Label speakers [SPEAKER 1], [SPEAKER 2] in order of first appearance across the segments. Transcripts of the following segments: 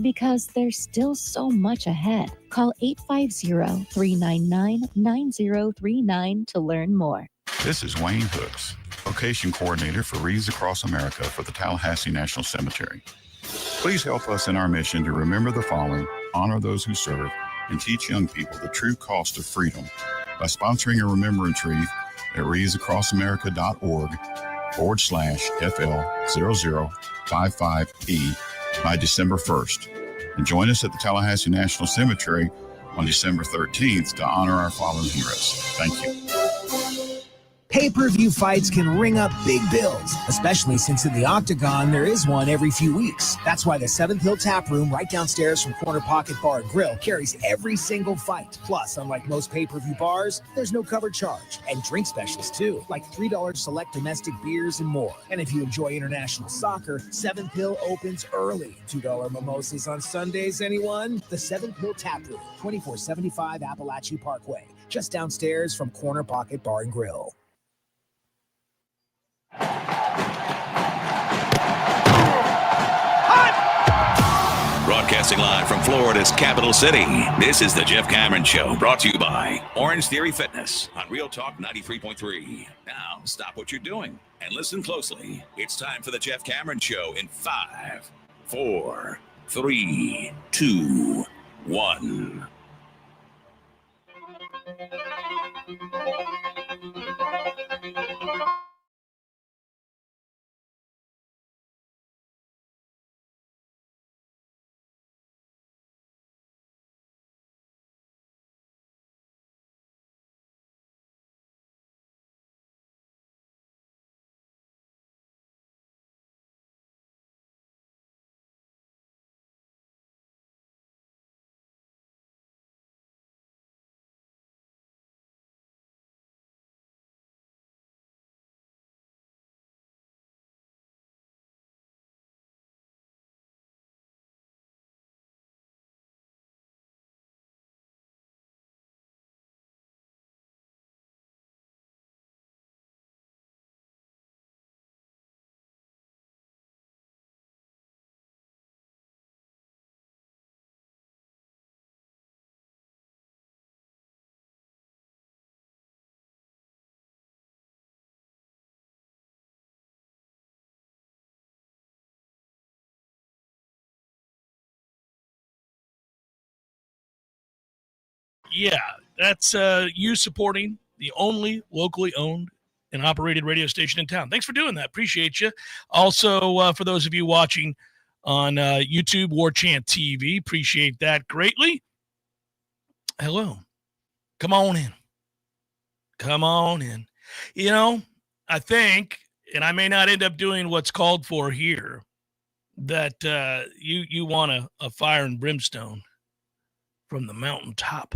[SPEAKER 1] Because there's still so much ahead. Call 850-399-9039 to learn more.
[SPEAKER 2] This is Wayne Hooks, Location Coordinator for Wreaths Across America for the Tallahassee National Cemetery. Please help us in our mission to remember the fallen, honor those who serve, and teach young people the true cost of freedom by sponsoring a remembrance wreath at wreathsacrossamerica.org/FL0055E by December 1st. And join us at the Tallahassee National Cemetery on December 13th to honor our fallen heroes. Thank you.
[SPEAKER 3] Pay-per-view fights can ring up big bills, especially since in the Octagon there is one every few weeks. That's why the 7th Hill Tap Room right downstairs from Corner Pocket Bar and Grill carries every single fight. Plus, unlike most pay-per-view bars, there's no cover charge. And drink specials too, like $3 select domestic beers and more. And if you enjoy international soccer, 7th Hill opens early. $2 mimosas on Sundays, anyone? The 7th Hill Tap Room, 2475 Appalachia Parkway, just downstairs from Corner Pocket Bar and Grill.
[SPEAKER 4] Broadcasting live from Florida's capital city, this is the Jeff Cameron Show, brought to you by Orange Theory Fitness on Real Talk 93.3. Now, stop what you're doing and listen closely. It's time for the Jeff Cameron Show in 5, 4, 3, 2, 1.
[SPEAKER 5] Yeah, that's you supporting the only locally owned and operated radio station in town. Thanks for doing that. Appreciate you. Also, for those of you watching on YouTube, Warchant TV, appreciate that greatly. Hello. Come on in. Come on in. You know, I think, and I may not end up doing what's called for here, that you want a fire and brimstone from the mountaintop.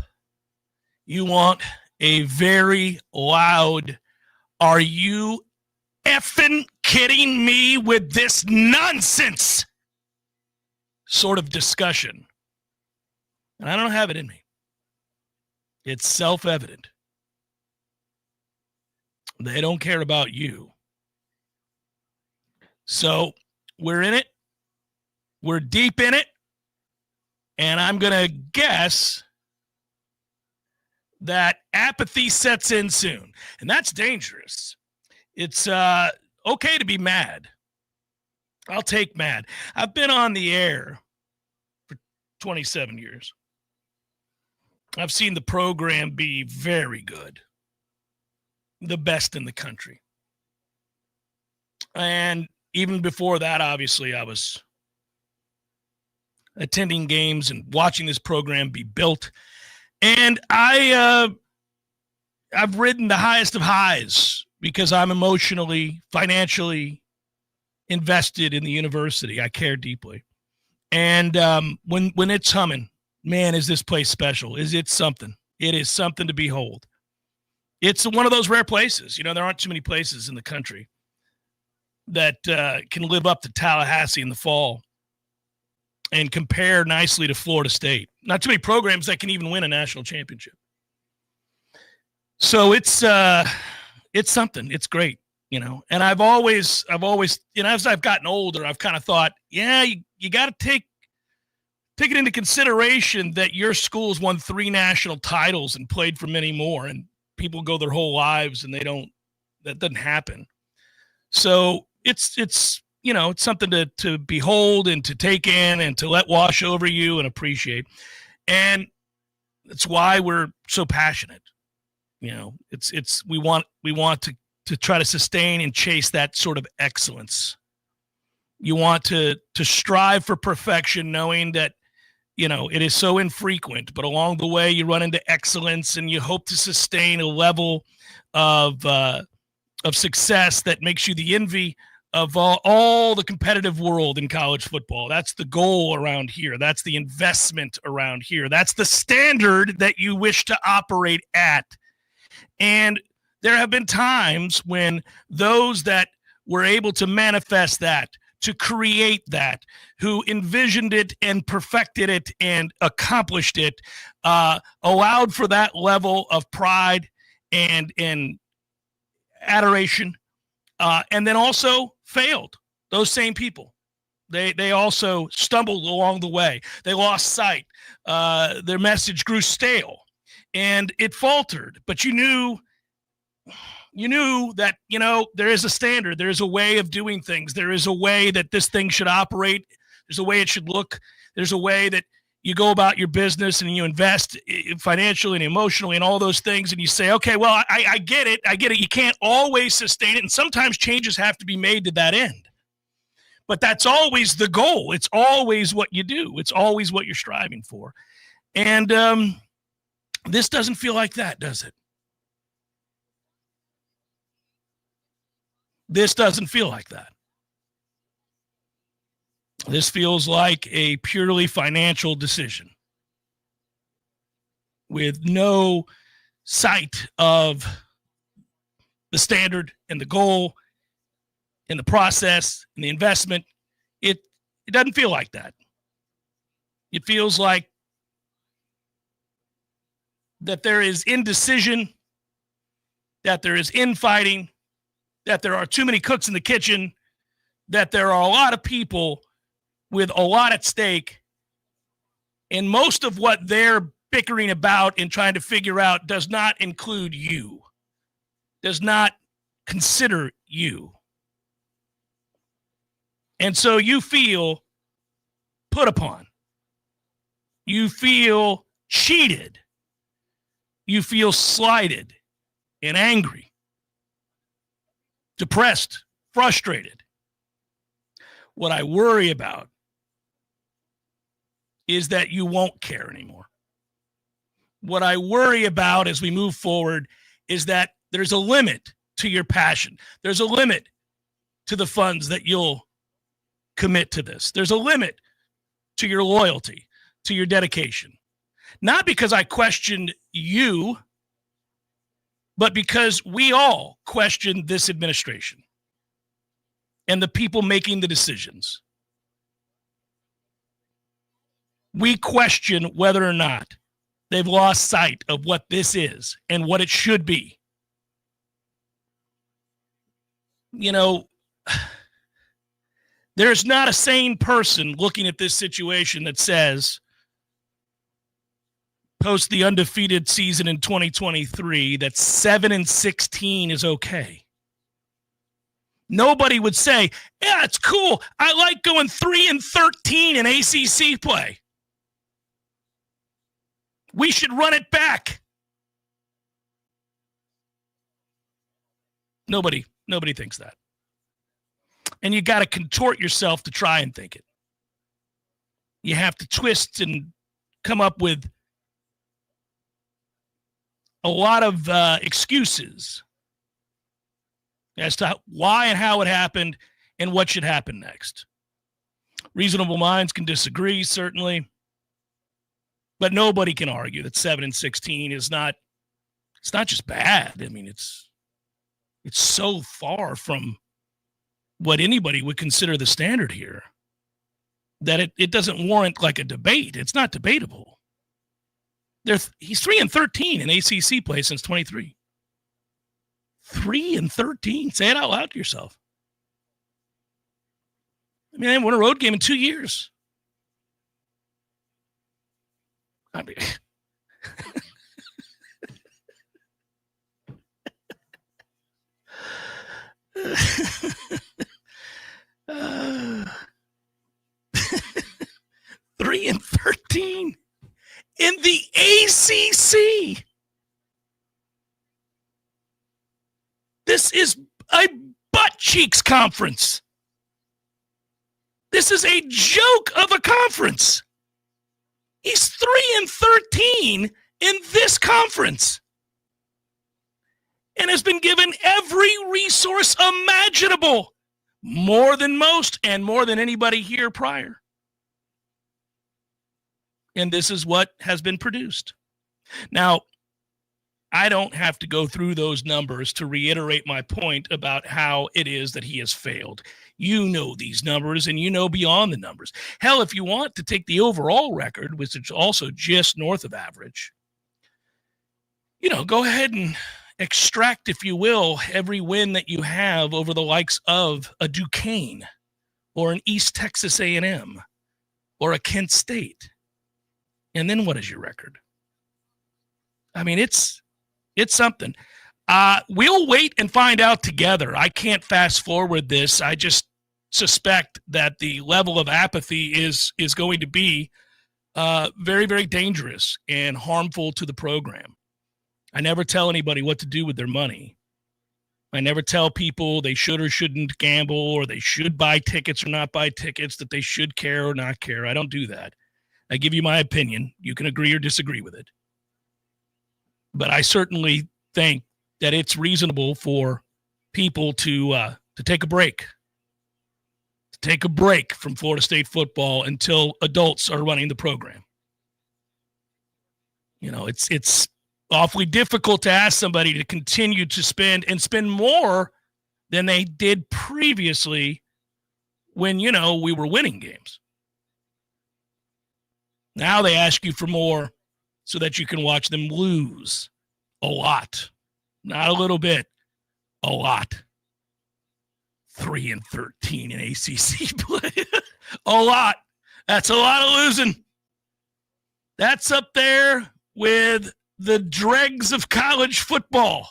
[SPEAKER 5] You want a very loud, are you effing kidding me with this nonsense sort of discussion. And I don't have it in me. It's self-evident. They don't care about you. So we're in it. We're deep in it. And I'm going to guess that apathy sets in soon. And that's dangerous. It's okay to be mad. I'll take mad. I've been on the air for 27 years. I've seen the program be very good. The best in the country. And even before that, obviously, I was attending games and watching this program be built. And I've ridden the highest of highs because I'm emotionally, financially invested in the university. I care deeply. And when it's humming, man, is this place special? Is it something? It is something to behold. It's one of those rare places. You know, there aren't too many places in the country that can live up to Tallahassee in the fall and compare nicely to Florida State. Not too many programs that can even win a national championship. So it's something. It's great, you know. And I've always, you know, as I've gotten older, I've kind of thought, yeah, you got to take Taking into consideration that your school's won 3 national titles and played for many more, and people go their whole lives and that doesn't happen. So it's something to behold and to take in and to let wash over you and appreciate. And that's why we're so passionate. We want to try to sustain and chase that sort of excellence. You want to strive for perfection, knowing that it is so infrequent, but along the way you run into excellence and you hope to sustain a level of success that makes you the envy of all the competitive world in college football. That's the goal around here. That's the investment around here. That's the standard that you wish to operate at. And there have been times when those that were able to manifest that, to create that, who envisioned it and perfected it and accomplished it, allowed for that level of pride and adoration, and then also failed. Those same people, they also stumbled along the way. They lost sight. Their message grew stale, and it faltered. But you knew that, there is a standard. There is a way of doing things. There is a way that this thing should operate. There's a way it should look. There's a way that you go about your business and you invest financially and emotionally and all those things. And you say, okay, well, I get it. I get it. You can't always sustain it. And sometimes changes have to be made to that end. But that's always the goal. It's always what you do. It's always what you're striving for. And this doesn't feel like that, does it? This doesn't feel like that. This feels like a purely financial decision with no sight of the standard and the goal and the process and the investment. It doesn't feel like that. It feels like that there is indecision, that there is infighting, that there are too many cooks in the kitchen, that there are a lot of people with a lot at stake, and most of what they're bickering about and trying to figure out does not include you, does not consider you. And so you feel put upon. You feel cheated. You feel slighted and angry, depressed, frustrated. What I worry about is that you won't care anymore. What I worry about as we move forward is that there's a limit to your passion. There's a limit to the funds that you'll commit to this. There's a limit to your loyalty, to your dedication. Not because I questioned you, but because we all question this administration and the people making the decisions. We question whether or not they've lost sight of what this is and what it should be. There's not a sane person looking at this situation that says, post the undefeated season in 2023, that 7-16 is okay. Nobody would say, yeah, it's cool. I like going 3-13 in ACC play. We should run it back. Nobody thinks that. And you got to contort yourself to try and think it. You have to twist and come up with a lot of excuses as to why and how it happened and what should happen next. Reasonable minds can disagree, certainly, but nobody can argue that 7-16 is not. It's not just bad. I mean, it's so far from what anybody would consider the standard here that it doesn't warrant like a debate. It's not debatable. He's 3-13 in ACC play since 23. 3-13. Say it out loud to yourself. I mean, they won a road game in 2 years. I mean, uh, 3-13 in the ACC. This is a butt cheeks conference. This is a joke of a conference. He's 3-13 in this conference and has been given every resource imaginable, more than most and more than anybody here prior. And this is what has been produced. Now, I don't have to go through those numbers to reiterate my point about how it is that he has failed. You know these numbers, and you know beyond the numbers. Hell, if you want to take the overall record, which is also just north of average, go ahead and extract, if you will, every win that you have over the likes of a Duquesne or an East Texas A&M or a Kent State. And then what is your record? I mean, it's something. We'll wait and find out together. I can't fast forward this. I just suspect that the level of apathy is going to be very, very dangerous and harmful to the program. I never tell anybody what to do with their money. I never tell people they should or shouldn't gamble, or they should buy tickets or not buy tickets, that they should care or not care. I don't do that. I give you my opinion. You can agree or disagree with it. But I certainly think that it's reasonable for people to take a break. To take a break from Florida State football until adults are running the program. It's awfully difficult to ask somebody to continue to spend more than they did previously when, we were winning games. Now they ask you for more so that you can watch them lose a lot. Not a little bit, a lot. 3-13 in ACC play. A lot. That's a lot of losing. That's up there with the dregs of college football.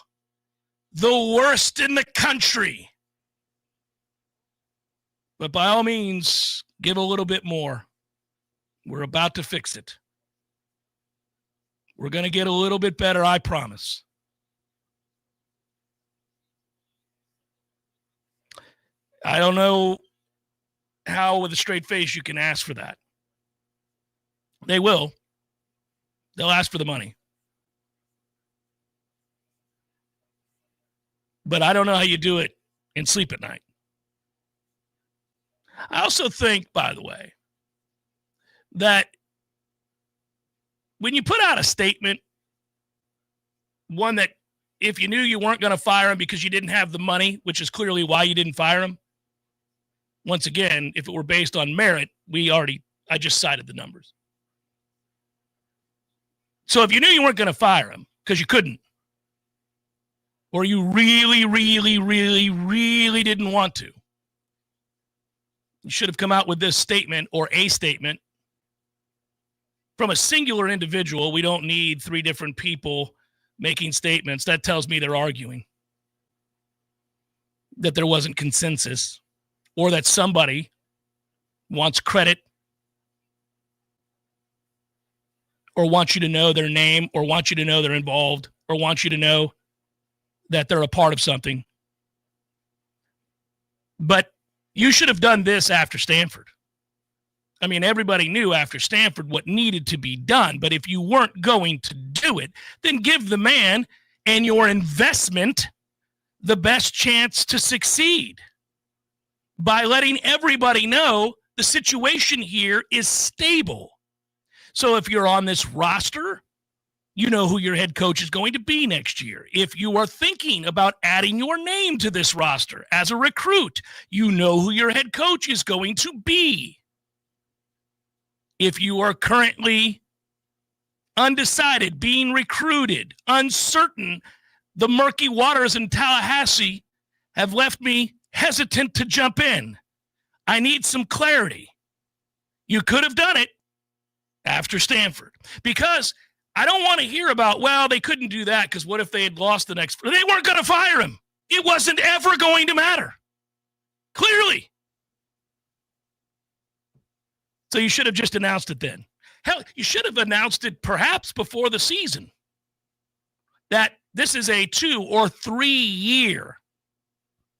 [SPEAKER 5] The worst in the country. But by all means, give a little bit more. We're about to fix it. We're going to get a little bit better, I promise. I don't know how with a straight face you can ask for that. They will. They'll ask for the money. But I don't know how you do it and sleep at night. I also think, by the way, that when you put out a statement, one that if you knew you weren't going to fire him because you didn't have the money, which is clearly why you didn't fire him. Once again, if it were based on merit, I just cited the numbers. So if you knew you weren't going to fire him because you couldn't, or you really, really, really, really didn't want to, you should have come out with this statement or a statement from a singular individual. We don't need 3 different people making statements. That tells me they're arguing, that there wasn't consensus, or that somebody wants credit or wants you to know their name or wants you to know they're involved or wants you to know that they're a part of something. But you should have done this after Stanford. I mean, everybody knew after Stanford what needed to be done. But if you weren't going to do it, then give the man and your investment the best chance to succeed by letting everybody know the situation here is stable. So if you're on this roster, you know who your head coach is going to be next year. If you are thinking about adding your name to this roster as a recruit, you know who your head coach is going to be. If you are currently undecided, being recruited, uncertain, the murky waters in Tallahassee have left me hesitant to jump in. I need some clarity. You could have done it. after Stanford. Because I don't want to hear about, well, they couldn't do that because what if they had lost the next? They weren't going to fire him. It wasn't ever going to matter. Clearly. So you should have just announced it then. Hell, you should have announced it perhaps before the season that this is a 2 or 3 year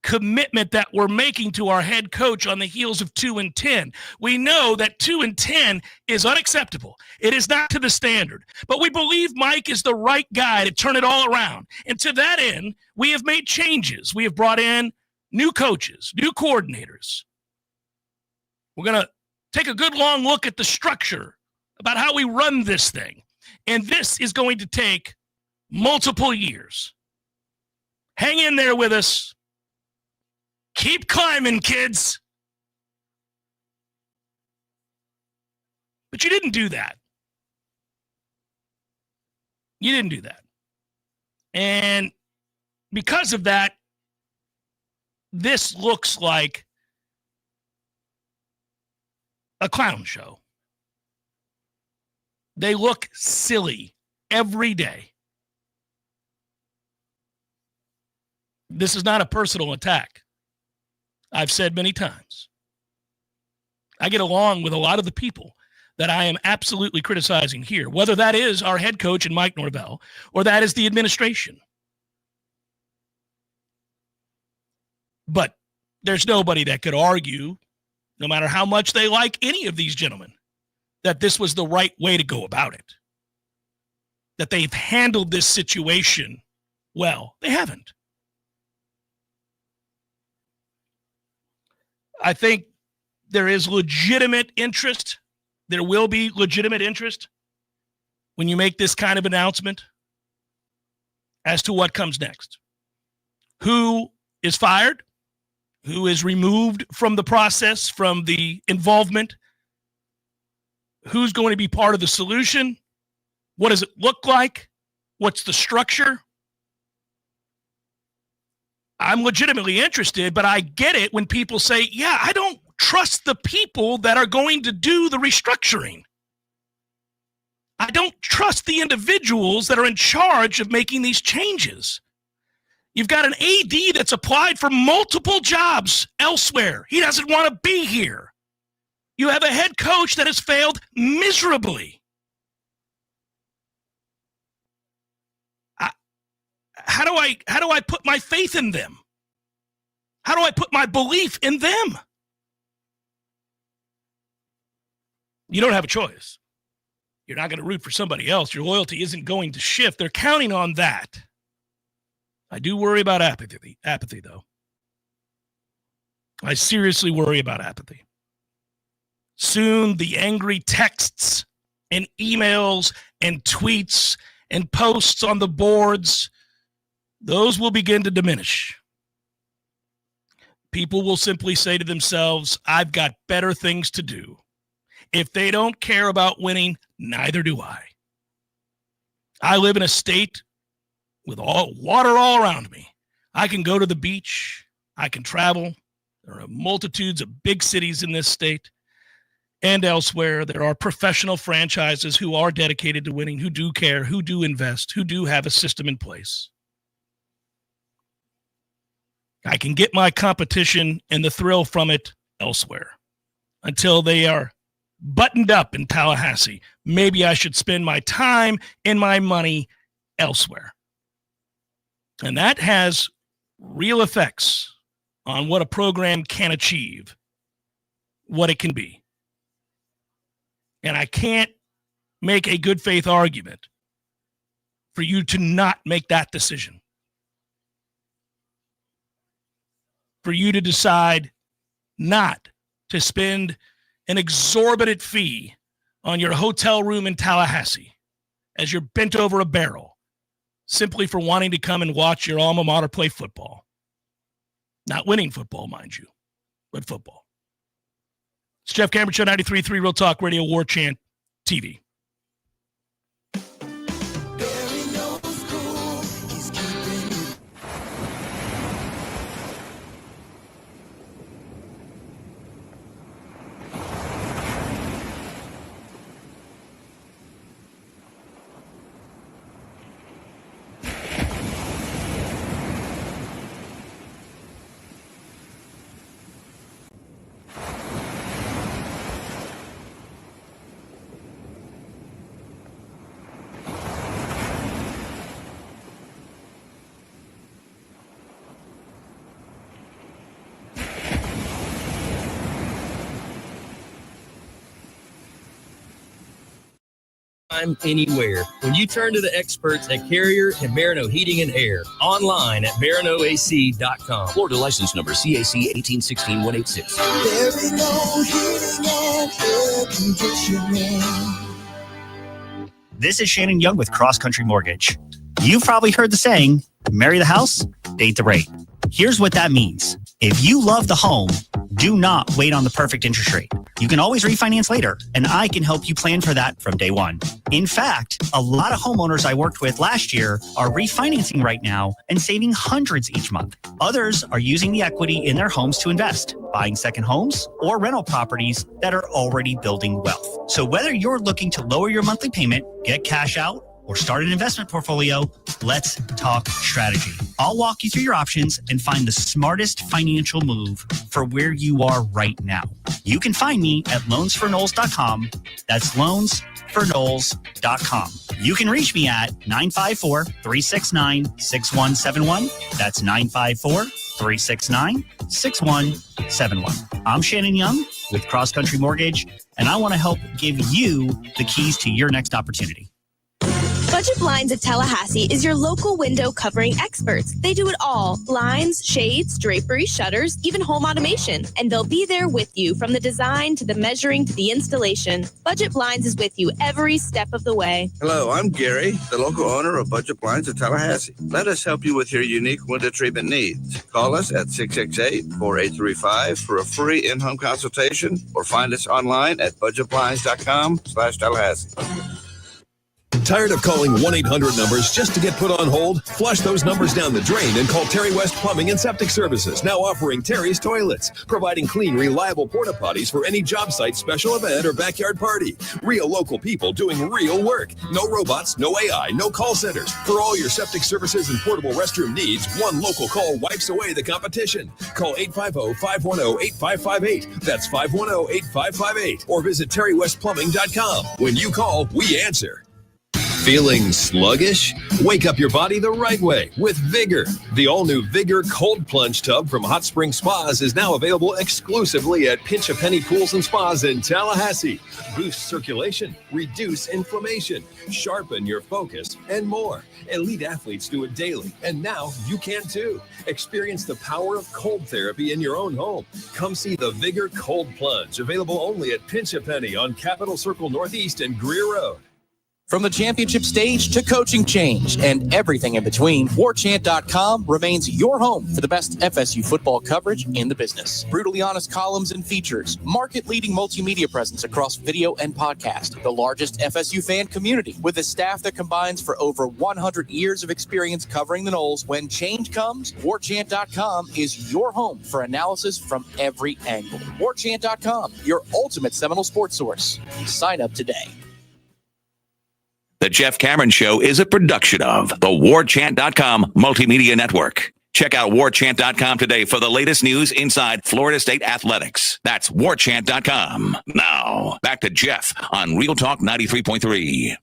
[SPEAKER 5] commitment that we're making to our head coach on the heels of 2-10. We know that 2-10 is unacceptable. It is not to the standard, but we believe Mike is the right guy to turn it all around. And to that end, we have made changes. We have brought in new coaches, new coordinators. We're going to take a good long look at the structure about how we run this thing. And this is going to take multiple years. Hang in there with us. Keep climbing, kids. But you didn't do that. You didn't do that. And because of that, this looks like a clown show. They look silly every day. This is not a personal attack. I've said many times. I get along with a lot of the people that I am absolutely criticizing here, whether that is our head coach and Mike Norvell or that is the administration. But there's nobody that could argue, no matter how much they like any of these gentlemen, that this was the right way to go about it. That they've handled this situation well. They haven't. I think there is legitimate interest. There will be legitimate interest when you make this kind of announcement as to what comes next. Who is fired? Who is removed from the process, from the involvement? Who's going to be part of the solution? What does it look like? What's the structure? I'm legitimately interested, but I get it when people say, yeah, I don't trust the people that are going to do the restructuring. I don't trust the individuals that are in charge of making these changes. You've got an AD that's applied for multiple jobs elsewhere. He doesn't want to be here. You have a head coach that has failed miserably. How do I put my faith in them? How do I put my belief in them? You don't have a choice. You're not going to root for somebody else. Your loyalty isn't going to shift. They're counting on that. I do worry about apathy, though. I seriously worry about apathy. Soon, the angry texts and emails and tweets and posts on the boards, those will begin to diminish. People will simply say to themselves, I've got better things to do. If they don't care about winning, neither do I. I live in a state with all water all around me. I can go to the beach. I can travel. There are multitudes of big cities in this state and elsewhere. There are professional franchises who are dedicated to winning, who do care, who do invest, who do have a system in place. I can get my competition and the thrill from it elsewhere. Until they are buttoned up in Tallahassee, maybe I should spend my time and my money elsewhere. And that has real effects on what a program can achieve, what it can be. And I can't make a good faith argument for you to not make that decision. For you to decide not to spend an exorbitant fee on your hotel room in Tallahassee as you're bent over a barrel simply for wanting to come and watch your alma mater play football. Not winning football, mind you, but football. It's Jeff Cameron Show, 93.3 Real Talk Radio, Warchant TV.
[SPEAKER 6] Anywhere. When you turn to the experts at Carrier and Marino Heating and Air, online at marinoac.com.
[SPEAKER 7] Florida license number CAC 1816186.
[SPEAKER 8] Marino Heating and Air Conditioning. This is Shannon Young with Cross Country Mortgage. You've probably heard the saying, marry the house, date the rate. Here's what that means. If you love the home, do not wait on the perfect interest rate. You can always refinance later, and I can help you plan for that from day one. In fact, a lot of homeowners I worked with last year are refinancing right now and saving hundreds each month. Others are using the equity in their homes to invest, buying second homes or rental properties that are already building wealth. So whether you're looking to lower your monthly payment, get cash out, or start an investment portfolio, let's talk strategy. I'll walk you through your options and find the smartest financial move for where you are right now. You can find me at loansforknowles.com. That's loansforknowles.com. You can reach me at 954-369-6171. That's 954-369-6171. I'm Shannon Young with Cross Country Mortgage, and I want to help give you the keys to your next opportunity.
[SPEAKER 9] Budget Blinds of Tallahassee is your local window covering experts. They do it all: blinds, shades, drapery, shutters, even home automation. And they'll be there with you from the design to the measuring to the installation. Budget Blinds is with you every step of the way.
[SPEAKER 10] Hello, I'm Gary, the local owner of Budget Blinds of Tallahassee. Let us help you with your unique window treatment needs. Call us at 668-4835 for a free in-home consultation, or find us online at budgetblinds.com/Tallahassee.
[SPEAKER 11] Tired of calling 1-800 numbers just to get put on hold? Flush those numbers down the drain and call Terry West Plumbing and Septic Services, now offering Terry's Toilets, providing clean, reliable porta potties for any job site, special event, or backyard party. Real local people doing real work. No robots, no AI, no call centers. For all your septic services and portable restroom needs, one local call wipes away the competition. Call 850-510-8558. That's 510-8558. Or visit terrywestplumbing.com. When you call, we answer. Feeling sluggish? Wake up your body the right way with Vigor. The all-new Vigor Cold Plunge Tub from Hot Spring Spas is now available exclusively at Pinch a Penny Pools and Spas in Tallahassee. Boost circulation, reduce inflammation, sharpen your focus, and more. Elite athletes do it daily, and now you can too. Experience the power of cold therapy in your own home. Come see the Vigor Cold Plunge, available only at Pinch a Penny on Capitol Circle Northeast and Greer Road.
[SPEAKER 12] From the championship stage to coaching change and everything in between, Warchant.com remains your home for the best FSU football coverage in the business. Brutally honest columns and features, market-leading multimedia presence across video and podcast, the largest FSU fan community with a staff that combines for over 100 years of experience covering the Noles. When change comes, Warchant.com is your home for analysis from every angle. Warchant.com, your ultimate Seminole sports source. Sign up today.
[SPEAKER 4] The Jeff Cameron Show is a production of the Warchant.com Multimedia Network. Check out Warchant.com today for the latest news inside Florida State athletics. That's Warchant.com. Now, back to Jeff on Real Talk 93.3.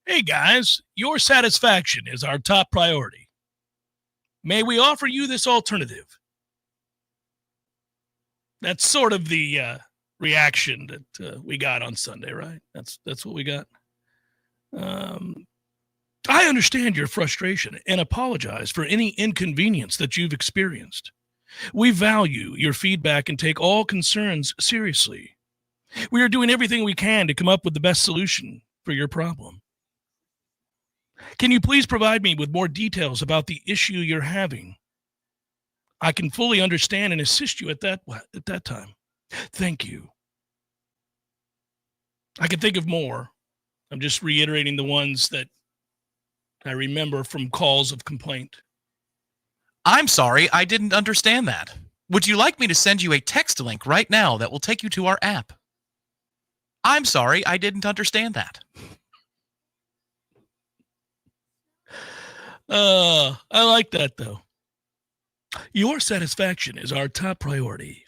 [SPEAKER 5] Hey, guys, your satisfaction is our top priority. May we offer you this alternative? That's sort of the reaction that we got on Sunday, right? That's what we got. I understand your frustration and apologize for any inconvenience that you've experienced. We value your feedback and take all concerns seriously. We are doing everything we can to come up with the best solution for your problem. Can you please provide me with more details about the issue you're having? I can fully understand and assist you at that time. Thank you. I can think of more. I'm just reiterating the ones that I remember from calls of complaint.
[SPEAKER 13] I'm sorry, I didn't understand that. Would you like me to send you a text link right now that will take you to our app? I'm sorry, I didn't understand that.
[SPEAKER 5] I like that, though. Your satisfaction is our top priority.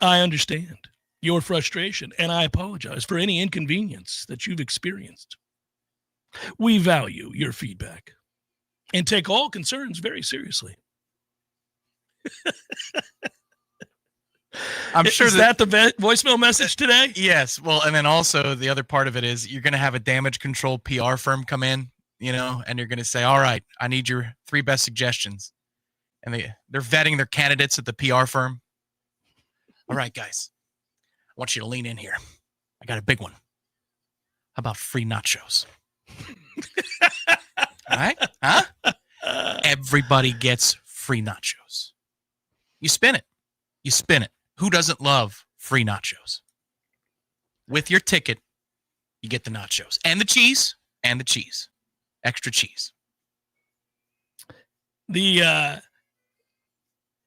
[SPEAKER 5] I understand your frustration, and I apologize for any inconvenience that you've experienced. We value your feedback and take all concerns very seriously.
[SPEAKER 13] I'm sure
[SPEAKER 5] is that the voicemail message today?
[SPEAKER 13] Yes. Well, and then also the other part of it is you're going to have a damage control PR firm come in, and you're going to say, all right, I need your 3 best suggestions. And they're vetting their candidates at the PR firm. All right, guys, I want you to lean in here. I got a big one. How about free nachos? All right? Huh? Everybody gets free nachos. You spin it. You spin it. Who doesn't love free nachos? With your ticket, you get the nachos and the cheese and the cheese. Extra cheese.
[SPEAKER 5] The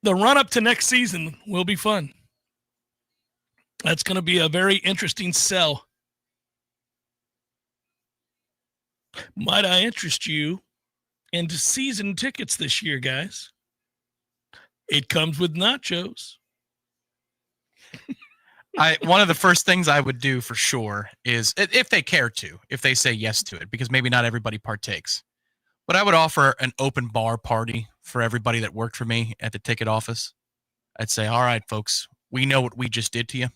[SPEAKER 5] run up to next season will be fun. That's going to be a very interesting sell. Might I interest you into season tickets this year, guys? It comes with nachos.
[SPEAKER 13] One of the first things I would do for sure is, if they care to, if they say yes to it, because maybe not everybody partakes, but I would offer an open bar party for everybody that worked for me at the ticket office. I'd say, all right, folks, we know what we just did to you.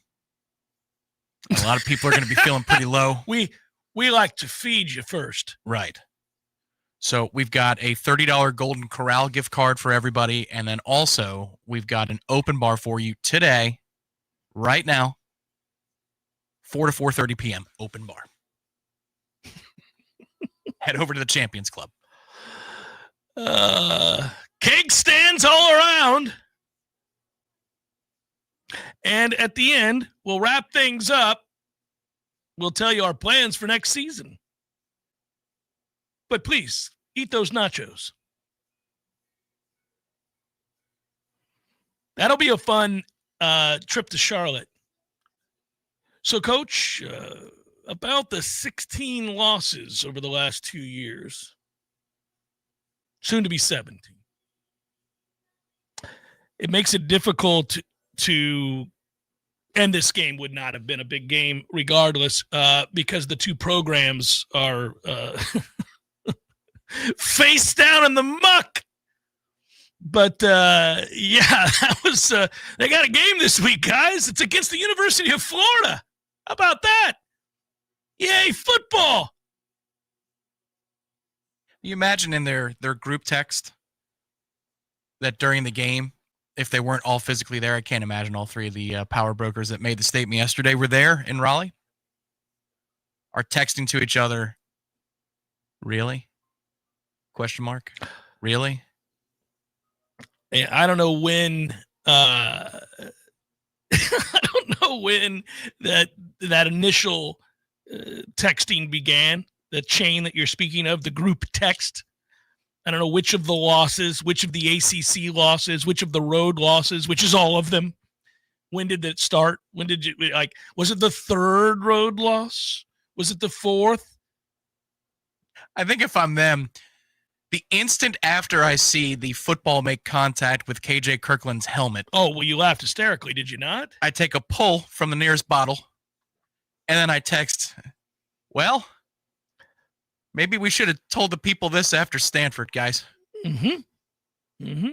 [SPEAKER 13] A lot of people are going to be feeling pretty low.
[SPEAKER 5] We like to feed you first.
[SPEAKER 13] Right. So we've got a $30 Golden Corral gift card for everybody. And then also we've got an open bar for you today, right now, 4 to 4:30 p.m. Open bar. Head over to the Champions Club.
[SPEAKER 5] Cake stands all around. And at the end, we'll wrap things up. We'll tell you our plans for next season. But please, eat those nachos. That'll be a fun trip to Charlotte. So, Coach, about the 16 losses over the last 2 years, soon to be 17. It makes it difficult to end this game. Would not have been a big game regardless, because the two programs are face down in the muck. But yeah, that was they got a game this week, guys. It's against the University of Florida. How about that? Yay, football.
[SPEAKER 13] You imagine in their group text that during the game, if they weren't all physically there, I can't imagine all 3 of the power brokers that made the statement yesterday were there in Raleigh, are texting to each other. Really? Question mark. Really?
[SPEAKER 5] I don't know when. I don't know when that initial texting began. The chain that you're speaking of, the group text. I don't know which of the losses, which of the ACC losses, which of the road losses, which is all of them. When did it start? When did you was it the 3rd road loss? Was it the 4th?
[SPEAKER 13] I think if I'm them, the instant after I see the football make contact with KJ Kirkland's helmet.
[SPEAKER 5] Oh, well, you laughed hysterically, did you not?
[SPEAKER 13] I take a pull from the nearest bottle, and then I text, well, maybe we should have told the people this after Stanford, guys.
[SPEAKER 5] Mm-hmm. Mm-hmm.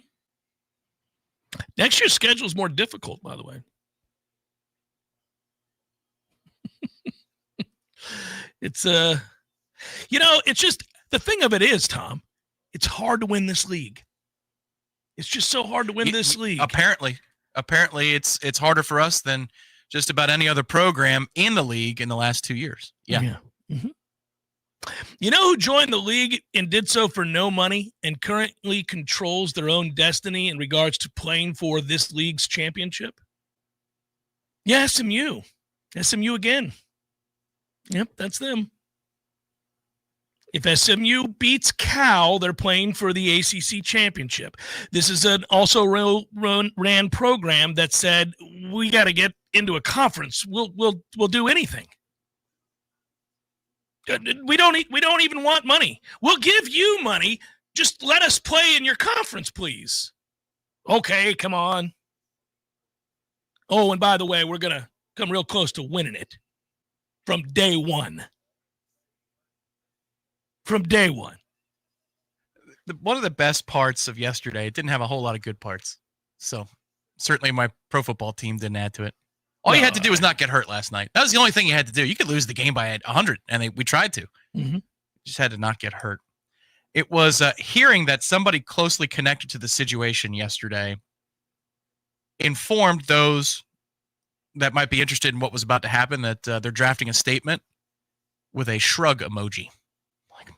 [SPEAKER 5] Next year's schedule is more difficult, by the way. It's it's just, the thing of it is, Tom, it's hard to win this league. It's just so hard to win this league.
[SPEAKER 13] Apparently it's harder for us than just about any other program in the league in the last 2 years. Yeah.
[SPEAKER 5] Mm-hmm. You know who joined the league and did so for no money and currently controls their own destiny in regards to playing for this league's championship? Yeah, SMU. SMU again. Yep, that's them. If SMU beats Cal, they're playing for the ACC championship. This is an also ran program that said, we got to get into a conference. We'll do anything. We don't even want money. We'll give you money. Just let us play in your conference, please. Okay, come on. Oh, and by the way, we're going to come real close to winning it from day one. From day one.
[SPEAKER 13] One of the best parts of yesterday, it didn't have a whole lot of good parts. So Certainly my pro football team didn't add to it. All you had to do was not get hurt last night. That was the only thing you had to do. You could lose the game by 100, and we tried to.
[SPEAKER 5] Mm-hmm.
[SPEAKER 13] Just had to not get hurt. It was hearing that somebody closely connected to the situation yesterday informed those that might be interested in what was about to happen that they're drafting a statement with a shrug emoji. Like,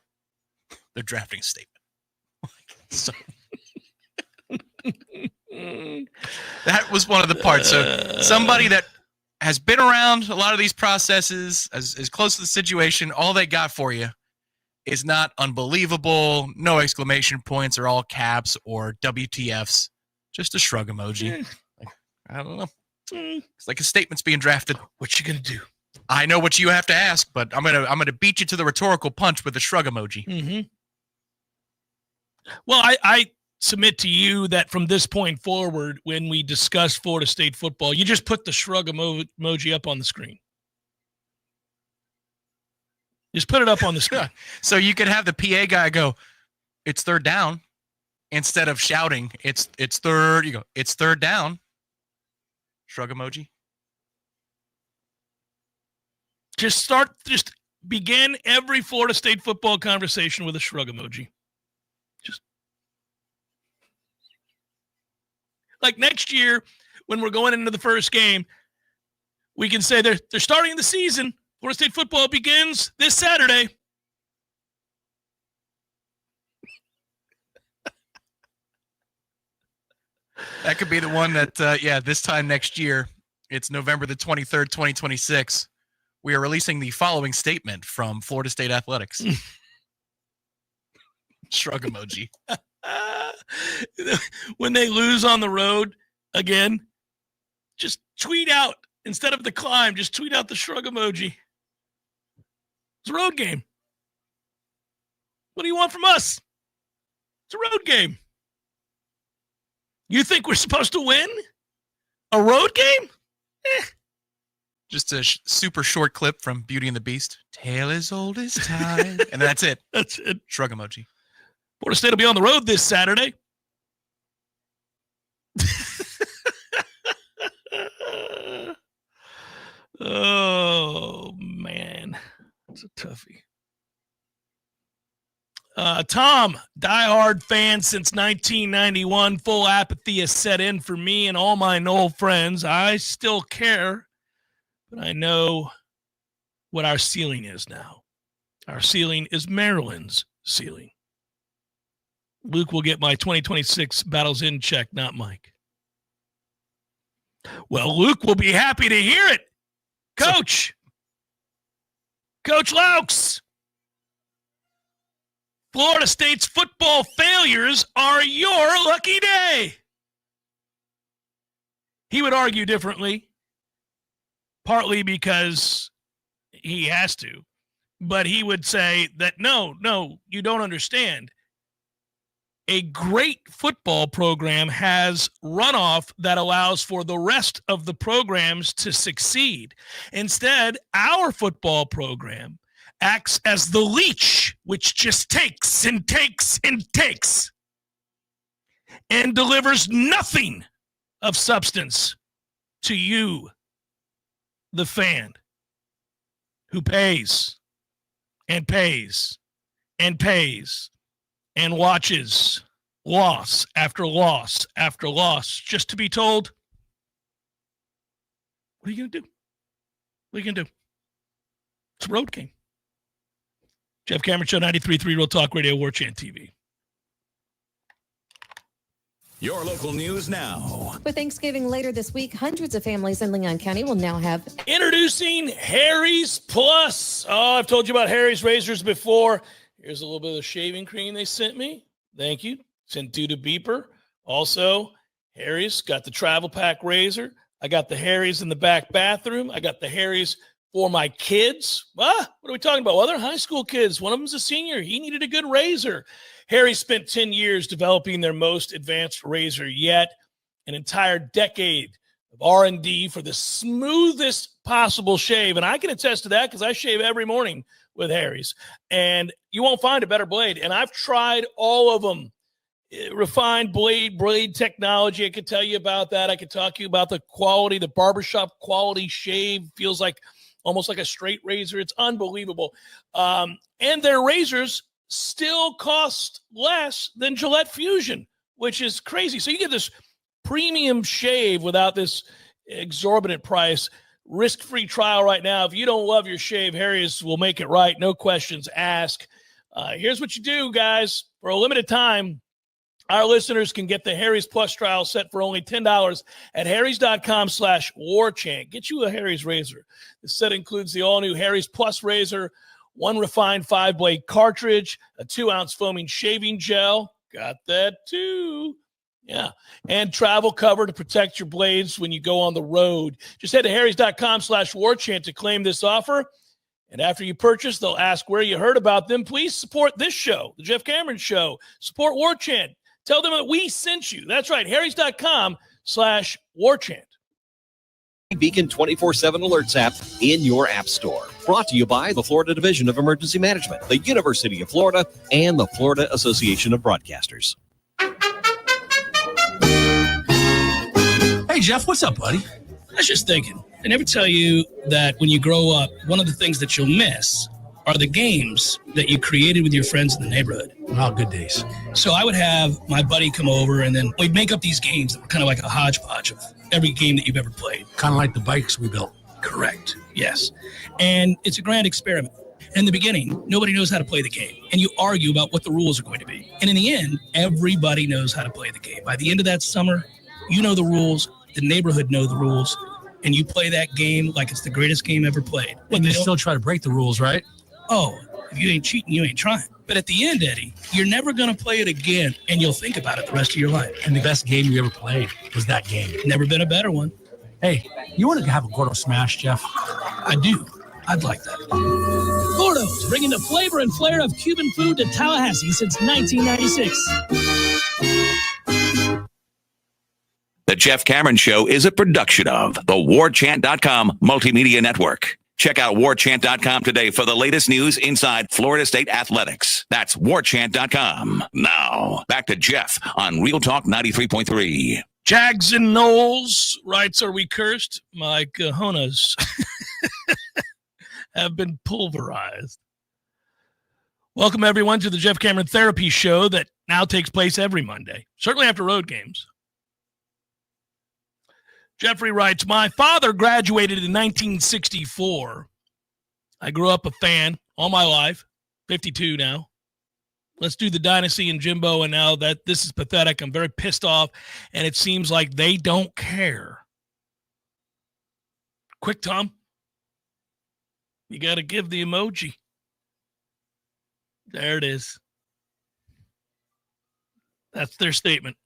[SPEAKER 13] they're drafting a statement. So that was one of the parts. So somebody that has been around a lot of these processes, is close to the situation, all they got for you is not unbelievable, no exclamation points or all caps or WTFs, just a shrug emoji. Like, I don't know. It's like a statement's being drafted.
[SPEAKER 5] What you gonna do?
[SPEAKER 13] I know what you have to ask, but I'm gonna beat you to the rhetorical punch with a shrug emoji.
[SPEAKER 5] Mm-hmm. Well, I submit to you that from this point forward, when we discuss Florida State football, you just put the shrug emoji up on the screen. Just put it up on the screen.
[SPEAKER 13] So you could have the PA guy go, "It's third down," instead of shouting, "It's third." You go, "It's third down." Shrug emoji.
[SPEAKER 5] Just begin every Florida State football conversation with a shrug emoji. Just like next year, when we're going into the first game, we can say they're starting the season. Florida State football begins this Saturday.
[SPEAKER 13] That could be the one that, this time next year, it's November the 23rd, 2026. We are releasing the following statement from Florida State Athletics. Shrug emoji.
[SPEAKER 5] When they lose on the road again, just tweet out, instead of the climb, just tweet out the shrug emoji. It's a road game. What do you want from us? It's a road game. You think we're supposed to win a road game?
[SPEAKER 13] Just a super short clip from Beauty and the Beast. Tale as old as time. And that's it.
[SPEAKER 5] That's it.
[SPEAKER 13] Shrug emoji.
[SPEAKER 5] Florida State will be on the road this Saturday. Oh, man. It's a toughie. Tom, diehard fan since 1991. Full apathy has set in for me and all my Knoll friends. I still care, but I know what our ceiling is now. Our ceiling is Maryland's ceiling. Luke will get my 2026 battles in check, not Mike. Well, Luke will be happy to hear it. Coach Laux. Florida State's football failures are your lucky day. He would argue differently, partly because he has to, but he would say that no, you don't understand. A great football program has runoff that allows for the rest of the programs to succeed. Instead, our football program acts as the leech, which just takes and takes and takes and delivers nothing of substance to you, the fan, who pays and pays and pays and watches loss after loss after loss just to be told, what are you going to do? What are you going to do? It's a road game. Jeff Cameron Show, 93.3 Real Talk Radio, Warchant TV.
[SPEAKER 4] Your local news now.
[SPEAKER 14] With Thanksgiving later this week, hundreds of families in Leon County will now have...
[SPEAKER 5] Introducing Harry's Plus. Oh, I've told you about Harry's razors before. Here's a little bit of the shaving cream they sent me. Thank you. Sent due to Beeper. Also, Harry's got the travel pack razor. I got the Harry's in the back bathroom. I got the Harry's for my kids. What are we talking about? Well, they're high school kids. One of them's a senior. He needed a good razor. Harry spent 10 years developing their most advanced razor yet, an entire decade of R&D for the smoothest possible shave. And I can attest to that because I shave every morning with Harry's. And you won't find a better blade. And I've tried all of them. refined blade technology. I could tell you about that. I could talk to you about the quality, the barbershop quality shave. Feels like almost like a straight razor. It's unbelievable. And their razors still cost less than Gillette Fusion, which is crazy. So you get this premium shave without this exorbitant price. Risk-free trial right now. If you don't love your shave, Harry's will make it right. No questions asked. Here's what you do, guys. For a limited time, our listeners can get the Harry's Plus trial set for only $10 at harrys.com/warchant. Get you a Harry's razor. The set includes the all-new Harry's Plus razor, one refined 5-blade cartridge, a 2-ounce foaming shaving gel. Got that too. Yeah. And travel cover to protect your blades when you go on the road. Just head to harrys.com/warchant to claim this offer. And after you purchase, they'll ask where you heard about them. Please support this show, the Jeff Cameron Show. Support Warchant. Tell them that we sent you. That's right. harrys.com/warchant.
[SPEAKER 7] Beacon 24/7 Alerts app in your app store. Brought to you by the Florida Division of Emergency Management, the University of Florida, and the Florida Association of Broadcasters.
[SPEAKER 15] Hey, Jeff, what's up, buddy?
[SPEAKER 16] I was just thinking, I never tell you that when you grow up, one of the things that you'll miss are the games that you created with your friends in the neighborhood.
[SPEAKER 15] Oh, good days.
[SPEAKER 16] So I would have my buddy come over, and then we'd make up these games that were kind of like a hodgepodge of every game that you've ever played.
[SPEAKER 15] Kind of like the bikes we built.
[SPEAKER 16] Correct. Yes. And it's a grand experiment. In the beginning, nobody knows how to play the game, and you argue about what the rules are going to be. And in the end, everybody knows how to play the game. By the end of that summer, you know the rules, the neighborhood know the rules, and you play that game like it's the greatest game ever played.
[SPEAKER 15] And you still try to break the rules, right?
[SPEAKER 16] Oh, if you ain't cheating, you ain't trying. But at the end, Eddie, you're never going to play it again, and you'll think about it the rest of your life.
[SPEAKER 15] And the best game you ever played was that game.
[SPEAKER 16] Never been a better one.
[SPEAKER 15] Hey, you want to have a Gordo Smash, Jeff?
[SPEAKER 16] I do. I'd like that. Gordo's, bringing the flavor and flair of Cuban food to Tallahassee since 1996.
[SPEAKER 4] The Jeff Cameron Show is a production of the Warchant.com Multimedia Network. Check out Warchant.com today for the latest news inside Florida State athletics. That's Warchant.com. Now, back to Jeff on Real Talk 93.3.
[SPEAKER 5] Jags and Knowles writes, are we cursed? My cojones have been pulverized. Welcome, everyone, to the Jeff Cameron Therapy Show that now takes place every Monday, certainly after road games. Jeffrey writes, my father graduated in 1964. I grew up a fan all my life, 52 now. Let's do the dynasty and Jimbo, and now that this is pathetic, I'm very pissed off, and it seems like they don't care. Quick, Tom. You got to give the emoji. There it is. That's their statement.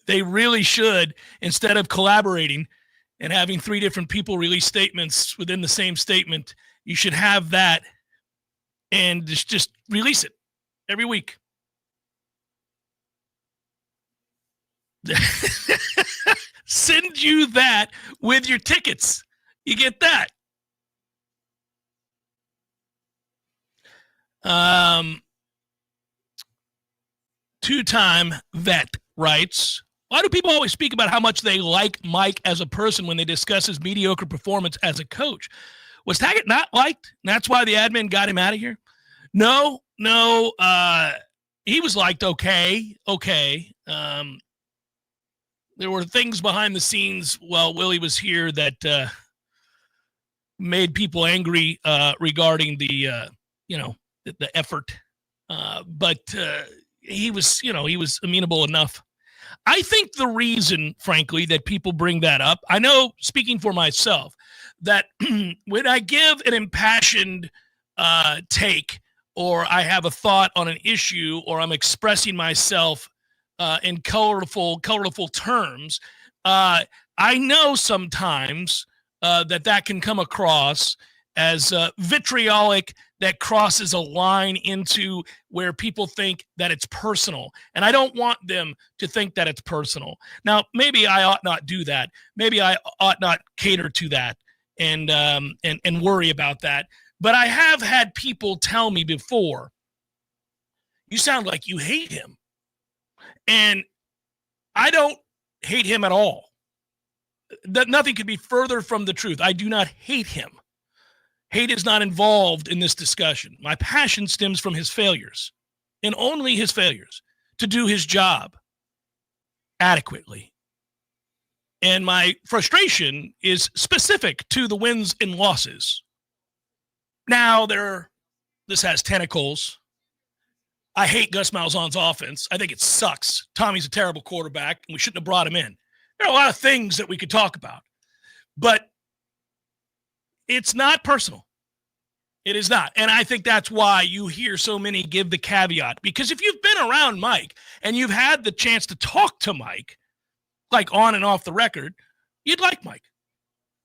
[SPEAKER 5] They really should, instead of collaborating and having 3 different people release statements within the same statement, you should have that and just release it every week. Send you that with your tickets. You get that. Two-time vet writes, why do people always speak about how much they like Mike as a person when they discuss his mediocre performance as a coach? Was Taggart not liked? And that's why the admin got him out of here? No. He was liked okay. There were things behind the scenes while Willie was here that made people angry regarding the effort. But he was amenable enough. I think the reason, frankly, that people bring that up, I know, speaking for myself, that when I give an impassioned take, or I have a thought on an issue, or I'm expressing myself in colorful terms, I know sometimes that can come across as vitriolic, that crosses a line into where people think that it's personal. And I don't want them to think that it's personal. Now, maybe I ought not do that. Maybe I ought not cater to that and worry about that. But I have had people tell me before, You sound like you hate him. And I don't hate him at all. Nothing could be further from the truth. I do not hate him. Hate is not involved in this discussion. My passion stems from his failures, and only his failures, to do his job adequately. And my frustration is specific to the wins and losses. Now, this has tentacles. I hate Gus Malzahn's offense. I think it sucks. Tommy's a terrible quarterback, and we shouldn't have brought him in. There are a lot of things that we could talk about, but it's not personal. It is not. And I think that's why you hear so many give the caveat, because if you've been around Mike and you've had the chance to talk to Mike, like on and off the record, you'd like Mike.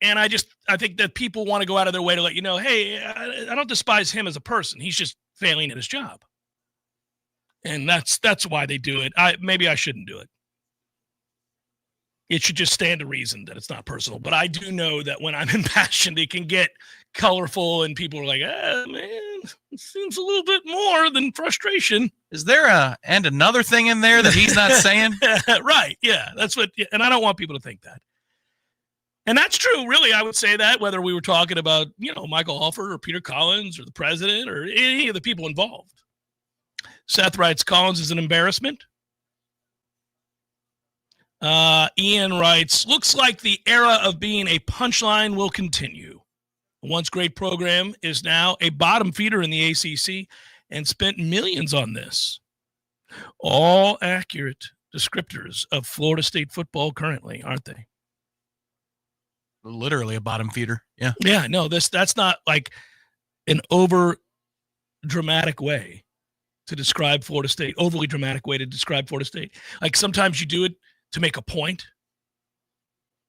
[SPEAKER 5] And I think that people want to go out of their way to let you know, hey, I don't despise him as a person. He's just failing at his job. And that's why they do it. Maybe I shouldn't do it. It should just stand to reason that it's not personal. But I do know that when I'm impassioned, it can get colorful and people are like, man, it seems a little bit more than frustration.
[SPEAKER 13] Is there another thing in there that he's not saying?
[SPEAKER 5] Right. Yeah. And I don't want people to think that. And that's true. Really, I would say that whether we were talking about, Michael Alford or Peter Collins or the president or any of the people involved. Seth writes, Collins is an embarrassment. Ian writes, looks like the era of being a punchline will continue. The once great program is now a bottom feeder in the ACC and spent millions on this. All accurate descriptors of Florida State football currently, aren't they?
[SPEAKER 13] Literally a bottom feeder. Yeah.
[SPEAKER 5] Yeah, no, that's not like an over dramatic way to describe Florida State, overly dramatic way to describe Florida State. Like sometimes you do it to make a point.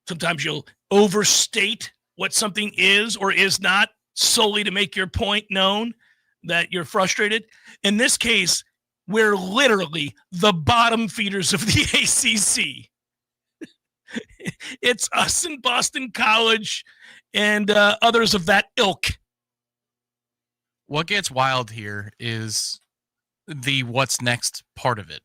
[SPEAKER 5] Sometimes you'll overstate what something is or is not solely to make your point known that you're frustrated. In this case, we're literally the bottom feeders of the ACC. It's us and Boston College and others of that ilk.
[SPEAKER 13] What gets wild here is the what's next part of it.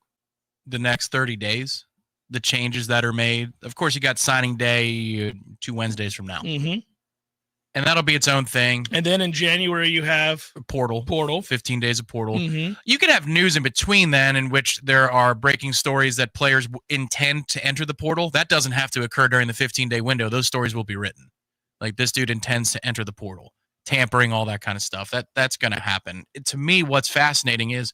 [SPEAKER 13] The next 30 days, the changes that are made. Of course, you got signing day 2 Wednesdays from now.
[SPEAKER 5] Mm-hmm.
[SPEAKER 13] And that'll be its own thing.
[SPEAKER 5] And then in January, you have
[SPEAKER 13] portal, 15 days of portal.
[SPEAKER 5] Mm-hmm.
[SPEAKER 13] You can have news in between then in which there are breaking stories that players intend to enter the portal. That doesn't have to occur during the 15-day window. Those stories will be written. Like this dude intends to enter the portal, tampering, all that kind of stuff. That's going to happen. To me, what's fascinating is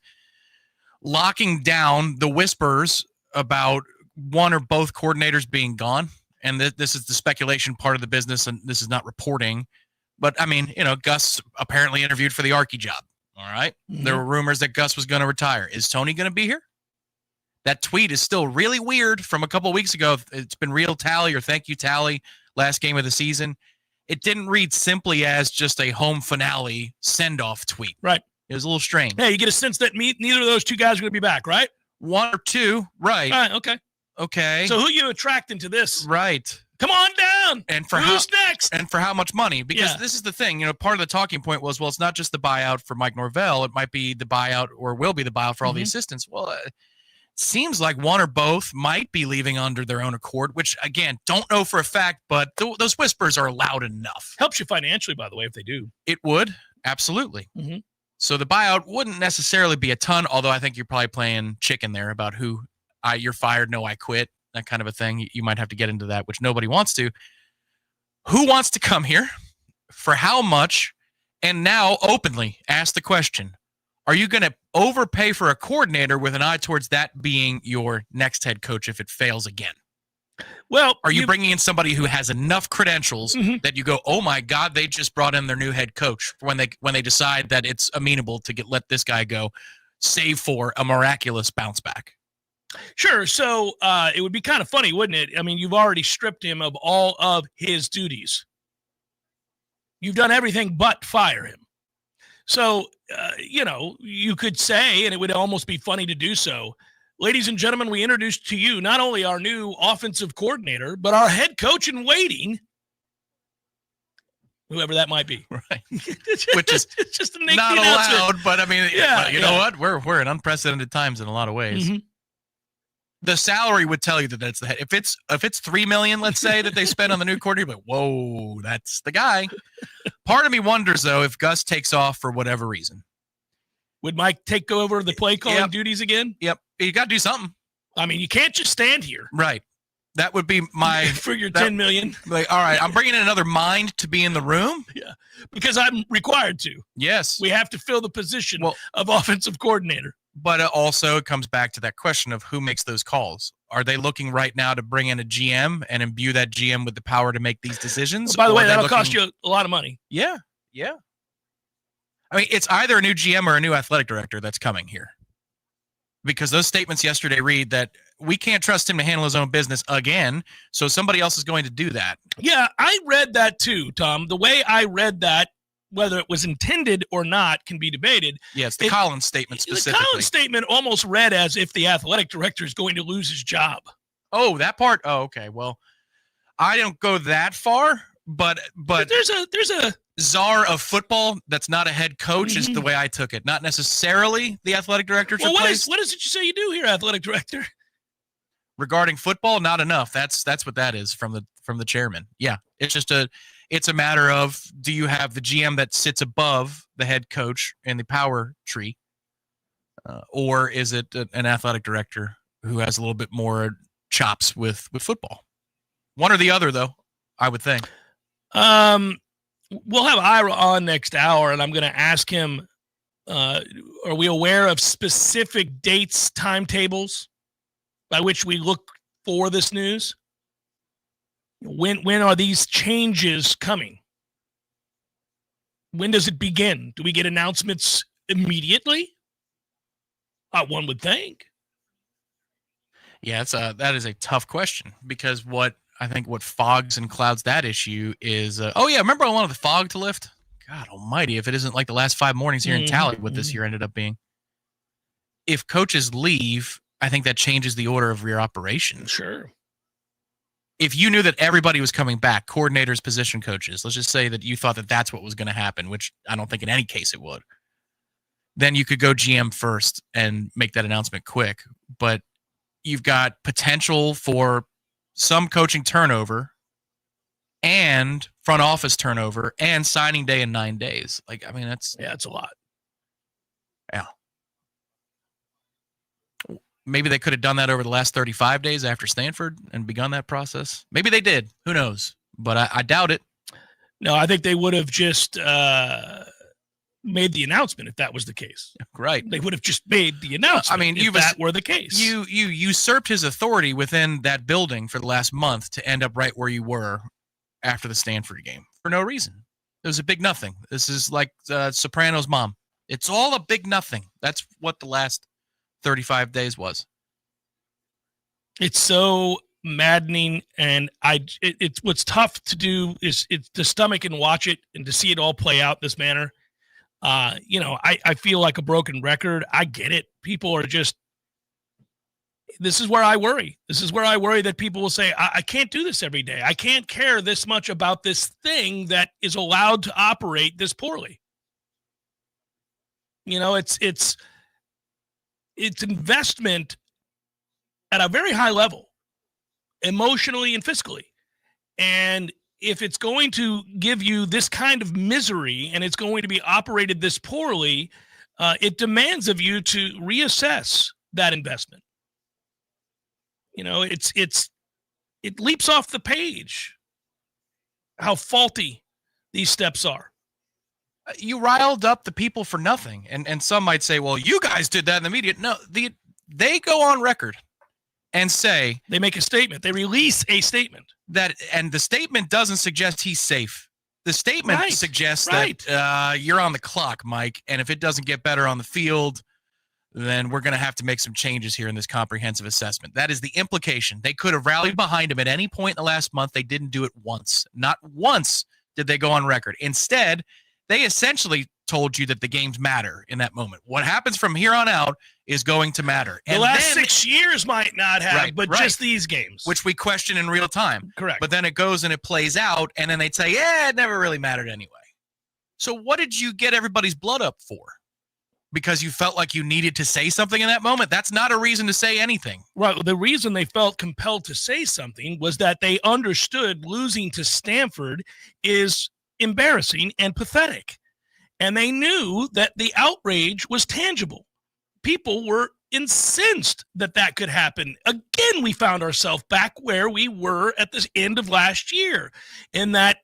[SPEAKER 13] locking down the whispers about one or both coordinators being gone. And this is the speculation part of the business, and this is not reporting. But, I mean, Gus apparently interviewed for the Archie job, all right?
[SPEAKER 5] Mm-hmm.
[SPEAKER 13] There were rumors that Gus was going to retire. Is Tony going to be here? That tweet is still really weird from a couple of weeks ago. It's been real Tally or thank you, Tally, last game of the season. It didn't read simply as just a home finale send-off tweet.
[SPEAKER 5] Right.
[SPEAKER 13] It was a little strange.
[SPEAKER 5] Hey, you get a sense that neither of those two guys are going to be back, right?
[SPEAKER 13] One or two, right.
[SPEAKER 5] All right, okay.
[SPEAKER 13] Okay.
[SPEAKER 5] So who you attracting to this?
[SPEAKER 13] Right.
[SPEAKER 5] Come on down.
[SPEAKER 13] And for
[SPEAKER 5] who's next?
[SPEAKER 13] And for how much money? Because this is the thing. Part of the talking point was, well, it's not just the buyout for Mike Norvell. It might be the buyout or will be the buyout for all the assistants. Well, it seems like one or both might be leaving under their own accord, which, again, don't know for a fact, but those whispers are loud enough.
[SPEAKER 5] Helps you financially, by the way, if they do.
[SPEAKER 13] It would. Absolutely.
[SPEAKER 5] Mm-hmm.
[SPEAKER 13] So the buyout wouldn't necessarily be a ton, although I think you're probably playing chicken there about who you're fired, no, I quit, that kind of a thing. You might have to get into that, which nobody wants to. Who wants to come here? For how much? And now openly ask the question, are you going to overpay for a coordinator with an eye towards that being your next head coach if it fails again?
[SPEAKER 5] Well,
[SPEAKER 13] are you bringing in somebody who has enough credentials that you go, oh my God, they just brought in their new head coach when they decide that it's amenable to let this guy go, save for a miraculous bounce back?
[SPEAKER 5] Sure. So it would be kind of funny, wouldn't it? I mean, you've already stripped him of all of his duties. You've done everything but fire him. So, you could say, and it would almost be funny to do so, ladies and gentlemen, we introduce to you not only our new offensive coordinator, but our head coach in waiting. whoever that might be.
[SPEAKER 13] Right.
[SPEAKER 5] Which is it's just a
[SPEAKER 13] not allowed, but I mean,
[SPEAKER 5] Yeah,
[SPEAKER 13] you know what? We're in unprecedented times in a lot of ways.
[SPEAKER 5] Mhm.
[SPEAKER 13] The salary would tell you that that's the head. If it's $3 million, let's say, that they spend on the new coordinator, but whoa, that's the guy. Part of me wonders though if Gus takes off for whatever reason.
[SPEAKER 5] Would Mike take over the play calling duties again?
[SPEAKER 13] Yep, you got to do something.
[SPEAKER 5] I mean, you can't just stand here.
[SPEAKER 13] Right. That would be my
[SPEAKER 5] for your $10 million.
[SPEAKER 13] Like, all right, I'm bringing in another mind to be in the room.
[SPEAKER 5] Yeah, because I'm required to.
[SPEAKER 13] Yes,
[SPEAKER 5] we have to fill the position of offensive coordinator.
[SPEAKER 13] But also, it comes back to that question of who makes those calls. Are they looking right now to bring in a GM and imbue that GM with the power to make these decisions?
[SPEAKER 5] By the way, that'll cost you a lot of money.
[SPEAKER 13] Yeah, yeah. I mean, it's either a new GM or a new athletic director that's coming here. Because those statements yesterday read that we can't trust him to handle his own business again, so somebody else is going to do that.
[SPEAKER 5] Yeah, I read that too, Tom. The way I read that, whether it was intended or not, can be debated.
[SPEAKER 13] Yeah, it's the Collins statement specifically.
[SPEAKER 5] The Collins statement almost read as if the athletic director is going to lose his job.
[SPEAKER 13] Oh, that part? Oh, okay. Well, I don't go that far, but
[SPEAKER 5] there's a
[SPEAKER 13] czar of football that's not a head coach is the way I took it. Not necessarily the athletic director.
[SPEAKER 5] Well, what is it you say you do here, athletic director?
[SPEAKER 13] Regarding football, not enough. That's what that is from the chairman. Yeah, it's a matter of, do you have the GM that sits above the head coach in the power tree, or is it an athletic director who has a little bit more chops with football? One or the other, though, I would think.
[SPEAKER 5] We'll have Ira on next hour, and I'm going to ask him, are we aware of specific dates, timetables by which we look for this news? When are these changes coming? When does it begin? Do we get announcements immediately? One would think.
[SPEAKER 13] Yeah, that is a tough question, because what fogs and clouds that issue is, remember I wanted the fog to lift? God almighty, if it isn't like the last 5 mornings here in Tally, what this year ended up being. If coaches leave, I think that changes the order of your operation.
[SPEAKER 5] Sure.
[SPEAKER 13] If you knew that everybody was coming back, coordinators, position coaches, let's just say that you thought that that's what was going to happen, which I don't think in any case it would, then you could go GM first and make that announcement quick. But you've got potential for some coaching turnover and front office turnover and signing day in 9 days. Like, I mean, that's
[SPEAKER 5] a lot.
[SPEAKER 13] Yeah. Maybe they could have done that over the last 35 days after Stanford and begun that process. Maybe they did. Who knows? But I doubt it.
[SPEAKER 5] No, I think they would have just made the announcement if that was the case.
[SPEAKER 13] Right.
[SPEAKER 5] They would have just made the announcement
[SPEAKER 13] I mean,
[SPEAKER 5] if that were the case.
[SPEAKER 13] You usurped his authority within that building for the last month to end up right where you were after the Stanford game for no reason. It was a big nothing. This is like Soprano's mom. It's all a big nothing. That's what the last 35 days was.
[SPEAKER 5] It's so maddening, and it's what's tough to do is it's to stomach and watch it and to see it all play out this manner. I feel like a broken record. I get it. People are just, this is where I worry. This is where I worry that people will say, I can't do this every day. I can't care this much about this thing that is allowed to operate this poorly. It's investment at a very high level, emotionally and fiscally. And if it's going to give you this kind of misery and it's going to be operated this poorly, it demands of you to reassess that investment. It leaps off the page how faulty these steps are.
[SPEAKER 13] You riled up the people for nothing. And some might say, well, you guys did that in the media. No, they go on record and say,
[SPEAKER 5] they make a statement. They release a statement
[SPEAKER 13] and the statement doesn't suggest he's safe. The statement suggests that you're on the clock, Mike. And if it doesn't get better on the field, then we're going to have to make some changes here in this comprehensive assessment. That is the implication. They could have rallied behind him at any point in the last month. They didn't do it once. Not once did they go on record. Instead, they essentially told you that the games matter in that moment. What happens from here on out is going to matter.
[SPEAKER 5] The last 6 years might not have, but just these games.
[SPEAKER 13] Which we question in real time.
[SPEAKER 5] Correct.
[SPEAKER 13] But then it goes and it plays out, and then they'd say, yeah, it never really mattered anyway. So what did you get everybody's blood up for? Because you felt like you needed to say something in that moment? That's not a reason to say anything.
[SPEAKER 5] Right. The reason they felt compelled to say something was that they understood losing to Stanford is embarrassing and pathetic. And they knew that the outrage was tangible. People were incensed that that could happen. Again, we found ourselves back where we were at the end of last year, in that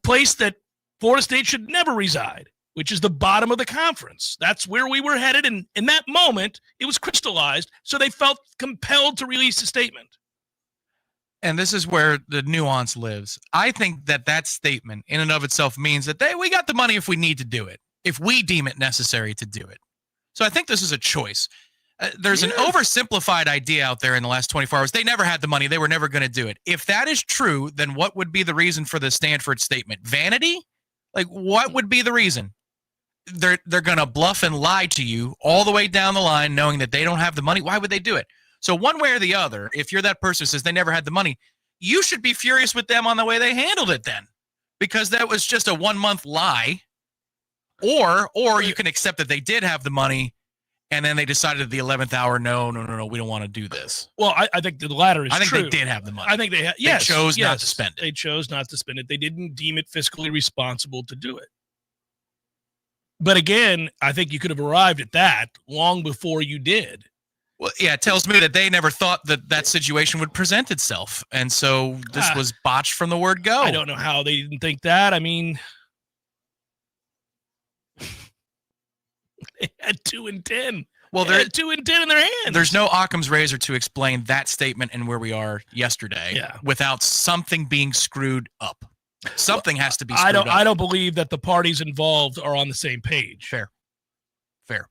[SPEAKER 5] place that Florida State should never reside, which is the bottom of the conference. That's where we were headed. And in that moment, it was crystallized. So they felt compelled to release a statement.
[SPEAKER 13] And this is where the nuance lives. I think that statement in and of itself means that we got the money if we need to do it, if we deem it necessary to do it. So I think this is a choice. There's an oversimplified idea out there in the last 24 hours. They never had the money. They were never going to do it. If that is true, then what would be the reason for the Stanford statement? Vanity? Like, what would be the reason? They're going to bluff and lie to you all the way down the line, knowing that they don't have the money. Why would they do it? So one way or the other, if you're that person who says they never had the money, you should be furious with them on the way they handled it then, because that was just a 1 month lie. Or you can accept that they did have the money, and then they decided at the 11th hour, no, we don't want to do this.
[SPEAKER 5] Well, I think the latter is true.
[SPEAKER 13] I think they did have the money.
[SPEAKER 5] I think they
[SPEAKER 13] chose not to spend it.
[SPEAKER 5] They chose not to spend it. They didn't deem it fiscally responsible to do it. But again, I think you could have arrived at that long before you did.
[SPEAKER 13] Well, yeah, it tells me that they never thought that situation would present itself. And so this was botched from the word go.
[SPEAKER 5] I don't know how they didn't think that. I mean, they had 2-10.
[SPEAKER 13] Well, they're
[SPEAKER 5] 2-10 in their hands.
[SPEAKER 13] There's no Occam's razor to explain that statement and where we are yesterday without something being screwed up. Something has to be screwed up.
[SPEAKER 5] I don't believe that the parties involved are on the same page.
[SPEAKER 13] Fair.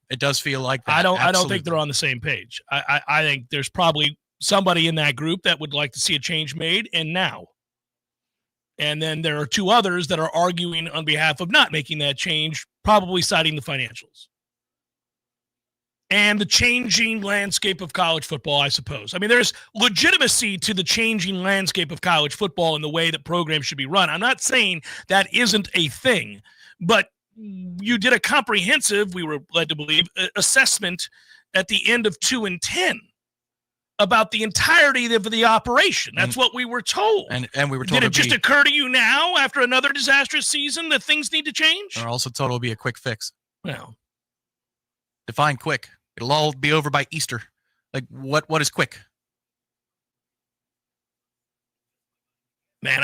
[SPEAKER 13] It does feel like that.
[SPEAKER 5] I don't think they're on the same page. I think there's probably somebody in that group that would like to see a change made, and now. And then there are two others that are arguing on behalf of not making that change, probably citing the financials. And the changing landscape of college football, I suppose. I mean, there's legitimacy to the changing landscape of college football and the way that programs should be run. I'm not saying that isn't a thing, but you did a comprehensive, we were led to believe, assessment at the end of 2-10 about the entirety of the operation. That's what we were told.
[SPEAKER 13] And we were told.
[SPEAKER 5] Did it just occur to you now, after another disastrous season, that things need to change?
[SPEAKER 13] We're also told it'll be a quick fix.
[SPEAKER 5] Well,
[SPEAKER 13] define quick. It'll all be over by Easter. Like, what is quick?
[SPEAKER 5] Man,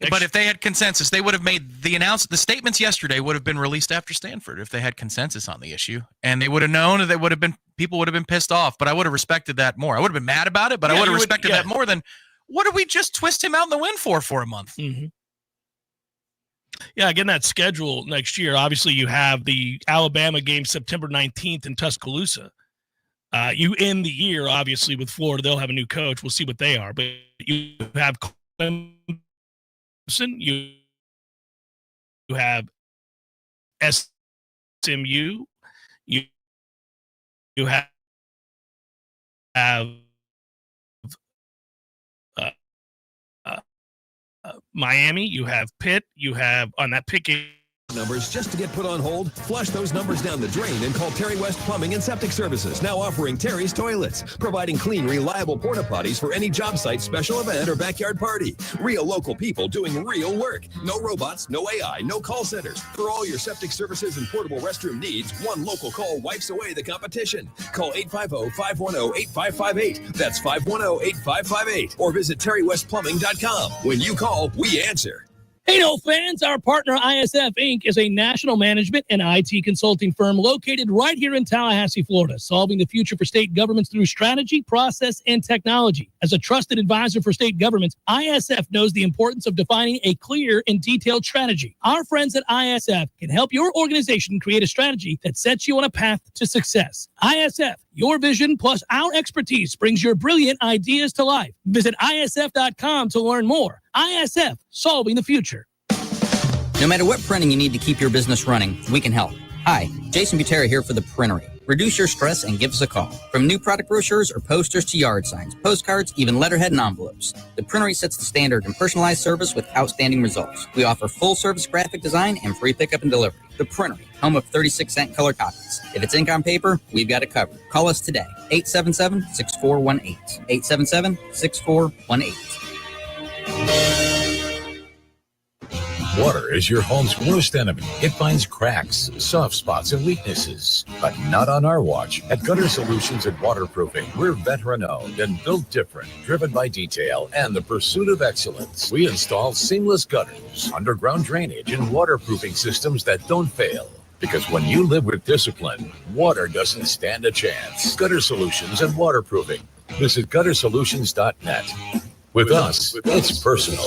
[SPEAKER 13] but if they had consensus, they would have made the statements yesterday would have been released after Stanford if they had consensus on the issue, and they would have known that people would have been pissed off. But I would have respected that more. I would have been mad about it, but I would have respected that more than what did we just twist him out in the wind for a month?
[SPEAKER 5] Mm-hmm. Yeah, again, that schedule next year. Obviously, you have the Alabama game September 19th in Tuscaloosa. You end the year, obviously, with Florida. They'll have a new coach. We'll see what they are. But you have Clemson, you have SMU, you have Miami, you have Pitt, you have on that pick
[SPEAKER 11] numbers just to get put on hold? Flush those numbers down the drain and call Terry West Plumbing and Septic Services, now offering Terry's Toilets, providing clean, reliable porta potties for any job site, special event, or backyard party. Real local people doing real work. No robots, no AI, no call centers. For all your septic services and portable restroom needs, one local call wipes away the competition. Call 850-510-8558. That's 510-8558. Or visit terrywestplumbing.com. When you call, we answer.
[SPEAKER 16] Hey, no fans, our partner ISF Inc. is a national management and IT consulting firm located right here in Tallahassee, Florida, solving the future for state governments through strategy, process, and technology. As a trusted advisor for state governments, ISF knows the importance of defining a clear and detailed strategy. Our friends at ISF can help your organization create a strategy that sets you on a path to success. ISF, your vision plus our expertise brings your brilliant ideas to life. Visit ISF.com to learn more. ISF, solving the future.
[SPEAKER 17] No matter what printing you need to keep your business running, we can help. Hi, Jason Butera here for The Printery. Reduce your stress and give us a call. From new product brochures or posters to yard signs, postcards, even letterhead and envelopes. The Printery sets the standard in personalized service with outstanding results. We offer full-service graphic design and free pickup and delivery. The Printery, home of 36-cent color copies. If it's ink on paper, we've got it covered. Call us today, 877-6418. 877-6418.
[SPEAKER 18] Water is your home's worst enemy. It finds cracks, soft spots, and weaknesses. But not on our watch. At Gutter Solutions and Waterproofing, we're veteran-owned and built different, driven by detail and the pursuit of excellence. We install seamless gutters, underground drainage, and waterproofing systems that don't fail. Because when you live with discipline, water doesn't stand a chance. Gutter Solutions and Waterproofing. Visit guttersolutions.net. With us, it's personal.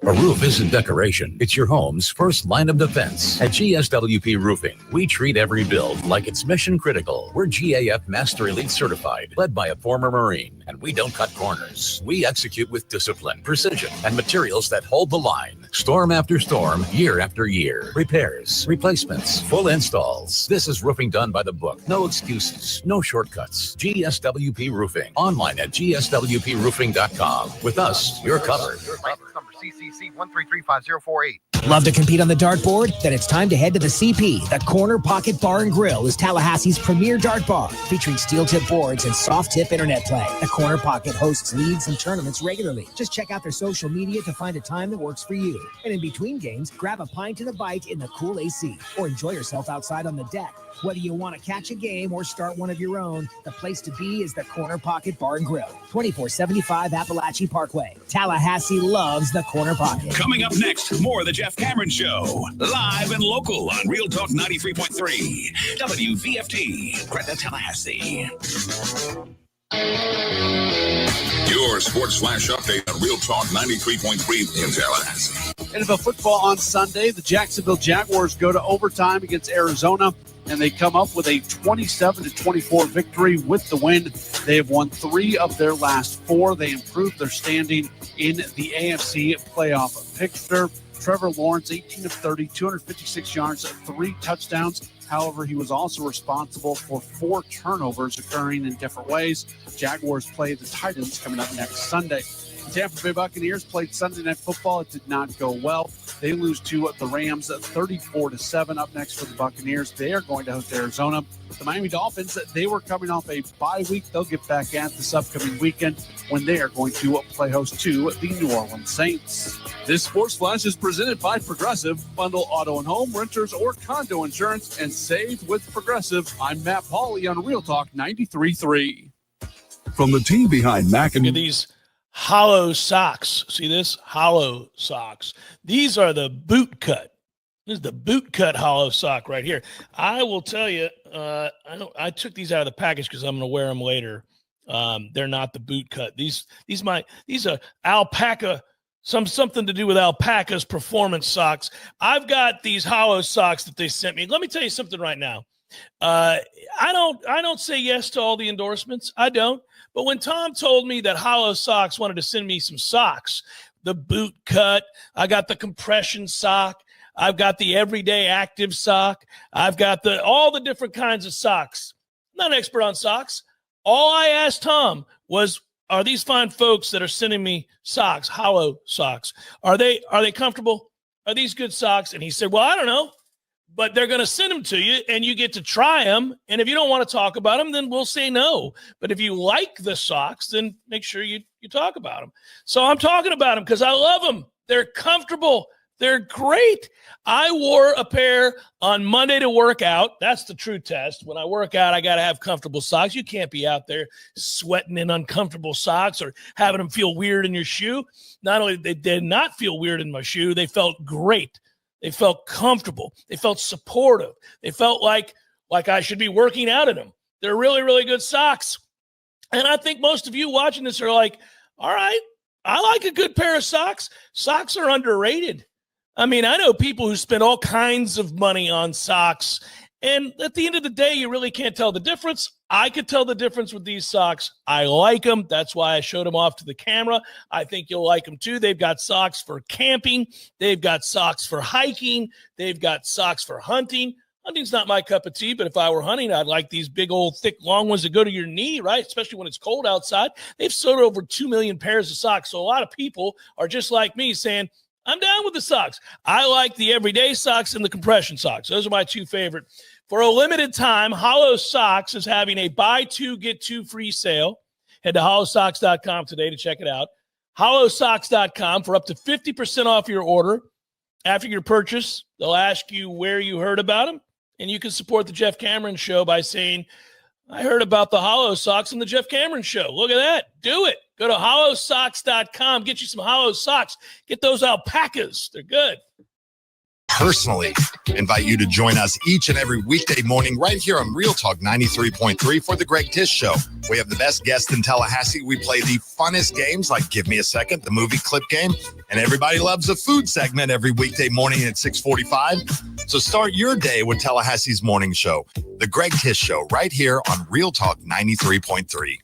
[SPEAKER 18] A roof isn't decoration. It's your home's first line of defense. At GSWP Roofing, we treat every build like it's mission critical. We're GAF Master Elite certified, led by a former Marine, and we don't cut corners. We execute with discipline, precision, and materials that hold the line. Storm after storm, year after year. Repairs, replacements, full installs. This is roofing done by the book. No excuses, no shortcuts. GSWP Roofing. Online at gswproofing.com. With us, you're covered.
[SPEAKER 19] License number CCC 1335048.
[SPEAKER 3] Love to compete on the dartboard? Then it's time to head to the CP. The Corner Pocket Bar and Grill is Tallahassee's premier dart bar, featuring steel tip boards and soft tip internet play. The Corner Pocket hosts leagues and tournaments regularly. Just check out their social media to find a time that works for you. And in between games, grab a pint and a bite in the cool AC, or enjoy yourself outside on the deck. Whether you want to catch a game or start one of your own, the place to be is the Corner Pocket Bar and Grill, 2475 Appalachian Parkway. Tallahassee loves the Corner Pocket.
[SPEAKER 4] Coming up next, more of the Jeff Cameron Show, live and local on Real Talk 93.3 WVFT, Greta, Tallahassee. Your Sports Flash update on Real Talk 93.3 in Tallahassee.
[SPEAKER 20] NFL football on Sunday. The Jacksonville Jaguars go to overtime against Arizona, and they come up with a 27-24 victory with the win. They have won 3 of their last 4. They improved their standing in the AFC playoff picture. Trevor Lawrence, 18 of 30, 256 yards, 3 touchdowns. However, he was also responsible for 4 turnovers occurring in different ways. Jaguars play the Titans coming up next Sunday. The Tampa Bay Buccaneers played Sunday Night Football. It did not go well. They lose to the Rams 34-7. Up next for the Buccaneers, they are going to host Arizona. The Miami Dolphins, they were coming off a bye week. They'll get back at this upcoming weekend when they are going to play host to the New Orleans Saints. This Sports Flash is presented by Progressive. Bundle auto and home, renters, or condo insurance and save with Progressive. I'm Matt Pauley on Real Talk 93.3.
[SPEAKER 21] From the team behind Mac and
[SPEAKER 5] these hollow socks. See this? Hollow socks. These are the boot cut. This is the boot cut hollow sock right here. I will tell you, I took these out of the package because I'm going to wear them later. They're not the boot cut. These are alpaca, something to do with alpaca's performance socks. I've got these hollow socks that they sent me. Let me tell you something right now. I don't say yes to all the endorsements. I don't. But when Tom told me that Hollow Socks wanted to send me some socks, the boot cut, I got the compression sock, I've got the everyday active sock, I've got all the different kinds of socks. I'm not an expert on socks. All I asked Tom was, are these fine folks that are sending me socks, Hollow Socks, are they comfortable? Are these good socks? And he said, well, I don't know. But they're going to send them to you, and you get to try them. And if you don't want to talk about them, then we'll say no. But if you like the socks, then make sure you talk about them. So I'm talking about them because I love them. They're comfortable. They're great. I wore a pair on Monday to work out. That's the true test. When I work out, I got to have comfortable socks. You can't be out there sweating in uncomfortable socks or having them feel weird in your shoe. Not only they did not feel weird in my shoe, they felt great. They felt comfortable. They felt supportive. They felt like I should be working out in them. They're really, really good socks. And I think most of you watching this are like, all right, I like a good pair of socks. Socks are underrated. I mean, I know people who spend all kinds of money on socks, And at the end of the day, you really can't tell the difference. I could tell the difference with these socks. I like them. That's why I showed them off to the camera. I think you'll like them too. They've got socks for camping. They've got socks for hiking. They've got socks for hunting. Hunting's not my cup of tea, but if I were hunting, I'd like these big old thick long ones that go to your knee, right? Especially when it's cold outside. They've sold over 2 million pairs of socks. So a lot of people are just like me saying, I'm down with the socks. I like the everyday socks and the compression socks. Those are my two favorite. For a limited time, Hollow Socks is having a buy two, get two free sale. Head to hollowsocks.com today to check it out. Hollowsocks.com for up to 50% off your order. After your purchase, they'll ask you where you heard about them, and you can support the Jeff Cameron Show by saying, I heard about the Hollow Socks on the Jeff Cameron Show. Look at that. Do it. Go to hollowsocks.com. Get you some Hollow Socks. Get those alpacas. They're good.
[SPEAKER 1] Personally invite you to join us each and every weekday morning right here on Real Talk 93.3 for the Greg Tish Show. We have the best guests in Tallahassee. We play the funnest games like Give Me a Second, the movie clip game, and everybody loves a food segment every weekday morning at 6:45. So start your day with Tallahassee's morning show, the Greg Tish Show, right here on Real Talk 93.3.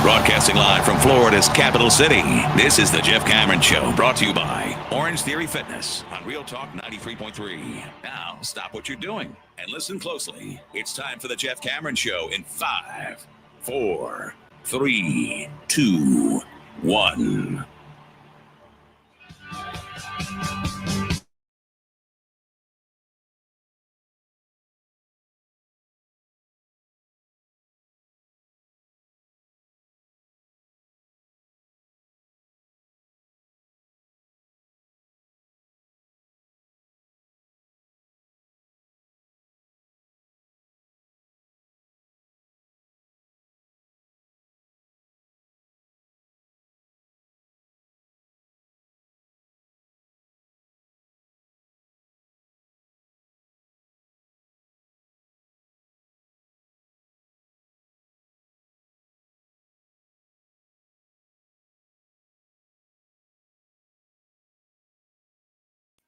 [SPEAKER 4] Broadcasting live from Florida's capital city, this is the Jeff Cameron Show, brought to you by Orange Theory Fitness on Real Talk 93.3. Now, stop what you're doing and listen closely. It's time for the Jeff Cameron Show in 5, 4, 3, 2, 1.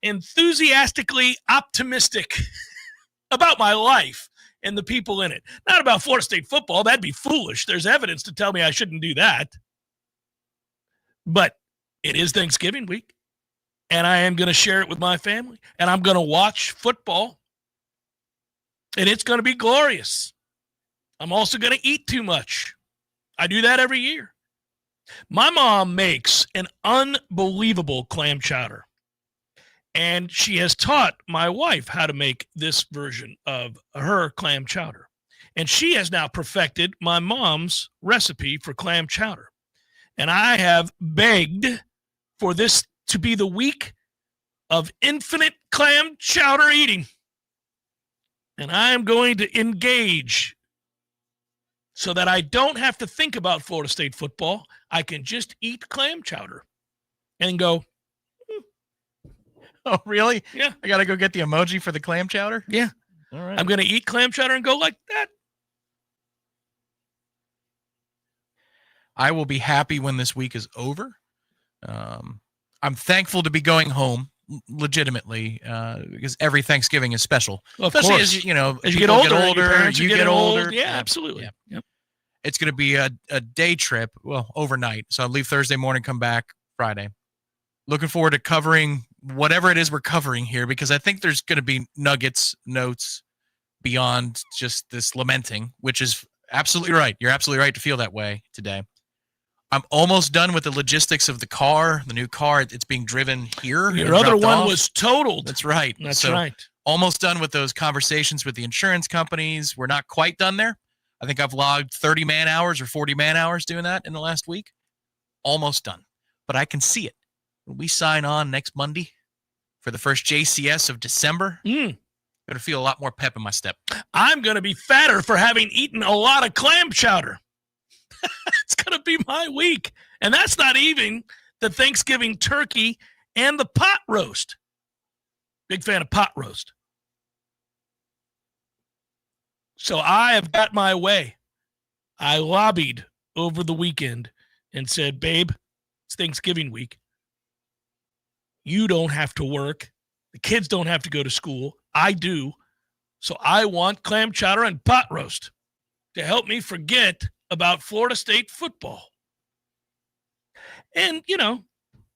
[SPEAKER 5] Enthusiastically optimistic about my life and the people in it. Not about Florida State football. That'd be foolish. There's evidence to tell me I shouldn't do that. But it is Thanksgiving week, and I am going to share it with my family, and I'm going to watch football, and it's going to be glorious. I'm also going to eat too much. I do that every year. My mom makes an unbelievable clam chowder. And she has taught my wife how to make this version of her clam chowder. And she has now perfected my mom's recipe for clam chowder. And I have begged for this to be the week of infinite clam chowder eating. And I am going to engage so that I don't have to think about Florida State football. I can just eat clam chowder and go,
[SPEAKER 13] Oh, really?
[SPEAKER 5] Yeah.
[SPEAKER 13] I got to go get the emoji for the clam chowder?
[SPEAKER 5] Yeah.
[SPEAKER 13] All right.
[SPEAKER 5] I'm going to eat clam chowder and go like that.
[SPEAKER 13] I will be happy when this week is over. I'm thankful to be going home, legitimately, because every Thanksgiving is special.
[SPEAKER 5] Of
[SPEAKER 13] Especially
[SPEAKER 5] course.
[SPEAKER 13] as you
[SPEAKER 5] as you
[SPEAKER 13] people
[SPEAKER 5] get older, your parents are
[SPEAKER 13] you
[SPEAKER 5] getting
[SPEAKER 13] get older.
[SPEAKER 5] old. Yeah, absolutely.
[SPEAKER 13] Yeah.
[SPEAKER 5] Yep.
[SPEAKER 13] It's going to be a day trip, well, overnight. So I leave Thursday morning, come back Friday. Looking forward to covering whatever it is we're covering here, because I think there's going to be nuggets, notes beyond just this lamenting, which is absolutely right. You're absolutely right to feel that way today. I'm almost done with the logistics of the car, the new car. It's being driven here.
[SPEAKER 5] Your other one was totaled.
[SPEAKER 13] That's right.
[SPEAKER 5] That's
[SPEAKER 13] So,
[SPEAKER 5] right.
[SPEAKER 13] Almost done with those conversations with the insurance companies. We're not quite done there. I think I've logged 30 man hours or 40 man hours doing that in the last week. Almost done. But I can see it. When we sign on next Monday for the first JCS of December, going to feel a lot more pep in my step.
[SPEAKER 5] I'm going to be fatter for having eaten a lot of clam chowder. It's going to be my week. And that's not even the Thanksgiving turkey and the pot roast. Big fan of pot roast. So I have got my way. I lobbied over the weekend and said, babe, it's Thanksgiving week. You don't have to work. The kids don't have to go to school. I do. So I want clam chowder and pot roast to help me forget about Florida State football. And,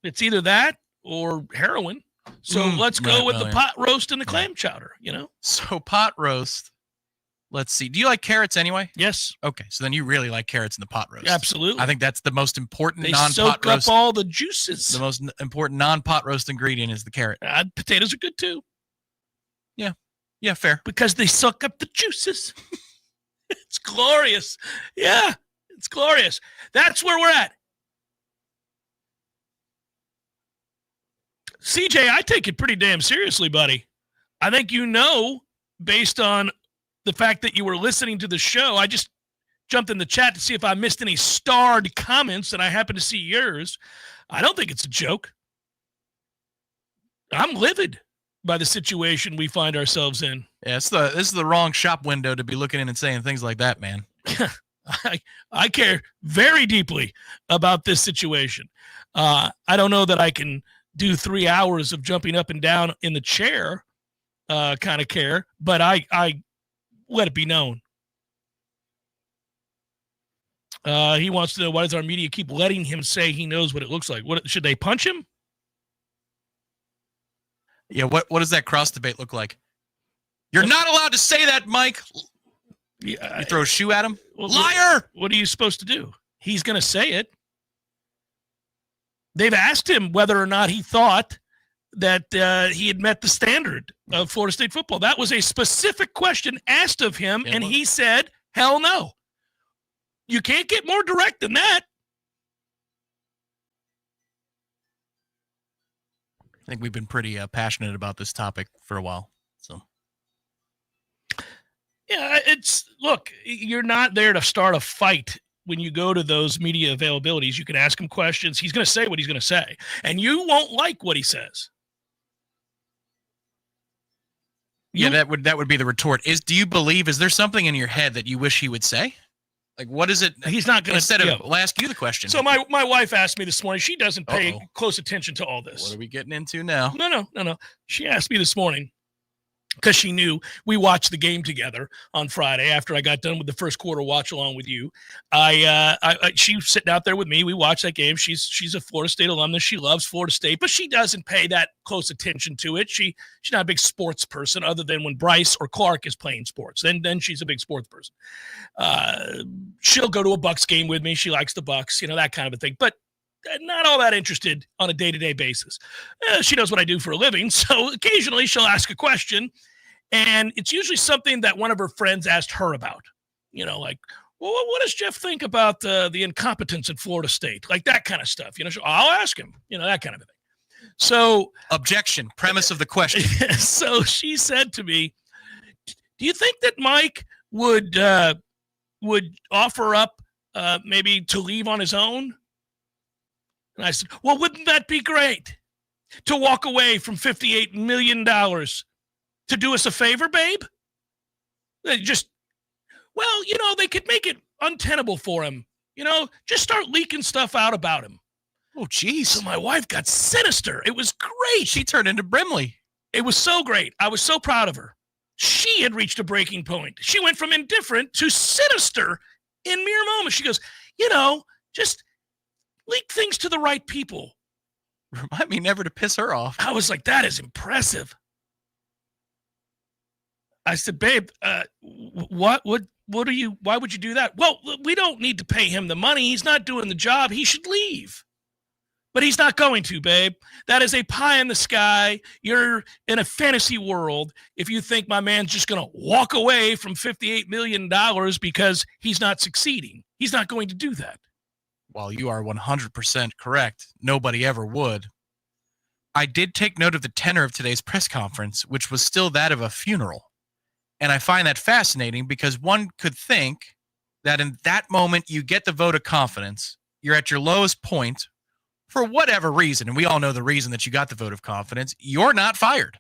[SPEAKER 5] it's either that or heroin. So let's go with the pot roast and the clam chowder,
[SPEAKER 13] So pot roast, let's see. Do you like carrots anyway?
[SPEAKER 5] Yes.
[SPEAKER 13] Okay, so then you really like carrots in the pot roast.
[SPEAKER 5] Absolutely.
[SPEAKER 13] I think that's the most important
[SPEAKER 5] They
[SPEAKER 13] non-pot
[SPEAKER 5] soak
[SPEAKER 13] roast.
[SPEAKER 5] up all the juices.
[SPEAKER 13] The most important non-pot roast ingredient is the carrot.
[SPEAKER 5] Potatoes are good too.
[SPEAKER 13] Yeah, fair.
[SPEAKER 5] Because they suck up the juices. It's glorious. Yeah, it's glorious. That's where we're at. CJ, I take it pretty damn seriously, buddy. I think based on the fact that you were listening to the show, I just jumped in the chat to see if I missed any starred comments, and I happened to see yours. I don't think it's a joke. I'm livid by the situation we find ourselves in.
[SPEAKER 13] Yeah, this is the wrong shop window to be looking in and saying things like that, man.
[SPEAKER 5] I care very deeply about this situation. I don't know that I can do 3 hours of jumping up and down in the chair kind of care, but I let it be known. He wants to know, why does our media keep letting him say he knows what it looks like? What should they punch him?
[SPEAKER 13] Yeah, what does that cross debate look like? You're not allowed to say that, Mike.
[SPEAKER 5] Yeah,
[SPEAKER 13] you throw a shoe at him?
[SPEAKER 5] Liar! What are you supposed to do? He's going to say it. They've asked him whether or not he thought that he had met the standard of Florida State football. That was a specific question asked of him, and he said, hell no. You can't get more direct than that.
[SPEAKER 13] I think we've been pretty passionate about this topic for a while. So,
[SPEAKER 5] yeah, look, you're not there to start a fight when you go to those media availabilities. You can ask him questions. He's going to say what he's going to say, and you won't like what he says.
[SPEAKER 13] That would be the retort. Is there something in your head that you wish he would say? Like, what is it?
[SPEAKER 5] He's not going to.
[SPEAKER 13] I'll ask you the question.
[SPEAKER 5] So my wife asked me this morning. She doesn't pay close attention to all this.
[SPEAKER 13] What are we getting into now?
[SPEAKER 5] No. She asked me this morning because she knew we watched the game together on Friday after I got done with the first quarter watch along with you. She was sitting out there with me. We watched that game. She's a Florida State alumnus. She loves Florida State, but she doesn't pay that close attention to it. She's not a big sports person other than when Bryce or Clark is playing sports. Then she's a big sports person. She'll go to a Bucks game with me. She likes the Bucks, that kind of a thing. But not all that interested on a day-to-day basis. She knows what I do for a living, so occasionally she'll ask a question, and it's usually something that one of her friends asked her about. Like, well, what does Jeff think about the incompetence at Florida State? Like that kind of stuff. I'll ask him, that kind of a thing. So,
[SPEAKER 13] objection, premise of the question.
[SPEAKER 5] So she said to me, do you think that Mike would offer up maybe to leave on his own? And I said, well, wouldn't that be great to walk away from $58 million to do us a favor, babe? They could make it untenable for him. Just start leaking stuff out about him.
[SPEAKER 13] Oh, geez.
[SPEAKER 5] So my wife got sinister. It was great.
[SPEAKER 13] She turned into Brimley.
[SPEAKER 5] It was so great. I was so proud of her. She had reached a breaking point. She went from indifferent to sinister in mere moments. She goes, just leak things to the right people.
[SPEAKER 13] Remind me never to piss her off.
[SPEAKER 5] I was like, that is impressive. I said, babe, why would you do that? Well, we don't need to pay him the money. He's not doing the job. He should leave. But he's not going to, babe. That is a pie in the sky. You're in a fantasy world if you think my man's just going to walk away from $58 million because he's not succeeding. He's not going to do that.
[SPEAKER 13] While you are 100% correct, nobody ever would. I did take note of the tenor of today's press conference, which was still that of a funeral. And I find that fascinating because one could think that in that moment you get the vote of confidence, you're at your lowest point for whatever reason, and we all know the reason that you got the vote of confidence, you're not fired.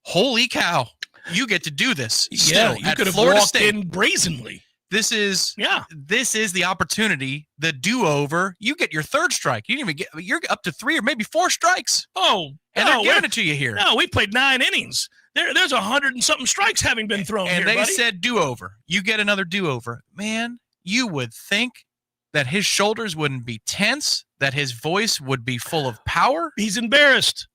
[SPEAKER 13] Holy cow. You get to do this.
[SPEAKER 5] Yeah, you could have walked in brazenly.
[SPEAKER 13] This is the opportunity, the do-over. You get your third strike. You didn't even you're up to 3 or maybe 4 strikes.
[SPEAKER 5] Oh,
[SPEAKER 13] and they're giving it to you here.
[SPEAKER 5] No, we played 9 innings. There's 100 and something strikes having been thrown.
[SPEAKER 13] And
[SPEAKER 5] here,
[SPEAKER 13] they
[SPEAKER 5] buddy.
[SPEAKER 13] said do-over. You get another do-over. Man, you would think that his shoulders wouldn't be tense, that his voice would be full of power.
[SPEAKER 5] He's embarrassed.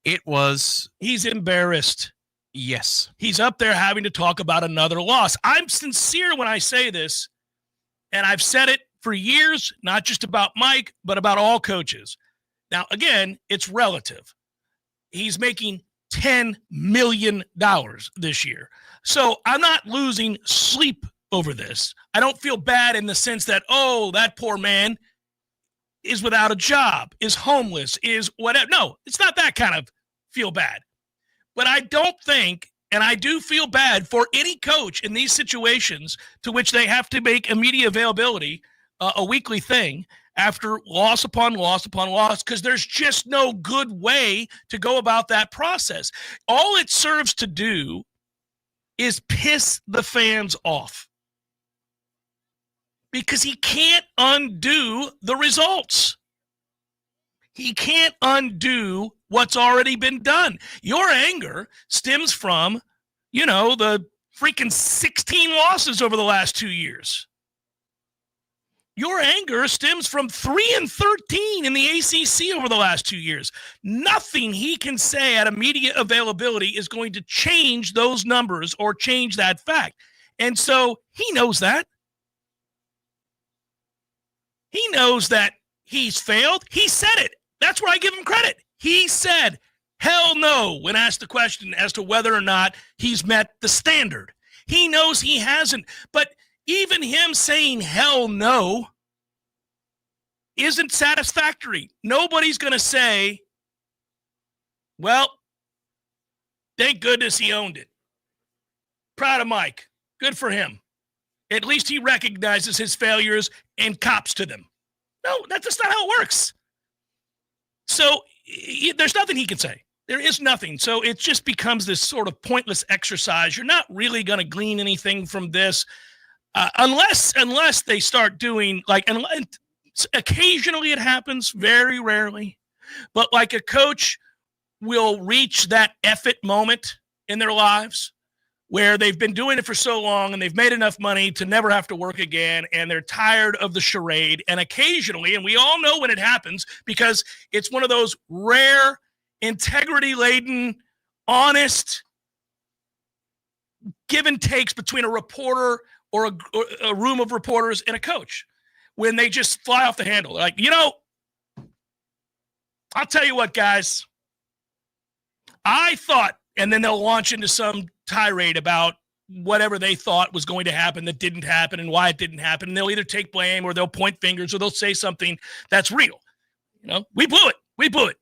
[SPEAKER 13] He's
[SPEAKER 5] embarrassed.
[SPEAKER 13] Yes.
[SPEAKER 5] He's up there having to talk about another loss. I'm sincere when I say this, and I've said it for years, not just about Mike, but about all coaches. Now, again, it's relative. He's making $10 million this year. So I'm not losing sleep over this. I don't feel bad in the sense that, oh, that poor man is without a job, is homeless, is whatever. No, it's not that kind of feel bad. But I don't think, and I do feel bad for any coach in these situations to which they have to make immediate availability a weekly thing after loss upon loss upon loss, because there's just no good way to go about that process. All it serves to do is piss the fans off, because he can't undo the results. He can't undo what's already been done. Your anger stems from, the freaking 16 losses over the last 2 years. Your anger stems from 3-13 in the ACC over the last 2 years. Nothing he can say at immediate availability is going to change those numbers or change that fact. And so he knows that. He knows that he's failed. He said it. That's where I give him credit. He said, hell no, when asked the question as to whether or not he's met the standard. He knows he hasn't. But even him saying hell no isn't satisfactory. Nobody's going to say, well, thank goodness he owned it. Proud of Mike. Good for him. At least he recognizes his failures and cops to them. No, that's just not how it works. So there's nothing he can say. There is nothing. So it just becomes this sort of pointless exercise. You're not really going to glean anything from this unless they start doing and occasionally it happens, very rarely, but like a coach will reach that effort moment in their lives where they've been doing it for so long and they've made enough money to never have to work again, and they're tired of the charade. And occasionally, and we all know when it happens because it's one of those rare, integrity-laden, honest give and takes between a reporter or a room of reporters and a coach, when they just fly off the handle. They're like, I'll tell you what, guys, I thought, and then they'll launch into some tirade about whatever they thought was going to happen that didn't happen and why it didn't happen. And they'll either take blame or they'll point fingers or they'll say something that's real. We blew it. We blew it.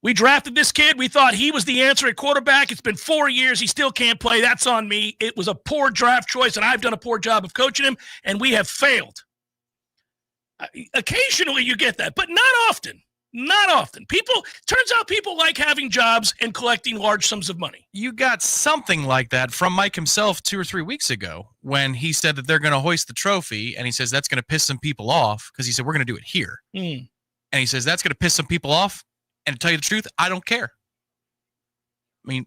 [SPEAKER 5] We drafted this kid. We thought he was the answer at quarterback. It's been 4 years. He still can't play. That's on me. It was a poor draft choice, and I've done a poor job of coaching him, and we have failed. Occasionally you get that, but not often. Not often. Turns out people like having jobs and collecting large sums of money.
[SPEAKER 13] You got something like that from Mike himself 2 or 3 weeks ago when he said that they're going to hoist the trophy, and he says that's going to piss some people off because he said we're going to do it here. And he says that's going to piss some people off, and to tell you the truth, I don't care. I mean,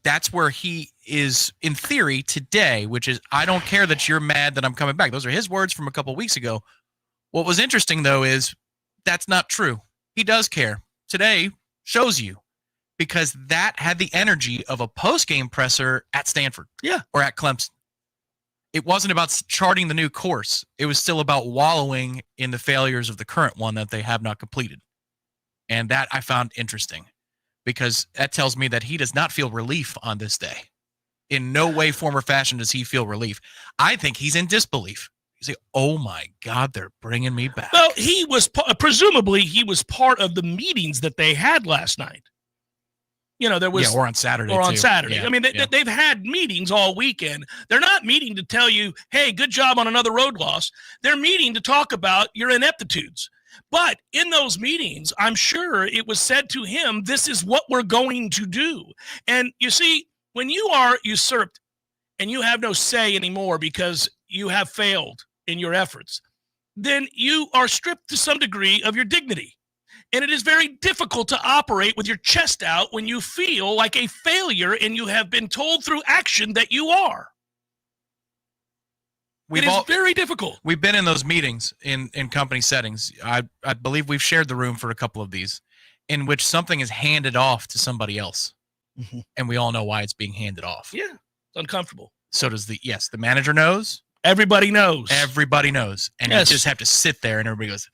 [SPEAKER 13] that's where he is in theory today, which is I don't care that you're mad that I'm coming back. Those are his words from a couple of weeks ago. What was interesting, though, is that's not true. He does care. Today shows you, because that had the energy of a post-game presser at Stanford or at Clemson. It wasn't about charting the new course. It was still about wallowing in the failures of the current one that they have not completed. And that I found interesting, because that tells me that he does not feel relief on this day. In no way, form, or fashion does he feel relief. I think he's in disbelief. Say, oh my God, they're bringing me back.
[SPEAKER 5] Well, he was presumably he was part of the meetings that they had last night. There was
[SPEAKER 13] or on Saturday.
[SPEAKER 5] Yeah, I mean, they've had meetings all weekend. They're not meeting to tell you, hey, good job on another road loss. They're meeting to talk about your ineptitudes. But in those meetings, I'm sure it was said to him, this is what we're going to do. And you see, when you are usurped and you have no say anymore because you have failed in your efforts, then you are stripped to some degree of your dignity. And it is very difficult to operate with your chest out when you feel like a failure and you have been told through action that you are. It is very difficult.
[SPEAKER 13] We've been in those meetings in company settings. I believe we've shared the room for a couple of these in which something is handed off to somebody else.
[SPEAKER 5] Mm-hmm.
[SPEAKER 13] And we all know why it's being handed off.
[SPEAKER 5] Yeah, it's uncomfortable.
[SPEAKER 13] So does the manager knows.
[SPEAKER 5] Everybody knows.
[SPEAKER 13] Everybody knows. And you just have to sit there and everybody goes,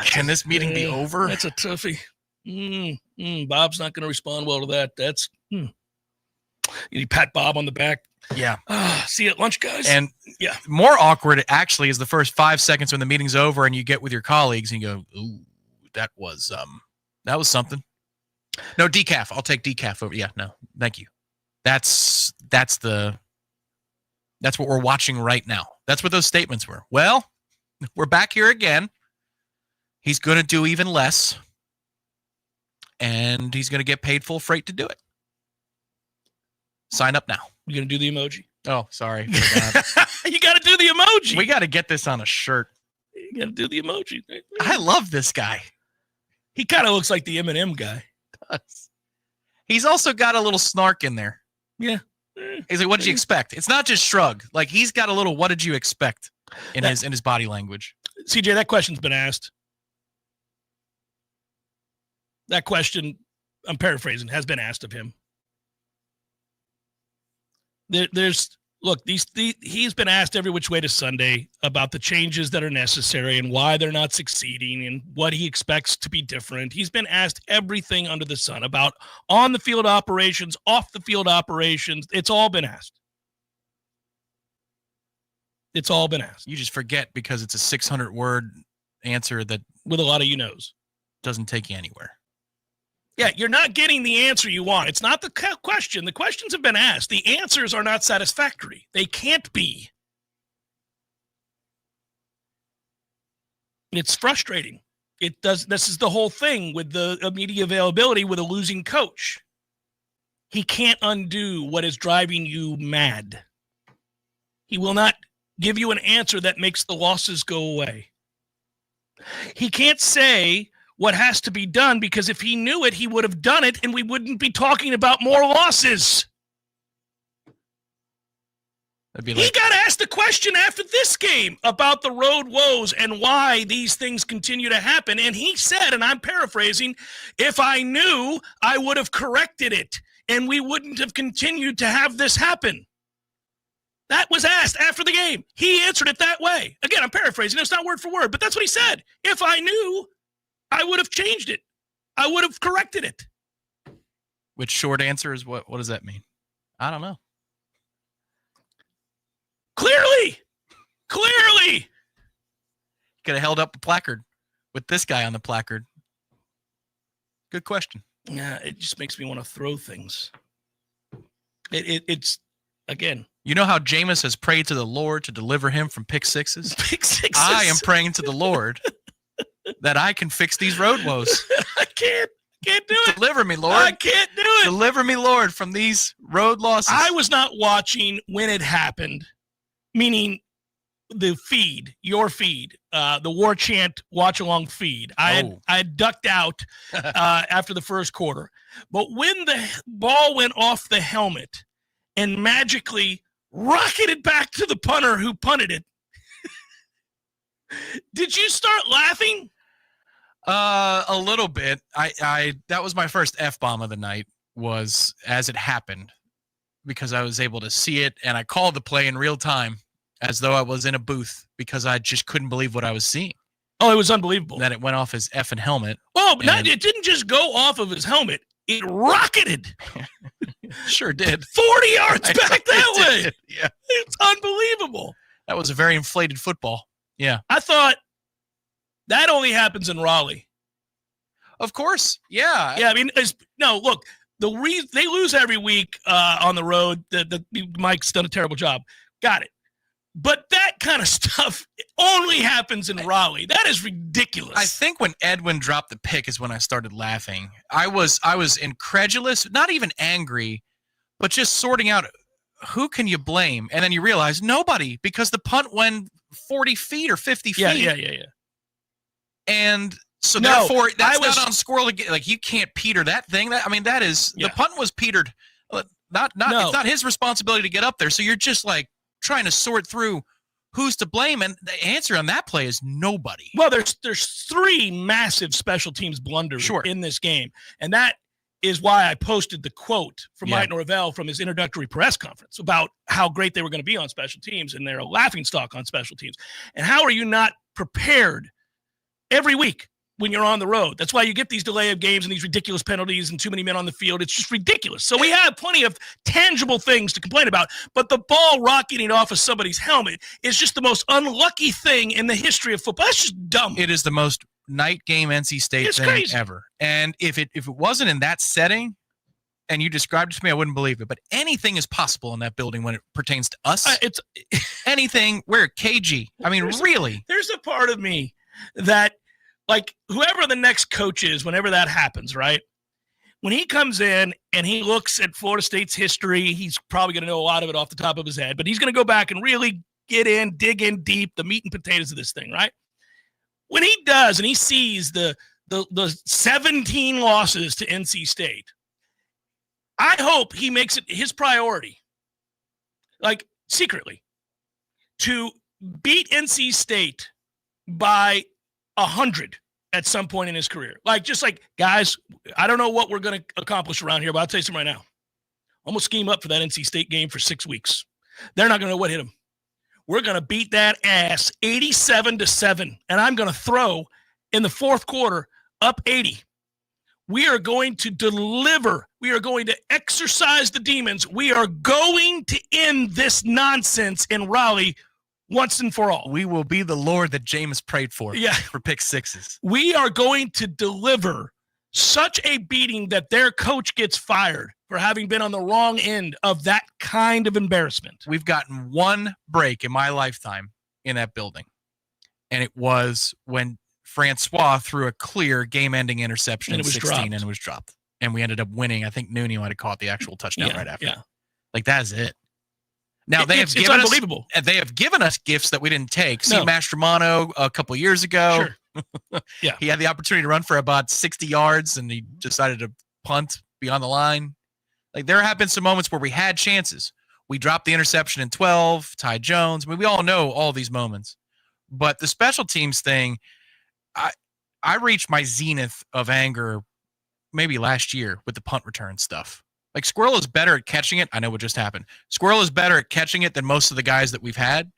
[SPEAKER 13] can this meeting be over?
[SPEAKER 5] That's a toughie. Bob's not going to respond well to that. That's you pat Bob on the back.
[SPEAKER 13] Yeah.
[SPEAKER 5] See you at lunch, guys.
[SPEAKER 13] And
[SPEAKER 5] yeah,
[SPEAKER 13] more awkward actually is the first 5 seconds when the meeting's over and you get with your colleagues and you go, ooh, that was something. No, decaf. I'll take decaf over. Yeah, no, thank you. That's what we're watching right now. That's what those statements were. Well, we're back here again. He's going to do even less, and he's going to get paid full freight to do it. Sign up now.
[SPEAKER 5] You going to do the emoji?
[SPEAKER 13] Oh, sorry.
[SPEAKER 5] You got to do the emoji.
[SPEAKER 13] We got to get this on a shirt.
[SPEAKER 5] You got to do the emoji.
[SPEAKER 13] I love this guy.
[SPEAKER 5] He kind of looks like the Eminem guy.
[SPEAKER 13] He's also got a little snark in there.
[SPEAKER 5] Yeah.
[SPEAKER 13] He's like, what did you expect? It's not just shrug. Like, he's got a little what did you expect in his body language.
[SPEAKER 5] CJ, that question's been asked. That question, I'm paraphrasing, has been asked of him. He's been asked every which way to Sunday about the changes that are necessary and why they're not succeeding and what he expects to be different. He's been asked everything under the sun about on the field operations, off the field operations. It's all been asked. It's all been asked.
[SPEAKER 13] You just forget because it's a 600-word answer that
[SPEAKER 5] with a lot of you-knows
[SPEAKER 13] doesn't take you anywhere.
[SPEAKER 5] Yeah, you're not getting the answer you want. It's not the question. The questions have been asked. The answers are not satisfactory. They can't be. It's frustrating. This is the whole thing with the media availability with a losing coach. He can't undo what is driving you mad. He will not give you an answer that makes the losses go away. He can't say what has to be done, because if he knew it, he would have done it, and we wouldn't be talking about more losses. He got asked a question after this game about the road woes and why these things continue to happen, and he said, and I'm paraphrasing, if I knew, I would have corrected it, and we wouldn't have continued to have this happen. That was asked after the game. He answered it that way. Again, I'm paraphrasing. It's not word for word, but that's what he said. If I knew, I would have changed it. I would have corrected it.
[SPEAKER 13] Which short answer is what does that mean? I don't know.
[SPEAKER 5] Clearly.
[SPEAKER 13] Could have held up a placard with this guy on the placard. Good question.
[SPEAKER 5] Yeah, it just makes me want to throw things. It's, again.
[SPEAKER 13] You know how Jameis has prayed to the Lord to deliver him from pick sixes?
[SPEAKER 5] Pick sixes.
[SPEAKER 13] I am praying to the Lord that I can fix these road woes.
[SPEAKER 5] I can't do it.
[SPEAKER 13] Deliver me, Lord.
[SPEAKER 5] I can't do it.
[SPEAKER 13] Deliver me, Lord, from these road losses.
[SPEAKER 5] I was not watching when it happened, meaning the feed, your feed, the Warchant watch-along feed. I had ducked out after the first quarter. But when the ball went off the helmet and magically rocketed back to the punter who punted it, did you start laughing?
[SPEAKER 13] A little bit. I that was my first F-bomb of the night, was as it happened, because I was able to see it, and I called the play in real time as though I was in a booth, because I just couldn't believe what I was seeing.
[SPEAKER 5] Oh, it was unbelievable.
[SPEAKER 13] That it went off his effing helmet.
[SPEAKER 5] Oh, but it didn't just go off of his helmet. It rocketed.
[SPEAKER 13] Sure did.
[SPEAKER 5] 40 yards back that way.
[SPEAKER 13] Yeah.
[SPEAKER 5] It's unbelievable.
[SPEAKER 13] That was a very inflated football. Yeah.
[SPEAKER 5] I thought that only happens in Raleigh.
[SPEAKER 13] Of course. Yeah.
[SPEAKER 5] Yeah, I mean, look, the reason they lose every week on the road, Mike's done a terrible job. Got it. But that kind of stuff only happens in Raleigh. That is ridiculous.
[SPEAKER 13] I think when Edwin dropped the pick is when I started laughing. I was incredulous, not even angry, but just sorting out who can you blame? And then you realize nobody, because the punt went 40 feet or 50 feet.
[SPEAKER 5] Yeah.
[SPEAKER 13] And so
[SPEAKER 5] No,
[SPEAKER 13] therefore, that's
[SPEAKER 5] I was-
[SPEAKER 13] not on Squirrel again. Like, you can't peter that thing. That is
[SPEAKER 5] Yeah.
[SPEAKER 13] the punt was petered. Not
[SPEAKER 5] No.
[SPEAKER 13] It's not his responsibility to get up there. So you're just like trying to sort through who's to blame, and the answer on that play is nobody.
[SPEAKER 5] Well, there's three massive special teams blunders in this game, and that is why I posted the quote from Mike Norvell from his introductory press conference about how great they were going to be on special teams, and they're a laughingstock on special teams. And how are you not prepared every week when you're on the road? That's why you get these delay of games and these ridiculous penalties and too many men on the field. It's just ridiculous. So we have plenty of tangible things to complain about, but the ball rocketing off of somebody's helmet is just the most unlucky thing in the history of football. That's just dumb.
[SPEAKER 13] It is the most night game NC State thing
[SPEAKER 5] crazy.
[SPEAKER 13] ever. And if it wasn't in that setting, and you described it to me, I wouldn't believe it. But anything is possible in that building when it pertains to us.
[SPEAKER 5] It's
[SPEAKER 13] anything. We're KG. I mean, really.
[SPEAKER 5] There's a part of me that, like, whoever the next coach is, whenever that happens, right? When he comes in and he looks at Florida State's history, he's probably going to know a lot of it off the top of his head, but he's going to go back and really dig in deep, the meat and potatoes of this thing, right? When he does and he sees the 17 losses to NC State, I hope he makes it his priority, like secretly, to beat NC State by 100 at some point in his career. Like, just like, guys, I don't know what we're going to accomplish around here, but I'll tell you something right now. I'm going to scheme up for that NC State game for 6 weeks. They're not going to know what hit them. We're going to beat that ass 87-7, and I'm going to throw in the fourth quarter up 80. We are going to deliver. We are going to exercise the demons. We are going to end this nonsense in Raleigh once and for all.
[SPEAKER 13] We will be the Lord that Jameis prayed for pick sixes.
[SPEAKER 5] We are going to deliver such a beating that their coach gets fired for having been on the wrong end of that kind of embarrassment.
[SPEAKER 13] We've gotten one break in my lifetime in that building, and it was when Francois threw a clear game-ending interception in 16, and it was dropped. And we ended up winning. I think Nooney might have caught the actual touchdown right after.
[SPEAKER 5] Yeah.
[SPEAKER 13] Like, that's it. Now,
[SPEAKER 5] it's unbelievable.
[SPEAKER 13] They have given us gifts that we didn't take.
[SPEAKER 5] No.
[SPEAKER 13] See Mastromano a couple years ago.
[SPEAKER 5] Sure. Yeah.
[SPEAKER 13] He had the opportunity to run for about 60 yards, and he decided to punt beyond the line. Like, there have been some moments where we had chances. We dropped the interception in 12, Ty Jones. I mean, we all know all these moments. But the special teams thing, I reached my zenith of anger maybe last year with the punt return stuff. Like, Squirrel is better at catching it. I know what just happened. Squirrel is better at catching it than most of the guys that we've had.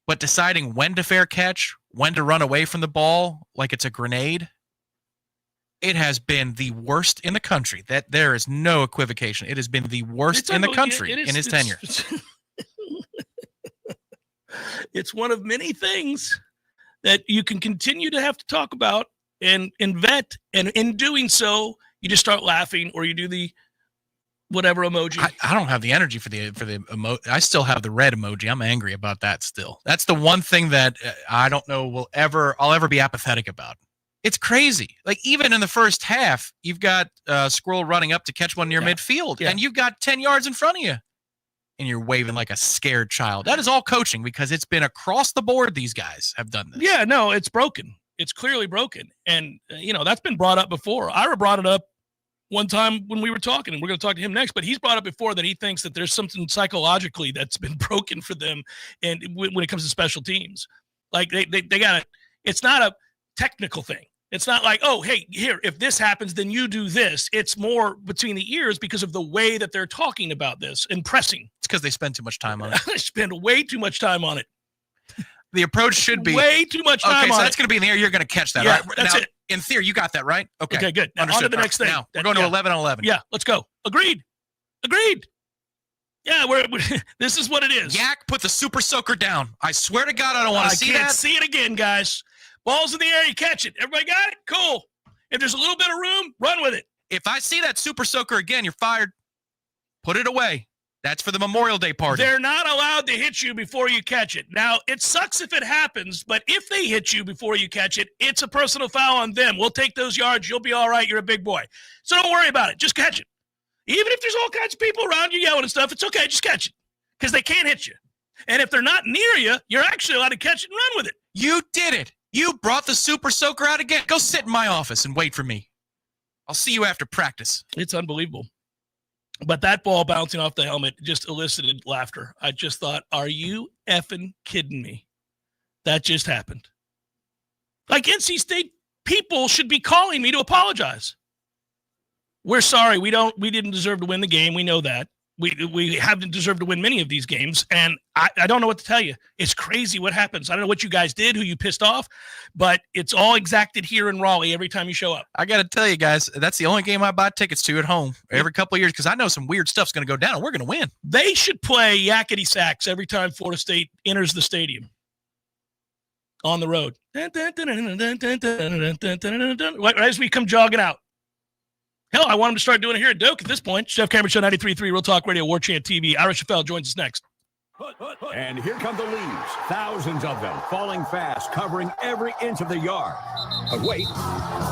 [SPEAKER 13] But deciding when to fair catch, when to run away from the ball like it's a grenade, it has been the worst in the country. That there is no equivocation. It has been the worst in the country in his tenure.
[SPEAKER 5] It's one of many things that you can continue to have to talk about and vet, and in doing so, you just start laughing, or you do the whatever emoji.
[SPEAKER 13] I don't have the energy for the emoji. I still have the red emoji. I'm angry about that still. That's the one thing that I don't know I'll ever be apathetic about. It's crazy. Like, even in the first half, you've got Squirrel running up to catch one near midfield, and you've got 10 yards in front of you, and you're waving like a scared child. That is all coaching, because it's been across the board. These guys have done this.
[SPEAKER 5] Yeah, no, it's broken. It's clearly broken. And, that's been brought up before. Ira brought it up one time when we were talking, and we're going to talk to him next, but he's brought up before that he thinks that there's something psychologically that's been broken for them, and when it comes to special teams. Like, they got it's not a technical thing. It's not like, oh, hey, here, if this happens, then you do this. It's more between the ears because of the way that they're talking about this and pressing.
[SPEAKER 13] It's because they spend too much time on it.
[SPEAKER 5] They spend way too much time on it.
[SPEAKER 13] The approach should be
[SPEAKER 5] way too much time on it.
[SPEAKER 13] Okay, so that's going to be in the air. You're going to catch that, right?
[SPEAKER 5] That's it.
[SPEAKER 13] In theory, you got that, right? Okay,
[SPEAKER 5] good. Now, on to the next thing.
[SPEAKER 13] Now, we're going to 11-11.
[SPEAKER 5] Yeah, let's go. Agreed. Yeah, we're this is what it is.
[SPEAKER 13] Yak, put the super soaker down. I swear to God, I don't want to see that.
[SPEAKER 5] I can't see it again, guys. Ball's in the air, you catch it. Everybody got it? Cool. If there's a little bit of room, run with it.
[SPEAKER 13] If I see that super soaker again, you're fired. Put it away. That's for the Memorial Day party.
[SPEAKER 5] They're not allowed to hit you before you catch it. Now, it sucks if it happens, but if they hit you before you catch it, it's a personal foul on them. We'll take those yards. You'll be all right. You're a big boy. So don't worry about it. Just catch it. Even if there's all kinds of people around you yelling and stuff, it's okay. Just catch it because they can't hit you. And if they're not near you, you're actually allowed to catch it and run with it.
[SPEAKER 13] You did it. You brought the Super Soaker out again. Go sit in my office and wait for me. I'll see you after practice.
[SPEAKER 5] It's unbelievable. But that ball bouncing off the helmet just elicited laughter. I just thought, are you effing kidding me? That just happened. Like NC State people should be calling me to apologize. We're sorry. We didn't deserve to win the game. We know that. We haven't deserved to win many of these games, and I don't know what to tell you. It's crazy what happens. I don't know what you guys did, who you pissed off, but it's all exacted here in Raleigh every time you show up.
[SPEAKER 13] I got to tell you guys, that's the only game I buy tickets to at home every couple of years because I know some weird stuff's going to go down, and we're going to win.
[SPEAKER 5] They should play yakety sax every time Florida State enters the stadium on the road. Right as we come jogging out. Hell, I want him to start doing it here at Doak at this point. Jeff Cameron Show 93.3 Real Talk Radio, Warchant TV. Irish FL joins us next.
[SPEAKER 2] And here come the leaves. Thousands of them falling fast, covering every inch of the yard. But wait,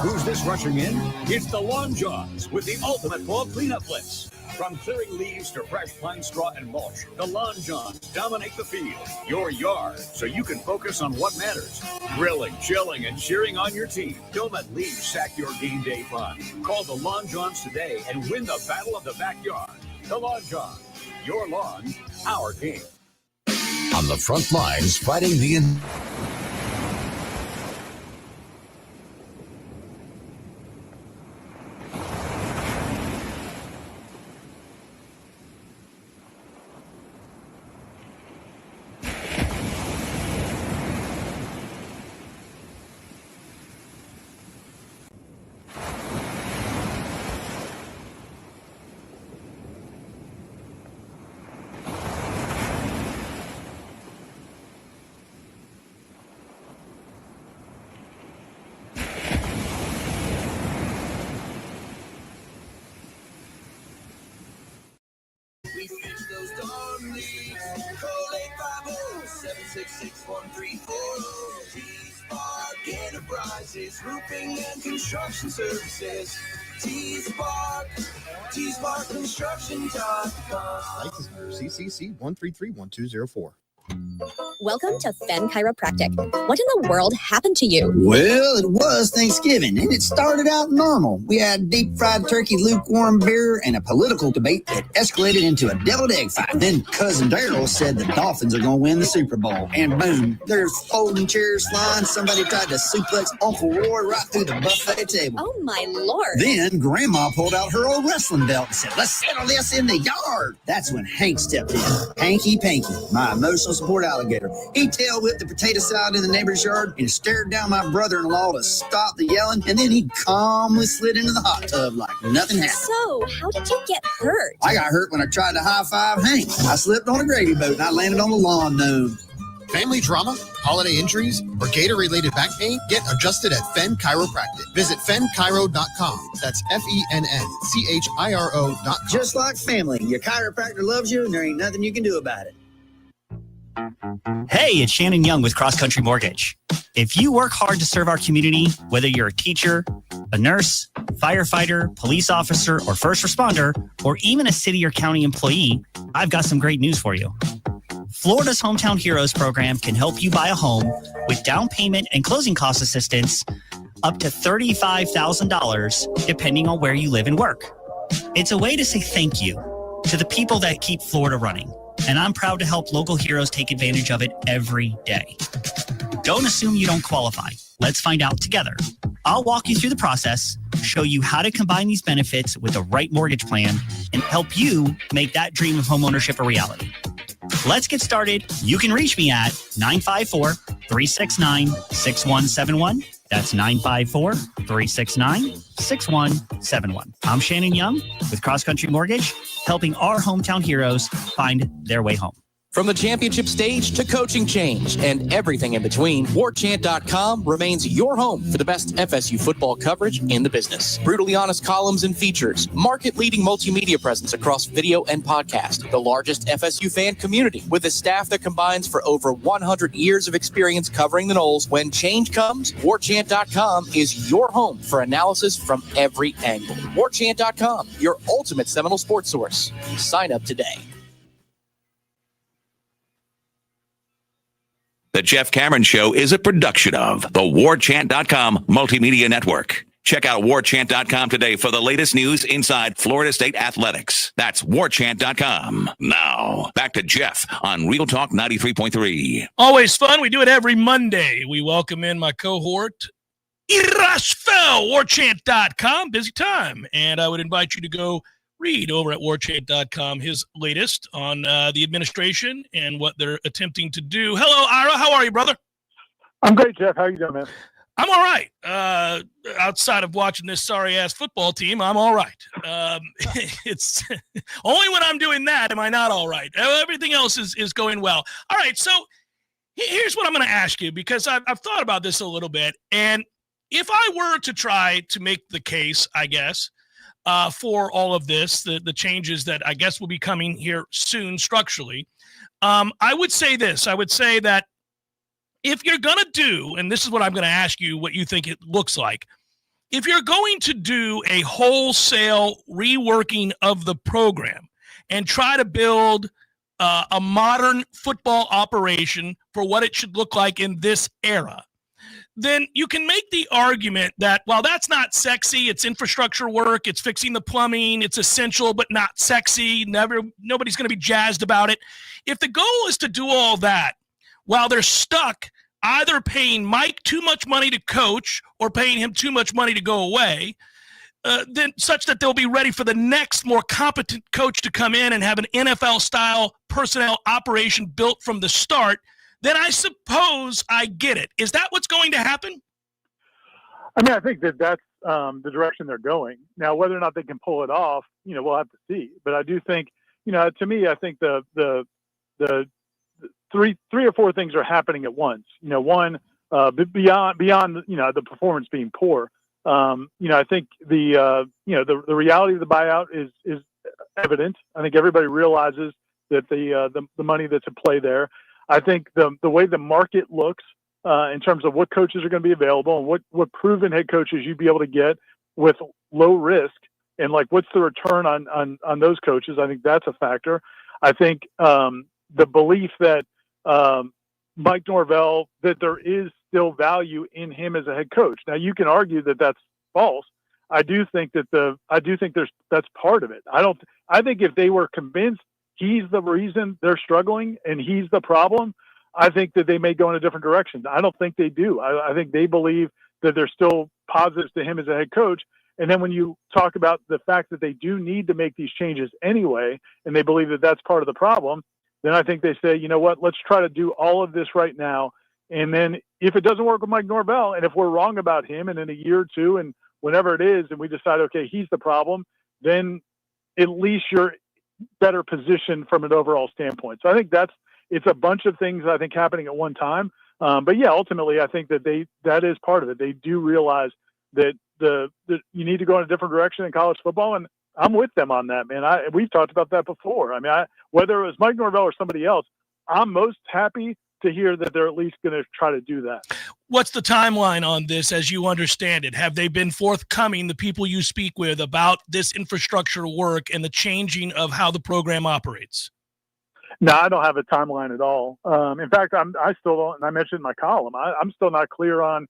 [SPEAKER 2] who's this rushing in? It's the Lawn Johns with the ultimate fall cleanup blitz. From clearing leaves to fresh pine straw and mulch, the Lawn Johns dominate the field, your yard, so you can focus on what matters. Grilling, chilling, and cheering on your team. Don't let leaves sack your game day fun. Call the Lawn Johns today and win the battle of the backyard. The Lawn Johns, your lawn, our game.
[SPEAKER 18] On the front lines, fighting the
[SPEAKER 22] We fix those darn leaks. Call 850-766-1340. T-Spark Enterprises, roofing and construction services. T-Spark Construction.com.
[SPEAKER 19] License number CCC 1331204.
[SPEAKER 23] Welcome to Fenn Chiropractic. What in the world happened to you?
[SPEAKER 24] Well, it was Thanksgiving, and it started out normal. We had deep-fried turkey, lukewarm beer, and a political debate that escalated into a deviled egg fight. Then Cousin Darryl said the Dolphins are going to win the Super Bowl. And boom, there's folding chairs flying. Somebody tried to suplex Uncle Roy right through the buffet table.
[SPEAKER 23] Oh, my Lord.
[SPEAKER 24] Then Grandma pulled out her old wrestling belt and said, let's settle this in the yard. That's when Hank stepped in. Hanky Panky, my emotional support alligator. He tail whipped the potato salad in the neighbor's yard and stared down my brother-in-law to stop the yelling, and then he calmly slid into the hot tub like nothing happened.
[SPEAKER 23] So, how did you get hurt?
[SPEAKER 24] I got hurt when I tried to high-five Hank. I slipped on a gravy boat and I landed on the lawn gnome.
[SPEAKER 25] Family drama, holiday injuries, or gator-related back pain? Get adjusted at Fenn Chiropractic. Visit fennchiro.com. That's FENNCHIRO.com.
[SPEAKER 24] Just like family, your chiropractor loves you and there ain't nothing you can do about it.
[SPEAKER 8] Hey, it's Shannon Young with Cross Country Mortgage. If you work hard to serve our community, whether you're a teacher, a nurse, firefighter, police officer, or first responder, or even a city or county employee, I've got some great news for you. Florida's Hometown Heroes program can help you buy a home with down payment and closing cost assistance up to $35,000, depending on where you live and work. It's a way to say thank you to the people that keep Florida running. And I'm proud to help local heroes take advantage of it every day. Don't assume you don't qualify. Let's find out together. I'll walk you through the process, show you how to combine these benefits with the right mortgage plan, and help you make that dream of homeownership a reality. Let's get started. You can reach me at 954-369-6171. That's 954-369-6171. I'm Shannon Young with Cross Country Mortgage, helping our hometown heroes find their way home.
[SPEAKER 6] From the championship stage to coaching change and everything in between, Warchant.com remains your home for the best FSU football coverage in the business. Brutally honest columns and features, market-leading multimedia presence across video and podcast, the largest FSU fan community with a staff that combines for over 100 years of experience covering the Noles. When change comes, Warchant.com is your home for analysis from every angle. Warchant.com, your ultimate Seminole sports source. Sign up today.
[SPEAKER 4] The Jeff Cameron Show is a production of the Warchant.com Multimedia Network. Check out Warchant.com today for the latest news inside Florida State athletics. That's Warchant.com. Now, back to Jeff on Real Talk 93.3.
[SPEAKER 5] Always fun. We do it every Monday. We welcome in my cohort, Irasfel, Warchant.com. Busy time. And I would invite you to go read over at Warchant.com his latest on the administration and what they're attempting to do. Hello, Ira. How are you, brother?
[SPEAKER 9] I'm great, Jeff. How are you doing, man?
[SPEAKER 5] I'm all right. Outside of watching this sorry-ass football team, I'm all right. It's only when I'm doing that am I not all right. Everything else is going well. All right, so here's what I'm going to ask you, because I've thought about this a little bit. And if I were to try to make the case, I guess, for all of this, the changes that I guess will be coming here soon structurally, I would say this. I would say that if you're going to do, and this is what I'm going to ask you, what you think it looks like, if you're going to do a wholesale reworking of the program and try to build a modern football operation for what it should look like in this era, then you can make the argument that, well, that's not sexy. It's infrastructure work. It's fixing the plumbing. It's essential, but not sexy. Nobody's going to be jazzed about it. If the goal is to do all that while they're stuck either paying Mike too much money to coach or paying him too much money to go away, then such that they'll be ready for the next more competent coach to come in and have an NFL-style personnel operation built from the start, then I suppose I get it. Is that what's going to happen?
[SPEAKER 9] I mean, I think that's the direction they're going. Now, whether or not they can pull it off, we'll have to see. But I do think, to me, I think the three or four things are happening at once. One, beyond the performance being poor. I think the reality of the buyout is evident. I think everybody realizes that the money that's at play there. I think the way the market looks in terms of what coaches are going to be available and what proven head coaches you'd be able to get with low risk and like what's the return on those coaches, I think that's a factor. I think the belief that Mike Norvell, that there is still value in him as a head coach. Now you can argue that that's false. I do think that's part of it. I think if they were convinced he's the reason they're struggling and he's the problem, I think that they may go in a different direction. I don't think they do. I think they believe that there's still positives to him as a head coach. And then when you talk about the fact that they do need to make these changes anyway, and they believe that that's part of the problem, then I think they say, you know what, let's try to do all of this right now. And then if it doesn't work with Mike Norvell, and if we're wrong about him, and in a year or two, and whenever it is, and we decide, okay, he's the problem, then at least you're better position from an overall standpoint. So I think it's a bunch of things I think happening at one time. But yeah, ultimately I think that is part of it. They do realize that you need to go in a different direction in college football. And I'm with them on that, man. We've talked about that before. I mean, whether it was Mike Norvell or somebody else, I'm most happy to hear that they're at least going to try to do that.
[SPEAKER 5] What's the timeline on this as you understand it? Have they been forthcoming, the people you speak with, about this infrastructure work and the changing of how the program operates?
[SPEAKER 9] No, I don't have a timeline at all. In fact, I still don't, and I mentioned in my column, I'm still not clear on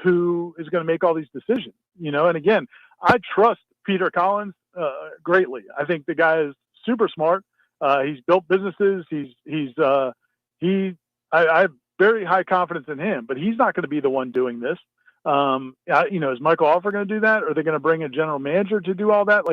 [SPEAKER 9] who is going to make all these decisions, and again, I trust Peter Collins greatly. I think the guy is super smart. He's built businesses. I have very high confidence in him, but he's not going to be the one doing this. Is Michael Offer going to do that? Or are they going to bring a general manager to do all that?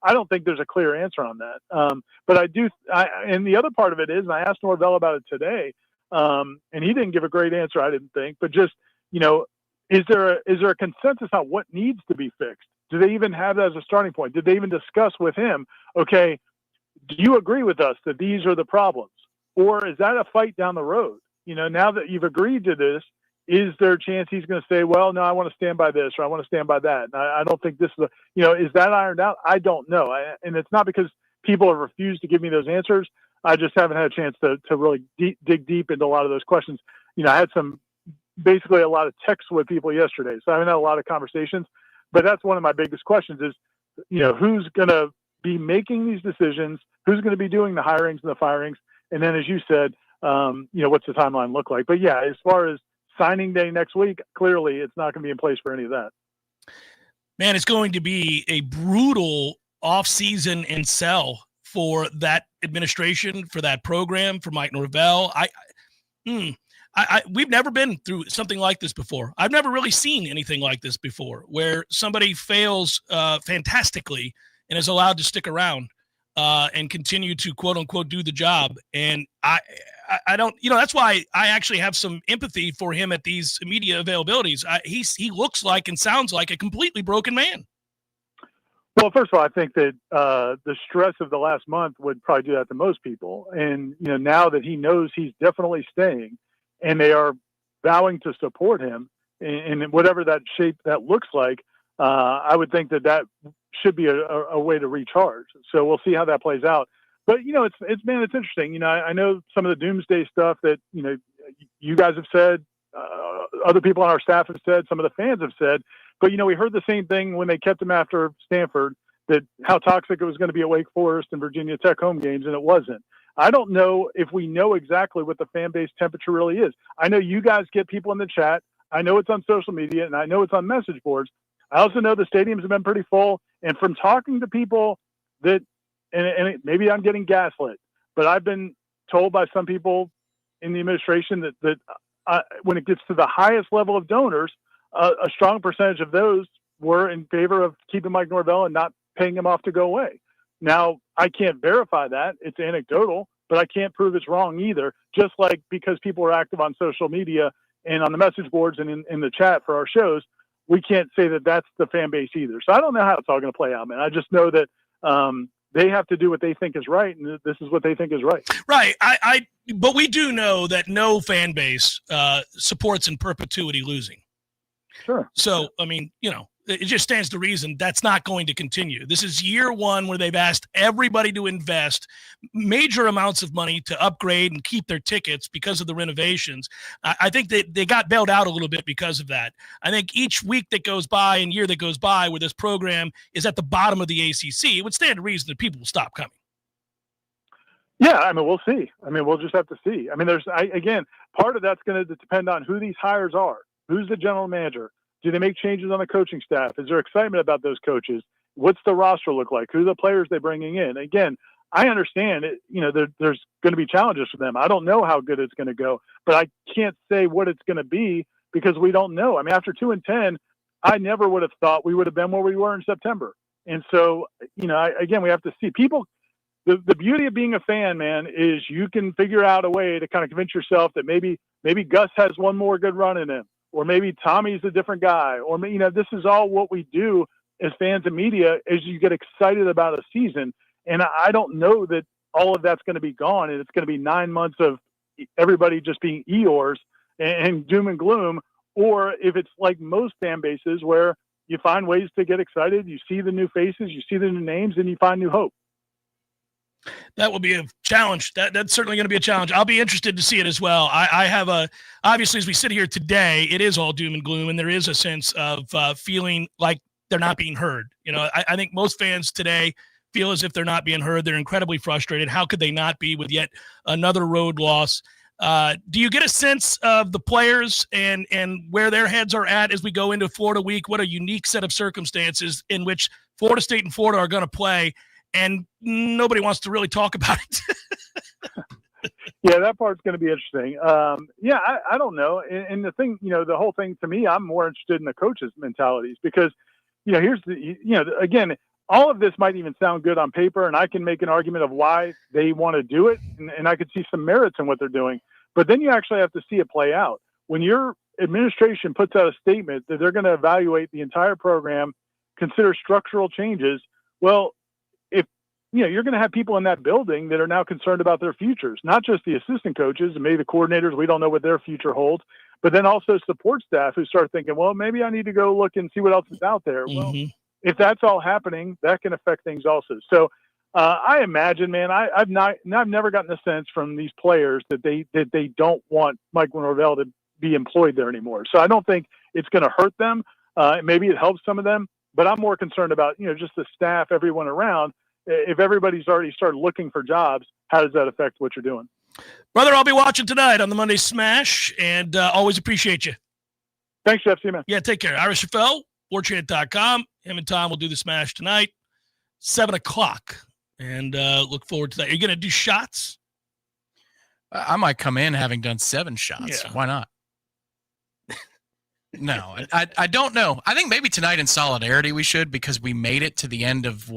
[SPEAKER 9] I don't think there's a clear answer on that. But I do. And the other part of it is, and I asked Norvell about it today, and he didn't give a great answer, I didn't think, but just, is there a consensus on what needs to be fixed? Do they even have that as a starting point? Did they even discuss with him, okay, do you agree with us that these are the problems? Or is that a fight down the road? Now that you've agreed to this, is there a chance he's going to say, well, no, I want to stand by this, or I want to stand by that? And I don't think this is is that ironed out? I don't know. And it's not because people have refused to give me those answers. I just haven't had a chance to really dig deep into a lot of those questions. I had basically a lot of texts with people yesterday, so I haven't had a lot of conversations, but that's one of my biggest questions is, who's going to be making these decisions? Who's going to be doing the hirings and the firings? And then, as you said, what's the timeline look like? But yeah, as far as signing day next week, clearly it's not going to be in place for any of that.
[SPEAKER 5] Man, it's going to be a brutal offseason and sell for that administration, for that program, for Mike Norvell. We've never been through something like this before. I've never really seen anything like this before, where somebody fails fantastically and is allowed to stick around and continue to quote unquote do the job. And I don't, that's why I actually have some empathy for him at these media availabilities. He looks like and sounds like a completely broken man.
[SPEAKER 9] Well, first of all, I think that the stress of the last month would probably do that to most people. And, now that he knows he's definitely staying and they are vowing to support him in whatever that shape that looks like, I would think that should be a way to recharge. So we'll see how that plays out. But, it's interesting. I know some of the doomsday stuff that, you guys have said, other people on our staff have said, some of the fans have said, but, we heard the same thing when they kept him after Stanford, that how toxic it was going to be at Wake Forest and Virginia Tech home games, and it wasn't. I don't know if we know exactly what the fan base temperature really is. I know you guys get people in the chat. I know it's on social media, and I know it's on message boards. I also know the stadiums have been pretty full. And from talking to people that, and maybe I'm getting gaslit, but I've been told by some people in the administration that when it gets to the highest level of donors, a strong percentage of those were in favor of keeping Mike Norvell and not paying him off to go away. Now, I can't verify that. It's anecdotal, but I can't prove it's wrong either. Just like because people are active on social media and on the message boards and in the chat for our shows, we can't say that that's the fan base either. So I don't know how it's all going to play out, man. I just know that they have to do what they think is right, and this is what they think is right.
[SPEAKER 5] Right. But we do know that no fan base supports in perpetuity losing.
[SPEAKER 9] Sure.
[SPEAKER 5] So, it just stands to reason that's not going to continue. This is year one where they've asked everybody to invest major amounts of money to upgrade and keep their tickets because of the renovations. I think that they got bailed out a little bit because of that. I think each week that goes by and year that goes by where this program is at the bottom of the ACC, it would stand to reason that people will stop coming.
[SPEAKER 9] Yeah, we'll see. We'll just have to see. Again, part of that's going to depend on who these hires are. Who's the general manager? Do they make changes on the coaching staff? Is there excitement about those coaches? What's the roster look like? Who are the players they're bringing in? Again, I understand it. There's going to be challenges for them. I don't know how good it's going to go, but I can't say what it's going to be because we don't know. After 2-10, I never would have thought we would have been where we were in September. And so, again, we have to see people. The beauty of being a fan, man, is you can figure out a way to kind of convince yourself that maybe Gus has one more good run in him. Or maybe Tommy's a different guy. Or, this is all what we do as fans and media as you get excited about a season. And I don't know that all of that's going to be gone. And it's going to be 9 months of everybody just being Eeyores and doom and gloom. Or if it's like most fan bases where you find ways to get excited, you see the new faces, you see the new names, and you find new hope.
[SPEAKER 5] That will be a challenge. That's certainly going to be a challenge. I'll be interested to see it as well. I have obviously, as we sit here today, it is all doom and gloom, and there is a sense of feeling like they're not being heard. I think most fans today feel as if they're not being heard. They're incredibly frustrated. How could they not be with yet another road loss? Do you get a sense of the players and where their heads are at as we go into Florida week? What a unique set of circumstances in which Florida State and Florida are going to play, and nobody wants to really talk about it.
[SPEAKER 9] Yeah, that part's going to be interesting. I don't know. And the thing, the whole thing to me, I'm more interested in the coaches' mentalities because, here's again, all of this might even sound good on paper, and I can make an argument of why they want to do it, and I could see some merits in what they're doing. But then you actually have to see it play out. When your administration puts out a statement that they're going to evaluate the entire program, consider structural changes, well, you're going to have people in that building that are now concerned about their futures, not just the assistant coaches and maybe the coordinators. We don't know what their future holds, but then also support staff who start thinking, well, maybe I need to go look and see what else is out there. Well, if that's all happening, that can affect things also. So I imagine, man, I've never gotten the sense from these players that they don't want Mike Norvell to be employed there anymore. So I don't think it's going to hurt them. Maybe it helps some of them, but I'm more concerned about, just the staff, everyone around. If everybody's already started looking for jobs, how does that affect what you're doing?
[SPEAKER 5] Brother, I'll be watching tonight on the Monday Smash, and always appreciate you.
[SPEAKER 9] Thanks, Jeff. See you, man.
[SPEAKER 5] Yeah, take care. Irish FL, Warchant.com. Him and Tom will do the Smash tonight, 7 o'clock, and look forward to that. Are you going to do shots?
[SPEAKER 13] I might come in having done 7 shots.
[SPEAKER 5] Yeah.
[SPEAKER 13] Why not? No, I don't know. I think maybe tonight in solidarity we should, because we made it to the end of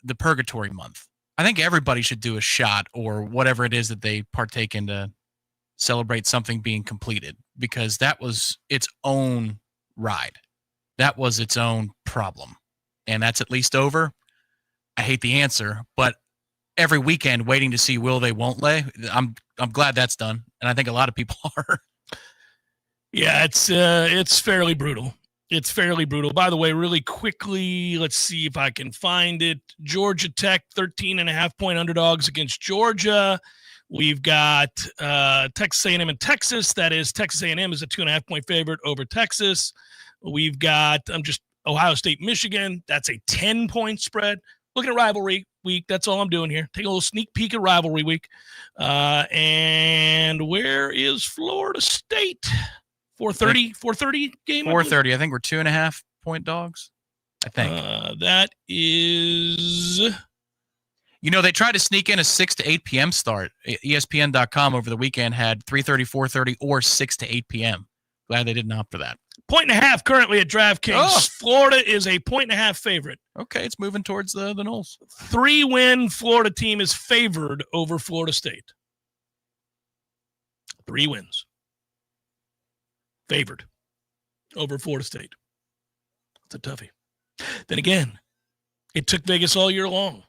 [SPEAKER 13] the purgatory month. I think everybody should do a shot or whatever it is that they partake in to celebrate something being completed, because that was its own ride. That was its own problem. And that's at least over. I hate the answer, but every weekend waiting to see will they, won't they. I'm glad that's done. And I think a lot of people are.
[SPEAKER 5] Yeah, it's fairly brutal. It's fairly brutal. By the way, really quickly, let's see if I can find it. Georgia Tech, 13.5-point underdogs against Georgia. We've got Texas A&M and Texas. That is, Texas A&M is a 2.5-point favorite over Texas. We've got Ohio State, Michigan. That's a 10-point spread. Looking at rivalry week. That's all I'm doing here. Take a little sneak peek at rivalry week. And where is Florida State? 4:30 game?
[SPEAKER 13] 4:30. I think we're 2.5-point dogs. I think.
[SPEAKER 5] That is...
[SPEAKER 13] they tried to sneak in a 6 to 8 p.m. start. ESPN.com over the weekend had 3:30, 4:30, or 6 to 8 p.m. Glad they didn't opt for that.
[SPEAKER 5] 1.5 currently at DraftKings.
[SPEAKER 13] Oh.
[SPEAKER 5] Florida is a 1.5 favorite.
[SPEAKER 13] Okay, it's moving towards the Noles.
[SPEAKER 5] 3-win Florida team is favored over Florida State. 3 wins. Favored over Florida State. It's a toughie. Then again, it took Vegas all year long.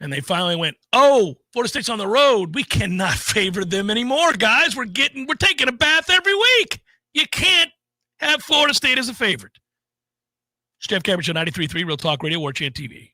[SPEAKER 5] And they finally went, Florida State's on the road. We cannot favor them anymore, guys. We're taking a bath every week. You can't have Florida State as a favorite. It's Jeff Cameron Show, 93.3 Real Talk Radio, Warchant TV.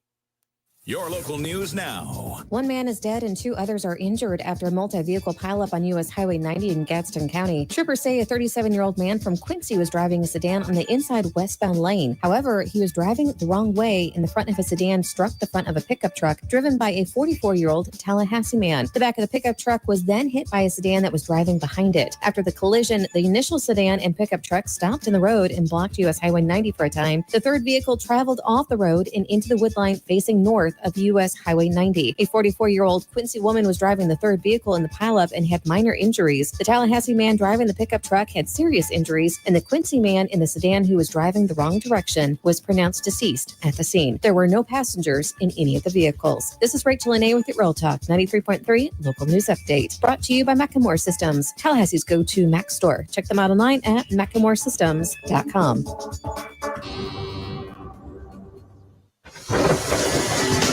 [SPEAKER 2] Your local news now.
[SPEAKER 7] One man is dead and 2 others are injured after a multi-vehicle pileup on U.S. Highway 90 in Gadsden County. Troopers say a 37-year-old man from Quincy was driving a sedan on the inside westbound lane. However, he was driving the wrong way and the front of a sedan struck the front of a pickup truck driven by a 44-year-old Tallahassee man. The back of the pickup truck was then hit by a sedan that was driving behind it. After the collision, the initial sedan and pickup truck stopped in the road and blocked U.S. Highway 90 for a time. The third vehicle traveled off the road and into the wood line facing north of U.S. Highway 90. A 44-year-old Quincy woman was driving the third vehicle in the pileup and had minor injuries. The Tallahassee man driving the pickup truck had serious injuries, and the Quincy man in the sedan who was driving the wrong direction was pronounced deceased at the scene. There were no passengers in any of the vehicles. This is Rachel Lene with your Real Talk 93.3 Local News Update. Brought to you by Macklemore Systems, Tallahassee's go-to Mac store. Check them out online at MacklemoreSystems.com.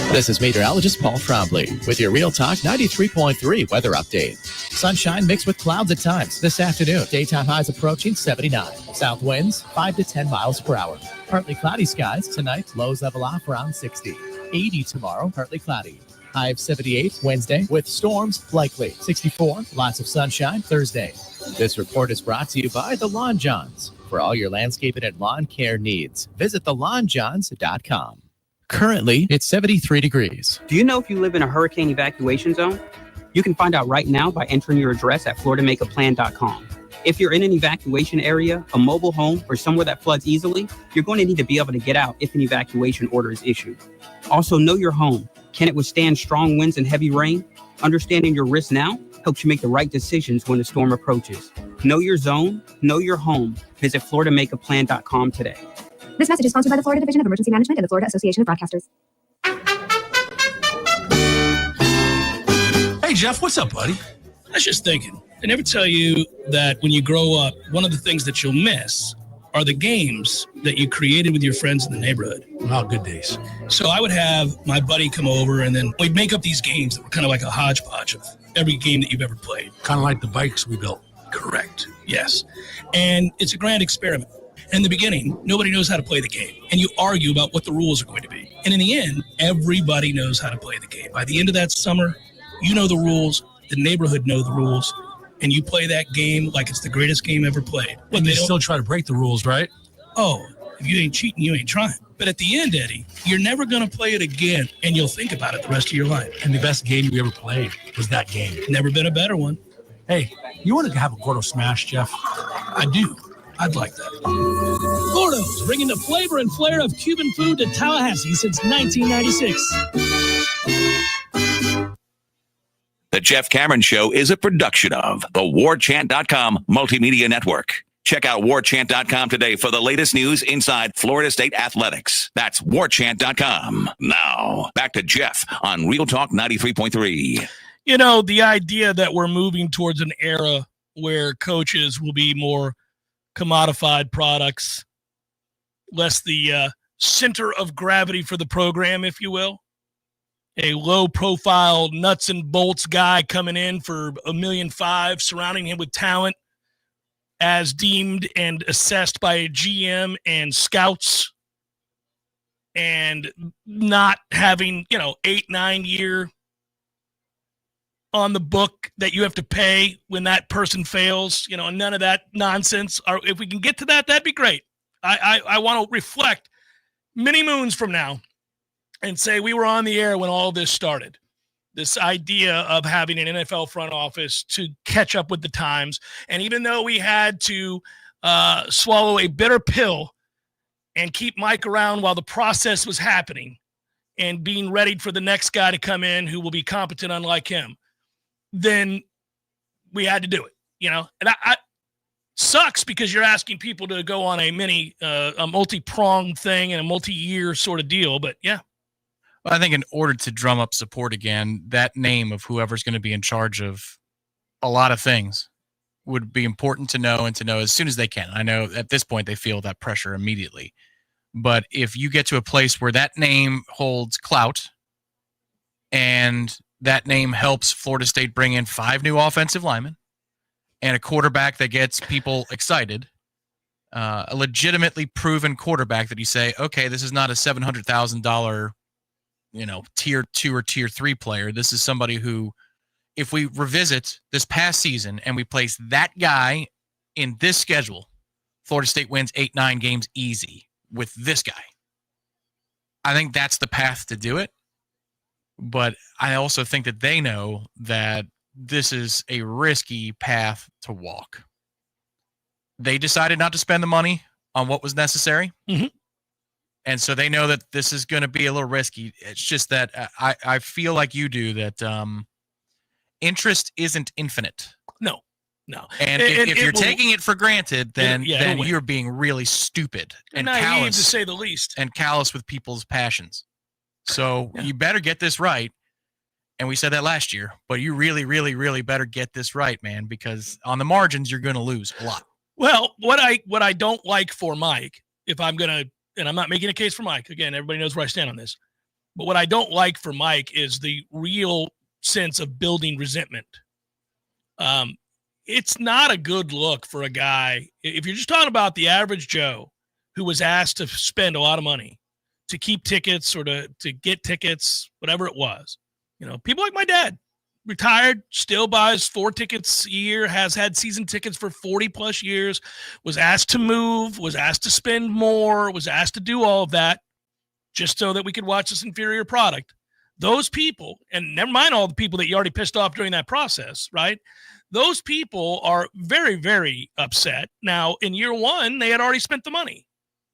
[SPEAKER 10] This is meteorologist Paul Trombley with your Real Talk 93.3 weather update. Sunshine mixed with clouds at times this afternoon. Daytime highs approaching 79. South winds 5 to 10 miles per hour. Partly cloudy skies tonight. Lows level off around 60. 80 tomorrow. Partly cloudy. High of 78 Wednesday with storms likely. 64. Lots of sunshine Thursday. This report is brought to you by the Lawn Johns. For all your landscaping and lawn care needs, visit thelawnjohns.com. Currently, it's 73 degrees.
[SPEAKER 12] Do you know if you live in a hurricane evacuation zone? You can find out right now by entering your address at FloridaMakeAPlan.com. If you're in an evacuation area, a mobile home, or somewhere that floods easily, you're going to need to be able to get out if an evacuation order is issued. Also, know your home. Can it withstand strong winds and heavy rain? Understanding your risk now helps you make the right decisions when the storm approaches. Know your zone, know your home. Visit FloridaMakeAPlan.com today.
[SPEAKER 14] This message is sponsored by the Florida Division of Emergency Management and the Florida Association of Broadcasters.
[SPEAKER 16] Hey, Jeff, what's up, buddy? I was just thinking, they never tell you that when you grow up, one of the things that you'll miss are the games that you created with your friends in the neighborhood.
[SPEAKER 3] Wow, good days.
[SPEAKER 16] So I would have my buddy come over, and then we'd make up these games that were kind of like a hodgepodge of every game that you've ever played.
[SPEAKER 3] Kind of like the bikes we built.
[SPEAKER 16] Correct. Yes. And it's a grand experiment. In the beginning, nobody knows how to play the game, and you argue about what the rules are going to be. And in the end, everybody knows how to play the game. By the end of that summer, you know the rules, the neighborhood know the rules, and you play that game like it's the greatest game ever played.
[SPEAKER 3] But they still try to break the rules, right?
[SPEAKER 16] Oh, if you ain't cheating, you ain't trying. But at the end, Eddie, you're never going to play it again, and you'll think about it the rest of your life.
[SPEAKER 3] And the best game you ever played was that game.
[SPEAKER 16] Never been a better one.
[SPEAKER 3] Hey, you want to have a Gordo Smash, Jeff?
[SPEAKER 16] I do. I'd like that. Gordo's, bringing the flavor and flair of Cuban food to Tallahassee since 1996.
[SPEAKER 4] The Jeff Cameron Show is a production of the Warchant.com Multimedia Network. Check out Warchant.com today for the latest news inside Florida State athletics. That's Warchant.com. Now, back to Jeff on Real Talk 93.3.
[SPEAKER 5] You know, the idea that we're moving towards an era where coaches will be more commodified products, less the center of gravity for the program, if you will. A low-profile nuts and bolts guy coming in for $1.5 million, surrounding him with talent as deemed and assessed by a GM and scouts, and not having, 8-9 year on the book that you have to pay when that person fails, none of that nonsense. If we can get to that, that'd be great. I want to reflect many moons from now and say we were on the air when all this started. This idea of having an NFL front office to catch up with the times. And even though we had to swallow a bitter pill and keep Mike around while the process was happening and being ready for the next guy to come in who will be competent unlike him, then we had to do it, And I sucks because you're asking people to go on a multi-pronged thing and a multi-year sort of deal. But yeah.
[SPEAKER 13] Well, I think in order to drum up support again, that name of whoever's going to be in charge of a lot of things would be important to know, and to know as soon as they can. I know at this point they feel that pressure immediately. But if you get to a place where that name holds clout and that name helps Florida State bring in 5 new offensive linemen and a quarterback that gets people excited, a legitimately proven quarterback that you say, okay, this is not a $700,000, tier 2 or tier 3 player. This is somebody who, if we revisit this past season and we place that guy in this schedule, Florida State wins 8-9 games easy with this guy. I think that's the path to do it. But I also think that they know that this is a risky path to walk. They decided not to spend the money on what was necessary.
[SPEAKER 5] Mm-hmm.
[SPEAKER 13] And so they know that this is going to be a little risky. It's just that I feel like you do, that interest isn't infinite.
[SPEAKER 5] No.
[SPEAKER 13] And if you're taking it for granted, then you're being really stupid and
[SPEAKER 5] naive,
[SPEAKER 13] callous,
[SPEAKER 5] to say the least,
[SPEAKER 13] and callous with people's passions. So you better get this right. And we said that last year, but you really, really, really better get this right, man, because on the margins, you're going to lose a lot.
[SPEAKER 5] Well, what I don't like for Mike, if I'm going to, and I'm not making a case for Mike, again, everybody knows where I stand on this, but what I don't like for Mike is the real sense of building resentment. It's not a good look for a guy. If you're just talking about the average Joe who was asked to spend a lot of money to keep tickets or to get tickets, whatever it was, people like my dad, retired, still buys 4 tickets a year, has had season tickets for 40 plus years, was asked to move, was asked to spend more, was asked to do all of that just so that we could watch this inferior product. Those people, and never mind all the people that you already pissed off during that process, right? Those people are very, very upset. Now, in year one, they had already spent the money.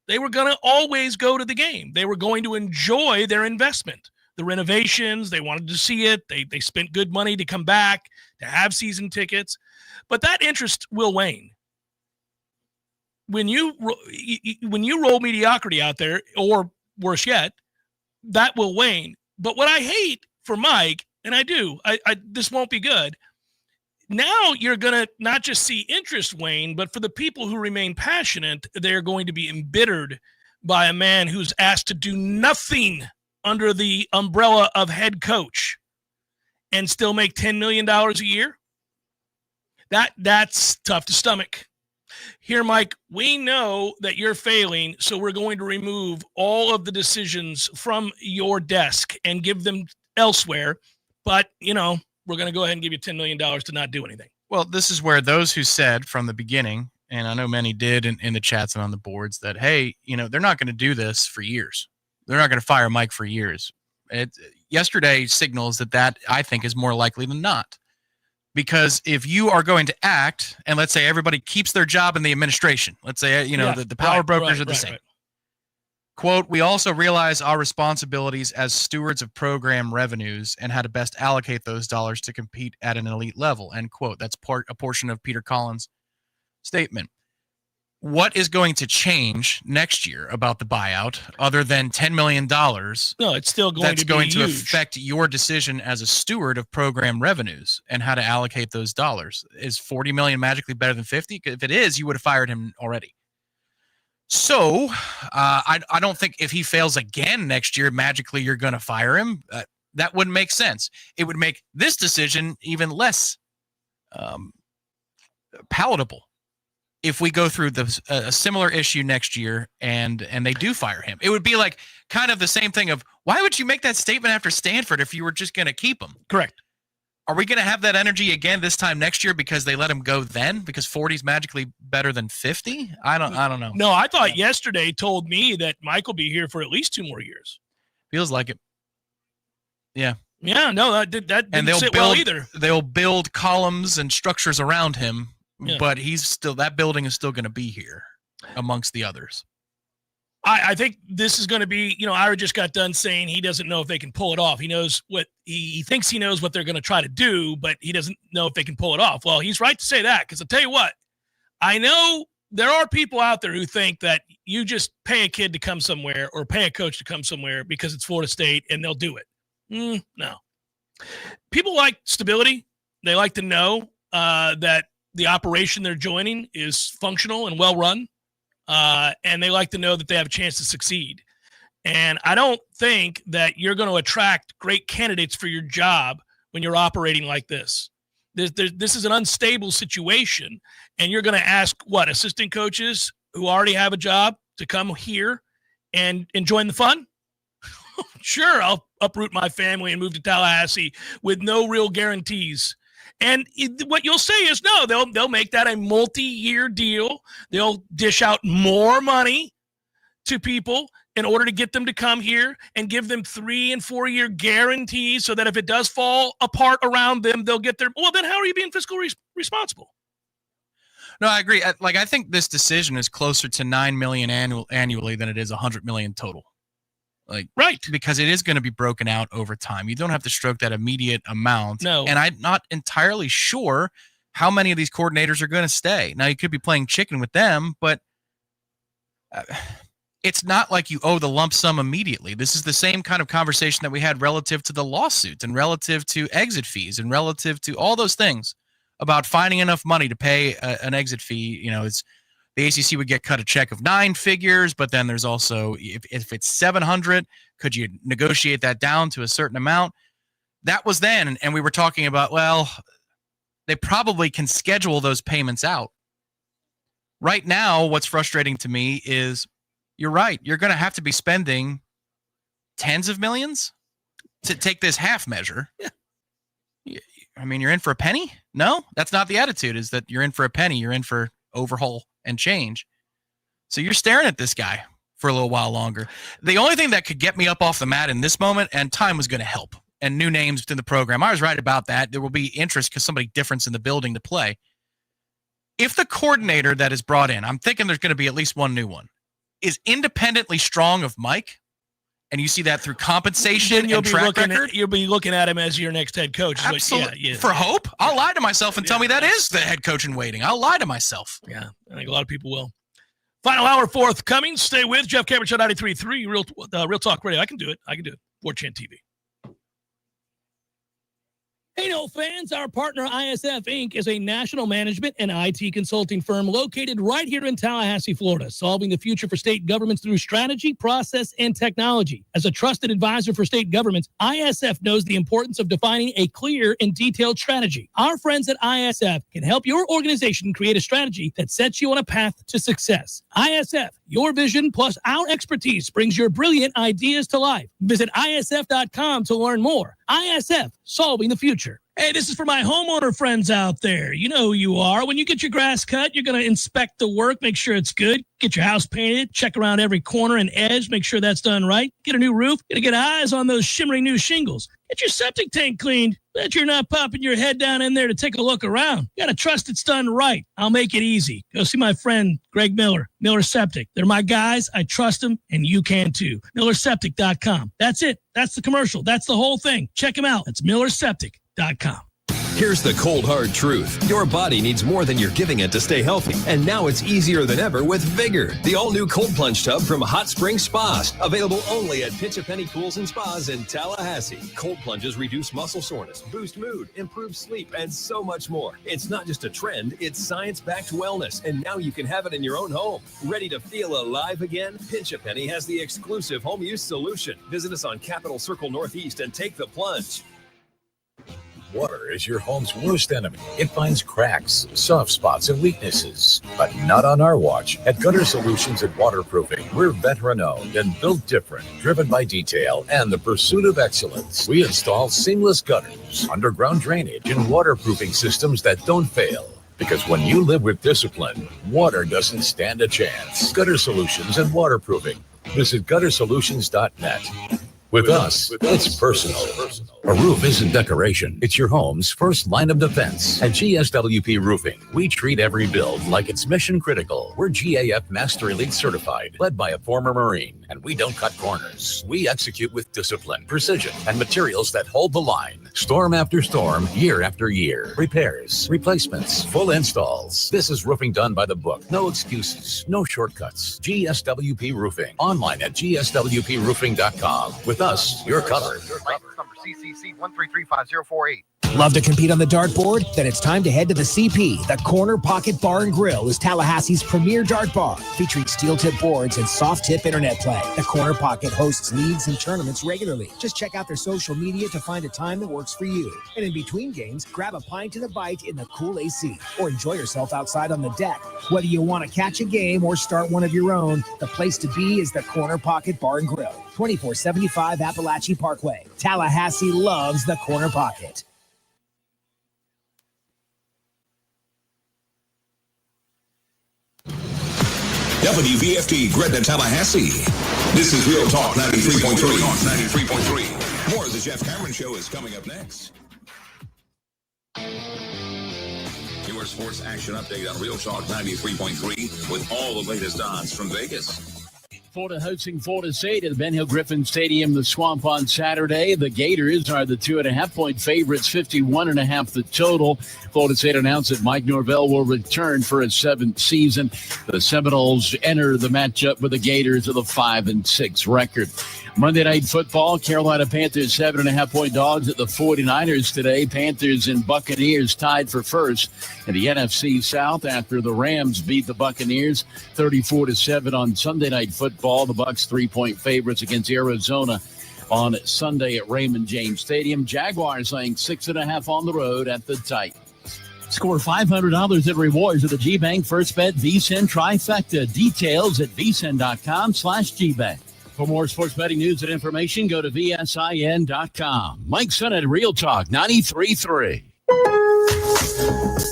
[SPEAKER 5] They were going to always go to the game. They were going to enjoy their investment. The renovations, they wanted to see it. They spent good money to come back, to have season tickets. But that interest will wane. When you roll mediocrity out there, or worse yet, that will wane. But what I hate for Mike, and I do, this won't be good, now you're going to not just see interest wane, but for the people who remain passionate, they're going to be embittered by a man who's asked to do nothing under the umbrella of head coach and still make $10 million a year. That's tough to stomach. Here, Mike, we know that you're failing, so we're going to remove all of the decisions from your desk and give them elsewhere. But, we're going to go ahead and give you $10 million to not do anything.
[SPEAKER 13] Well, this is where those who said from the beginning, and I know many did in the chats and on the boards, that, hey, they're not going to do this for years. They're not going to fire Mike for years. Yesterday signals that I think is more likely than not. Because if you are going to act, and let's say everybody keeps their job in the administration, let's say, the power brokers are the same. Quote, we also realize our responsibilities as stewards of program revenues and how to best allocate those dollars to compete at an elite level, end quote. That's a portion of Peter Collins' statement. What is going to change next year about the buyout other than $10 million?
[SPEAKER 5] No, it's still going to be
[SPEAKER 13] going to
[SPEAKER 5] huge.
[SPEAKER 13] affect your decision as a steward of program revenues and how to allocate those dollars. Is $40 million magically better than 50? If it is, you would have fired him already. So I don't think if he fails again next year, magically you're going to fire him. That wouldn't make sense. It would make this decision even less palatable. If we go through a similar issue next year and they do fire him, it would be like kind of the same thing of, why would you make that statement after Stanford if you were just going to keep him?
[SPEAKER 5] Correct.
[SPEAKER 13] Are we going to have that energy again this time next year because they let him go then? Because 40 is magically better than 50? I don't know.
[SPEAKER 5] No, I thought yesterday told me that Mike will be here for at least 2 more years.
[SPEAKER 13] Feels like it. Yeah.
[SPEAKER 5] Yeah, no, that didn't sit well either.
[SPEAKER 13] They'll build columns and structures around him.
[SPEAKER 5] Yeah.
[SPEAKER 13] But that building is still going to be here amongst the others.
[SPEAKER 5] I think this is going to be, Ira just got done saying he doesn't know if they can pull it off. He knows what he thinks he knows what they're going to try to do, but he doesn't know if they can pull it off. Well, he's right to say that, because I'll tell you what, I know there are people out there who think that you just pay a kid to come somewhere or pay a coach to come somewhere because it's Florida State and they'll do it. No. People like stability. They like to know that the operation they're joining is functional and well run, and they like to know that they have a chance to succeed. And I don't think that you're going to attract great candidates for your job when you're operating like this. This is an unstable situation, and you're going to ask assistant coaches who already have a job to come here and join the fun? Sure, I'll uproot my family and move to Tallahassee with no real guarantees. And what you'll say is, no, they'll make that a multi-year deal. They'll dish out more money to people in order to get them to come here and give them 3 and 4 year guarantees so that if it does fall apart around them, they'll get their. Well, then how are you being fiscally responsible?
[SPEAKER 13] No, I agree. I think this decision is closer to $9 million annually than it is $100 million total.
[SPEAKER 5] Right.
[SPEAKER 13] Because it is going to be broken out over time. You don't have to stroke that immediate amount.
[SPEAKER 5] No.
[SPEAKER 13] And I'm not entirely sure how many of these coordinators are going to stay. Now, you could be playing chicken with them, but it's not like you owe the lump sum immediately. This is the same kind of conversation that we had relative to the lawsuit and relative to exit fees and relative to all those things about finding enough money to pay an exit fee. The ACC would get cut a check of 9 figures, but then there's also, if it's 700, could you negotiate that down to a certain amount? That was then, and we were talking about, well, they probably can schedule those payments out. Right now, what's frustrating to me is, you're right, you're going to have to be spending tens of millions to take this half measure. Yeah. I mean, you're in for a penny? No, that's not the attitude, is that you're in for a penny, you're in for overhaul and change. So you're staring at this guy for a little while longer. The only thing that could get me up off the mat in this moment, and time was going to help, and new names within the program. I was right about that. There will be interest because somebody different in the building to play. If the coordinator that is brought in, I'm thinking there's going to be at least one new one, is independently strong of Mike, and you see that through compensation and track record,
[SPEAKER 5] you'll be looking at him as your next head coach.
[SPEAKER 13] Absolutely.
[SPEAKER 5] Yeah.
[SPEAKER 13] For hope, I'll lie to myself and tell me that is the head coach in waiting. I'll lie to myself.
[SPEAKER 5] Yeah, I think a lot of people will. Final hour forthcoming. Stay with Jeff Cameron Show 93.3 Real Talk Radio. I can do it. Warchant TV. Hey, no fans, our partner ISF Inc. is a national management and IT consulting firm located right here in Tallahassee, Florida, solving the future for state governments through strategy, process, and technology. As a trusted advisor for state governments, ISF knows the importance of defining a clear and detailed strategy. Our friends at ISF can help your organization create a strategy that sets you on a path to success. ISF, your vision plus our expertise brings your brilliant ideas to life. Visit ISF.com to learn more. ISF, solving the future. Hey, this is for my homeowner friends out there. You know who you are. When you get your grass cut, you're going to inspect the work, make sure it's good. Get your house painted, check around every corner and edge, make sure that's done right. Get a new roof, gotta get eyes on those shimmering new shingles. Get your septic tank cleaned. Bet you're not popping your head down in there to take a look around. You gotta trust it's done right. I'll make it easy. Go see my friend Greg Miller, Miller Septic. They're my guys. I trust them, and you can too. MillerSeptic.com. That's it. That's the commercial. That's the whole thing. Check them out. That's MillerSeptic.com.
[SPEAKER 11] Here's the cold, hard truth. Your body needs more than you're giving it to stay healthy. And now it's easier than ever with Vigor, the all-new cold plunge tub from Hot Spring Spas. Available only at Pinch a Penny Pools and Spas in Tallahassee. Cold plunges reduce muscle soreness, boost mood, improve sleep, and so much more. It's not just a trend, it's science-backed wellness. And now you can have it in your own home. Ready to feel alive again? Pinch a Penny has the exclusive home use solution. Visit us on Capitol Circle Northeast and take the plunge.
[SPEAKER 18] Water is your home's worst enemy. It finds cracks, soft spots, and weaknesses. But not on our watch. At Gutter Solutions and Waterproofing, we're veteran-owned and built different, driven by detail and the pursuit of excellence. We install seamless gutters, underground drainage, and waterproofing systems that don't fail. Because when you live with discipline, water doesn't stand a chance. Gutter Solutions and Waterproofing. Visit guttersolutions.net. With us, it's personal. A roof isn't decoration. It's your home's first line of defense. At GSWP Roofing, we treat every build like it's mission critical. We're GAF Master Elite certified, led by a former Marine, and we don't cut corners. We execute with discipline, precision, and materials that hold the line. Storm after storm, year after year. Repairs, replacements, full installs. This is roofing done by the book. No excuses, no shortcuts. GSWP Roofing. Online at gswproofing.com. With us, you're covered.
[SPEAKER 15] License number CCC 1335048.
[SPEAKER 17] Love to compete on the dartboard? Then it's time to head to the CP. The Corner Pocket Bar and Grill is Tallahassee's premier dart bar, featuring steel tip boards and soft tip internet play. The Corner Pocket hosts leagues and tournaments regularly. Just check out their social media to find a time that works for you. And in between games, grab a pint and a bite in the cool AC, or enjoy yourself outside on the deck. Whether you want to catch a game or start one of your own, the place to be is the Corner Pocket Bar and Grill, 2475 Appalachian Parkway. Tallahassee loves the Corner Pocket.
[SPEAKER 4] WVFT Gretna, Tallahassee. This is Real Talk 93.3. More of the Jeff Cameron Show is coming up next. Your sports action update on Real Talk 93.3 with all the latest odds from Vegas.
[SPEAKER 20] Florida hosting Florida State at the Ben Hill Griffin Stadium, the Swamp, on Saturday. The Gators are the 2.5-point favorites, 51.5 the total. Florida State announced that Mike Norvell will return for his 7th season. The Seminoles enter the matchup with the Gators with a 5-6 record. Monday Night Football, Carolina Panthers 7.5-point dogs at the 49ers today. Panthers and Buccaneers tied for first in the NFC South after the Rams beat the Buccaneers 34-7 on Sunday Night Football. The Bucs 3-point favorites against Arizona on Sunday at Raymond James Stadium. Jaguars laying 6.5 on the road at the Titans. Score $500 in rewards at the G-Bank First Bet VSiN Trifecta. Details at vsin.com/GBank. For more sports betting news and information, go to vsin.com. Mike Son at Real Talk 93.3.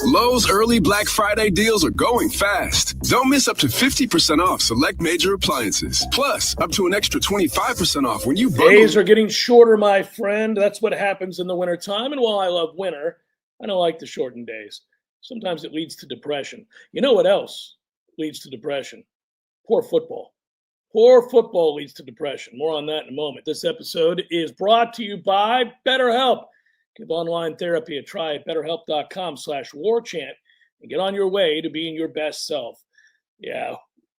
[SPEAKER 21] Lowe's early Black Friday deals are going fast. Don't miss up to 50% off select major appliances. Plus, up to an extra 25% off when you bundle.
[SPEAKER 5] Days are getting shorter, my friend. That's what happens in the wintertime. And while I love winter, I don't like the shortened days. Sometimes it leads to depression. You know what else leads to depression? Poor football. Poor football leads to depression. More on that in a moment. This episode is brought to you by BetterHelp. Give online therapy a try at betterhelp.com/warchant and get on your way to being your best self. Yeah,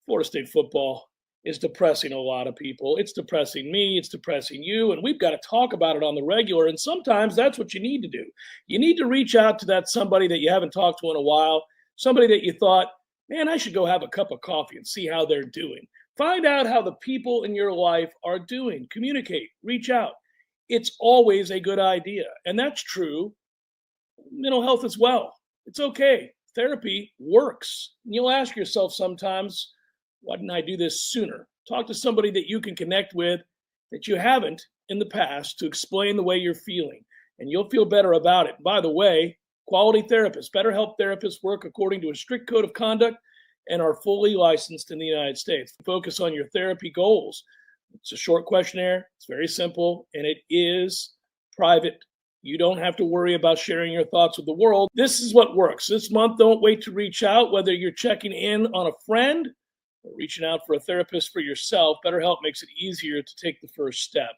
[SPEAKER 5] Florida State football, is depressing a lot of people. It's depressing me. It's depressing you. And we've got to talk about it on the regular. And sometimes that's what you need to do. You need to reach out to that somebody that you haven't talked to in a while, somebody that you thought, man, I should go have a cup of coffee and see how they're doing. Find out how the people in your life are doing. Communicate. Reach out. It's always a good idea. And that's true. Mental health as well. It's okay. Therapy works. And you'll ask yourself sometimes, why didn't I do this sooner? Talk to somebody that you can connect with that you haven't in the past to explain the way you're feeling, and you'll feel better about it. By the way, quality therapists, BetterHelp therapists work according to a strict code of conduct and are fully licensed in the United States. Focus on your therapy goals. It's a short questionnaire. It's very simple, and it is private. You don't have to worry about sharing your thoughts with the world. This is what works. This month, don't wait to reach out, whether you're checking in on a friend or reaching out for a therapist for yourself. BetterHelp makes it easier to take the first step.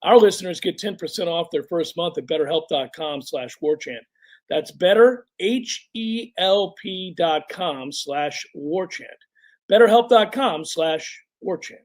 [SPEAKER 5] Our listeners get 10% off their first month at betterhelp.com/warchant. That's betterhelp.com/warchant. betterhelp.com/warchant.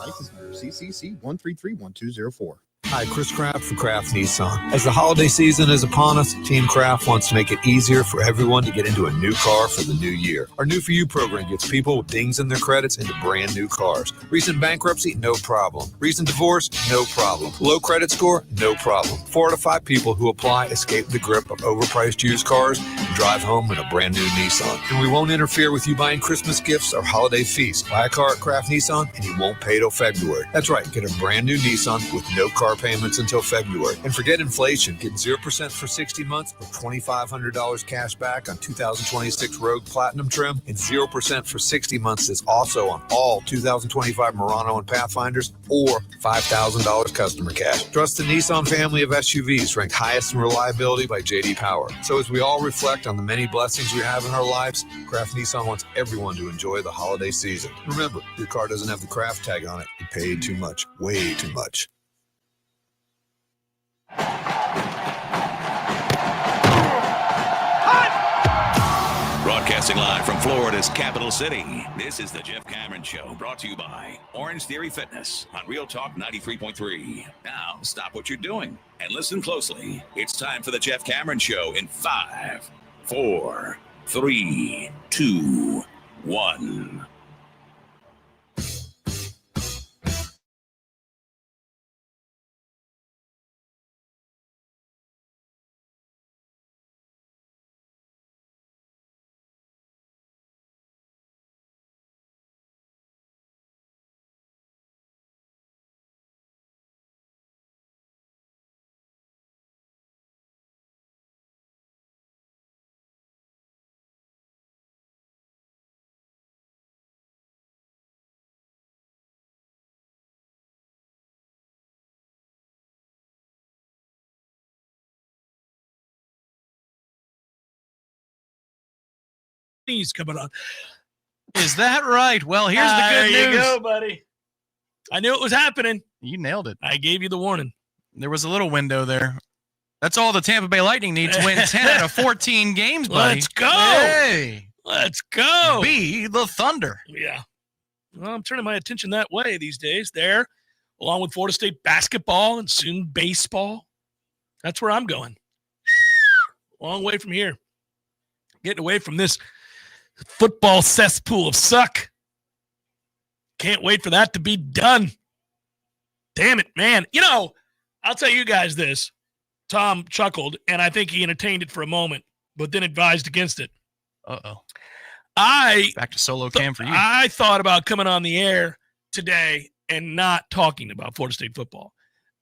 [SPEAKER 1] License number CCC 1331204.
[SPEAKER 19] Hi, Chris Kraft for Kraft Nissan. As the holiday season is upon us, Team Kraft wants to make it easier for everyone to get into a new car for the new year. Our New For You program gets people with dings in their credits into brand new cars. Recent bankruptcy? No problem. Recent divorce? No problem. Low credit score? No problem. 4 out of 5 people who apply escape the grip of overpriced used cars and drive home in a brand new Nissan. And we won't interfere with you buying Christmas gifts or holiday feast. Buy a car at Kraft Nissan and you won't pay till February. That's right, get a brand new Nissan with no car payments until February. And forget inflation. Get 0% for 60 months or $2,500 cash back on 2026 Rogue Platinum trim, and 0% for 60 months is also on all 2025 Murano and Pathfinders, or $5,000 customer cash. Trust the Nissan family of SUVs ranked highest in reliability by J.D. Power. So as we all reflect on the many blessings we have in our lives, Kraft Nissan wants everyone to enjoy the holiday season. Remember, your car doesn't have the Kraft tag on it. You paid too much, way too much.
[SPEAKER 4] Broadcasting live from Florida's capital city, this is the Jeff Cameron Show, brought to you by Orange Theory Fitness on Real Talk 93.3. Now, stop what you're doing and listen closely. It's time for the Jeff Cameron Show in 5, 4, 3, 2, 1.
[SPEAKER 5] He's coming on.
[SPEAKER 13] Is that right? Well, here's the good news.
[SPEAKER 5] There you go, buddy. I knew it was happening.
[SPEAKER 13] You nailed it.
[SPEAKER 5] I gave you the warning.
[SPEAKER 13] There was a little window there. That's all the Tampa Bay Lightning need to win 10 out of 14 games, buddy.
[SPEAKER 5] Let's go.
[SPEAKER 13] Hey.
[SPEAKER 5] Let's go.
[SPEAKER 13] Be the Thunder.
[SPEAKER 5] Yeah. Well, I'm turning my attention that way these days. There, along with Florida State basketball and soon baseball. That's where I'm going. Long way from here. Getting away from this football cesspool of suck. Can't wait for that to be done. Damn it, man. You know, I'll tell you guys this. Tom chuckled, and I think he entertained it for a moment, but then advised against it.
[SPEAKER 13] Uh-oh.
[SPEAKER 5] Back
[SPEAKER 13] to solo cam for you.
[SPEAKER 5] I thought about coming on the air today and not talking about Florida State football.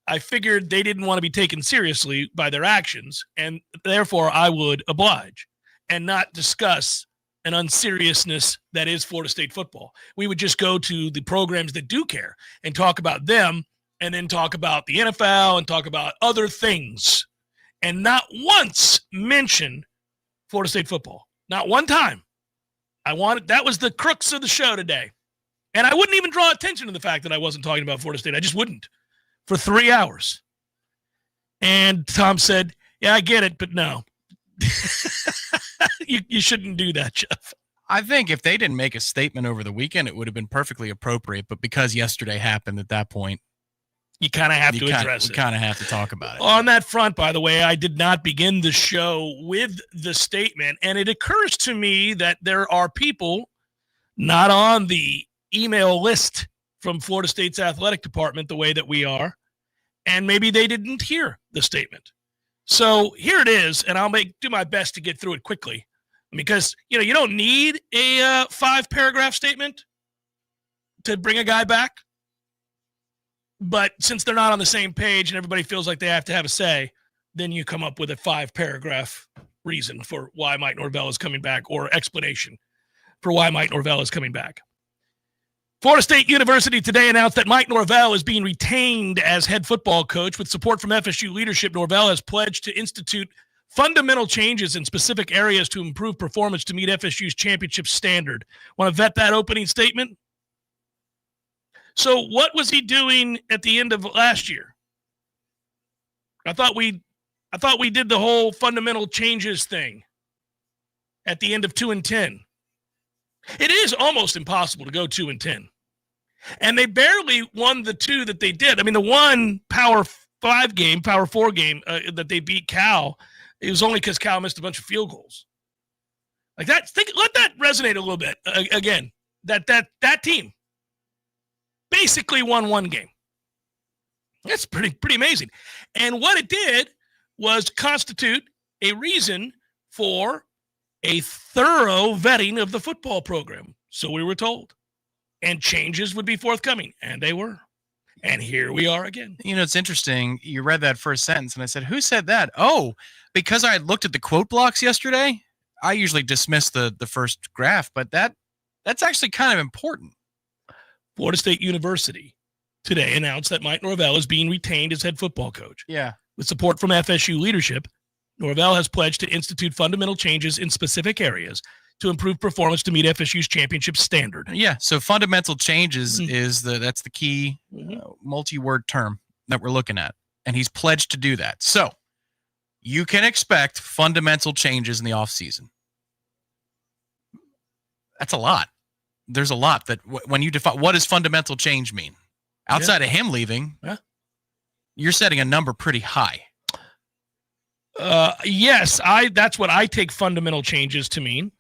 [SPEAKER 5] I figured they didn't want to be taken seriously by their actions, and therefore I would oblige and not discuss an unseriousness that is Florida State football. We would just go to the programs that do care and talk about them, and then talk about the NFL and talk about other things, and not once mention Florida State football. Not one time. That was the crux of the show today. And I wouldn't even draw attention to the fact that I wasn't talking about Florida State. I just wouldn't for 3 hours. And Tom said, yeah, I get it, but no. You shouldn't do that, Jeff.
[SPEAKER 13] I think if they didn't make a statement over the weekend, it would have been perfectly appropriate. But because yesterday happened at that point,
[SPEAKER 5] you kind of have to address it.
[SPEAKER 13] You kind of have to talk about it.
[SPEAKER 5] On that front, by the way, I did not begin the show with the statement, and it occurs to me that there are people not on the email list from Florida State's athletic department the way that we are, and maybe they didn't hear the statement. So here it is, and I'll do my best to get through it quickly, because you don't need a 5-paragraph statement to bring a guy back. But since they're not on the same page and everybody feels like they have to have a say, then you come up with a 5-paragraph reason for why Mike Norvell is coming back, or explanation for why Mike Norvell is coming back. Florida State University today announced that Mike Norvell is being retained as head football coach. With support from FSU leadership, Norvell has pledged to institute fundamental changes in specific areas to improve performance to meet FSU's championship standard. Want to vet that opening statement? So what was he doing at the end of last year? I thought we did the whole fundamental changes thing at the end of 2-10. It is almost impossible to go 2-10. And they barely won the 2 that they did. I mean, the one Power 4 game that they beat Cal, it was only because Cal missed a bunch of field goals. Like that, let that resonate a little bit. Again, that team basically won one game. That's pretty amazing. And what it did was constitute a reason for a thorough vetting of the football program. So we were told. And changes would be forthcoming. And they were. And here we are again.
[SPEAKER 13] It's interesting. You read that first sentence, and I said, who said that? Oh, because I had looked at the quote blocks yesterday. I usually dismiss the first graph, but that's actually kind of important.
[SPEAKER 5] Florida State University today announced that Mike Norvell is being retained as head football coach.
[SPEAKER 13] Yeah.
[SPEAKER 5] With support from FSU leadership, Norvell has pledged to institute fundamental changes in specific areas to improve performance to meet FSU's championship standard.
[SPEAKER 13] Yeah, so fundamental changes that's the key multi-word term that we're looking at, and he's pledged to do that. So you can expect fundamental changes in the offseason. That's a lot. There's a lot that when you define what does fundamental change mean? Outside of him leaving, you're setting a number pretty high.
[SPEAKER 5] Yes, that's what I take fundamental changes to mean.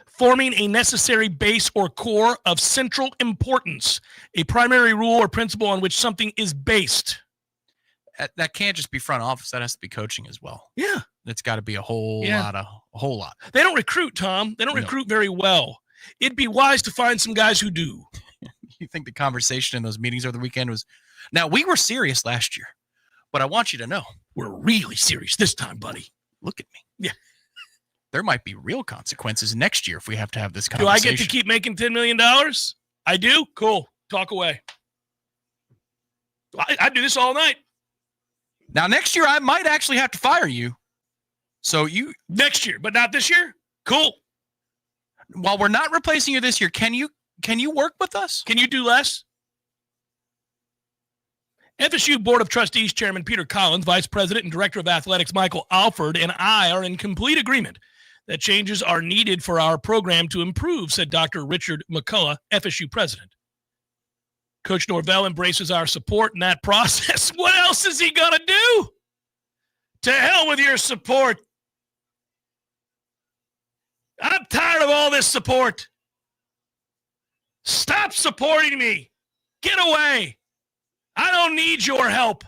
[SPEAKER 5] Forming a necessary base or core of central importance, a primary rule or principle on which something is based.
[SPEAKER 13] That can't just be front office. That has to be coaching as well.
[SPEAKER 5] Yeah.
[SPEAKER 13] It's got to be a whole lot.
[SPEAKER 5] They don't recruit, Tom. They don't recruit very well. It'd be wise to find some guys who do.
[SPEAKER 13] You think the conversation in those meetings over the weekend was, now we were serious last year, but I want you to know
[SPEAKER 5] we're really serious this time, buddy.
[SPEAKER 13] Look at me.
[SPEAKER 5] Yeah.
[SPEAKER 13] There might be real consequences next year if we have to have this conversation.
[SPEAKER 5] Do I get to keep making $10 million? I do? Cool. Talk away. I do this all night.
[SPEAKER 13] Now, next year, I might actually have to fire you. So
[SPEAKER 5] next year, but not this year? Cool.
[SPEAKER 13] While we're not replacing you this year, can you work with us?
[SPEAKER 5] Can you do less? FSU Board of Trustees Chairman Peter Collins, Vice President and Director of Athletics Michael Alford, and I are in complete agreement that changes are needed for our program to improve, said Dr. Richard McCullough, FSU President. Coach Norvell embraces our support in that process. What else is he going to do? To hell with your support. I'm tired of all this support. Stop supporting me. Get away. I don't need your help.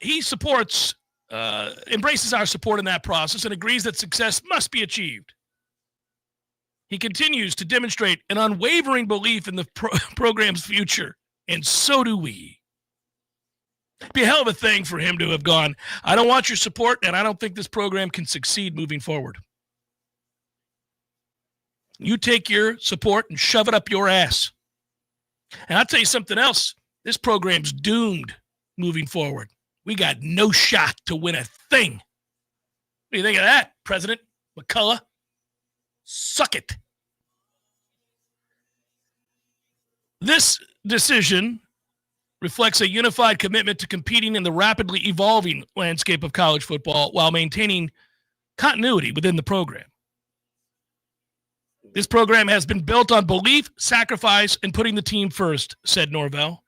[SPEAKER 5] He supports, embraces our support in that process and agrees that success must be achieved. He continues to demonstrate an unwavering belief in the program's future, and so do we. It'd be a hell of a thing for him to have gone, I don't want your support, and I don't think this program can succeed moving forward. You take your support and shove it up your ass. And I'll tell you something else. This program's doomed moving forward. We got no shot to win a thing. What do you think of that, President McCullough? Suck it. This decision reflects a unified commitment to competing in the rapidly evolving landscape of college football while maintaining continuity within the program. This program has been built on belief, sacrifice, and putting the team first, said Norvell.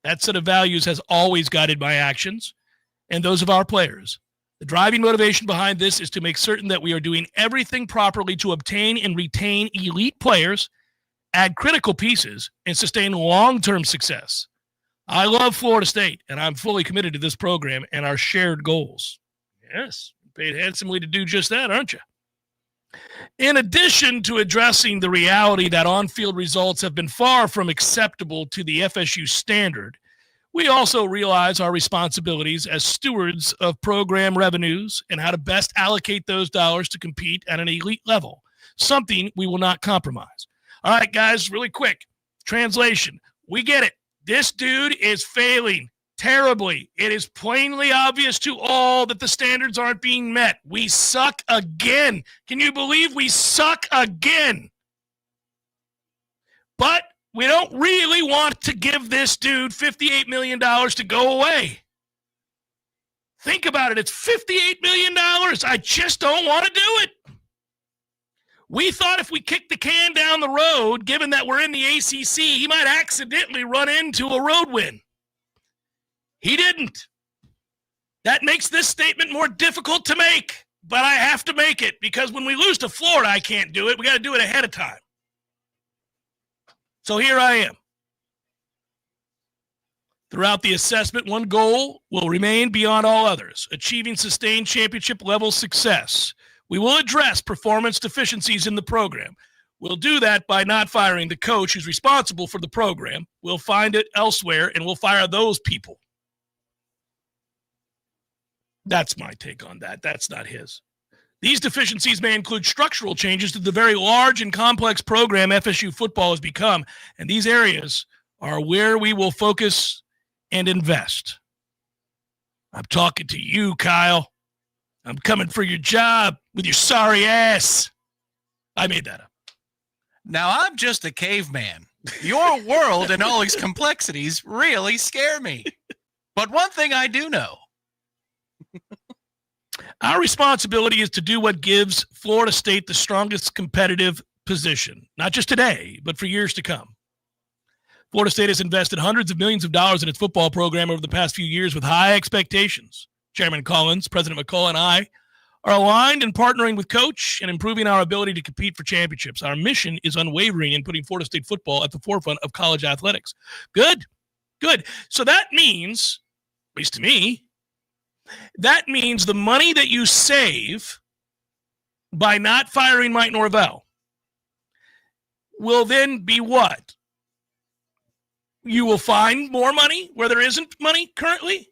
[SPEAKER 5] That set of values has always guided my actions and those of our players. The driving motivation behind this is to make certain that we are doing everything properly to obtain and retain elite players, add critical pieces, and sustain long-term success. I love Florida State, and I'm fully committed to this program and our shared goals. Yes, paid handsomely to do just that, aren't you? In addition to addressing the reality that on-field results have been far from acceptable to the FSU standard, we also realize our responsibilities as stewards of program revenues and how to best allocate those dollars to compete at an elite level, something we will not compromise. All right, guys, really quick. Translation. We get it. This dude is failing terribly. It is plainly obvious to all that the standards aren't being met. We suck again. Can you believe we suck again? But we don't really want to give this dude $58 million to go away. Think about it. It's $58 million. I just don't want to do it. We thought if we kicked the can down the road, given that we're in the ACC, he might accidentally run into a road win. He didn't. That makes this statement more difficult to make, but I have to make it because when we lose to Florida, I can't do it. We got to do it ahead of time. So here I am. Throughout the assessment, one goal will remain beyond all others, achieving sustained championship-level success. We will address performance deficiencies in the program. We'll do that by not firing the coach who's responsible for the program. We'll find it elsewhere, and we'll fire those people. That's my take on that. That's not his. These deficiencies may include structural changes to the very large and complex program FSU football has become, and these areas are where we will focus and invest. I'm talking to you, Kyle. I'm coming for your job with your sorry ass. I made that up.
[SPEAKER 13] Now, I'm just a caveman. Your world and all its complexities really scare me. But one thing I do know.
[SPEAKER 5] Our responsibility is to do what gives Florida State the strongest competitive position, not just today, but for years to come. Florida State has invested hundreds of millions of dollars in its football program over the past few years with high expectations. Chairman Collins, President McCall, and I are aligned in partnering with Coach and improving our ability to compete for championships. Our mission is unwavering in putting Florida State football at the forefront of college athletics. Good. So that means, at least to me, that means the money that you save by not firing Mike Norvell will then be what? You will find more money where there isn't money currently,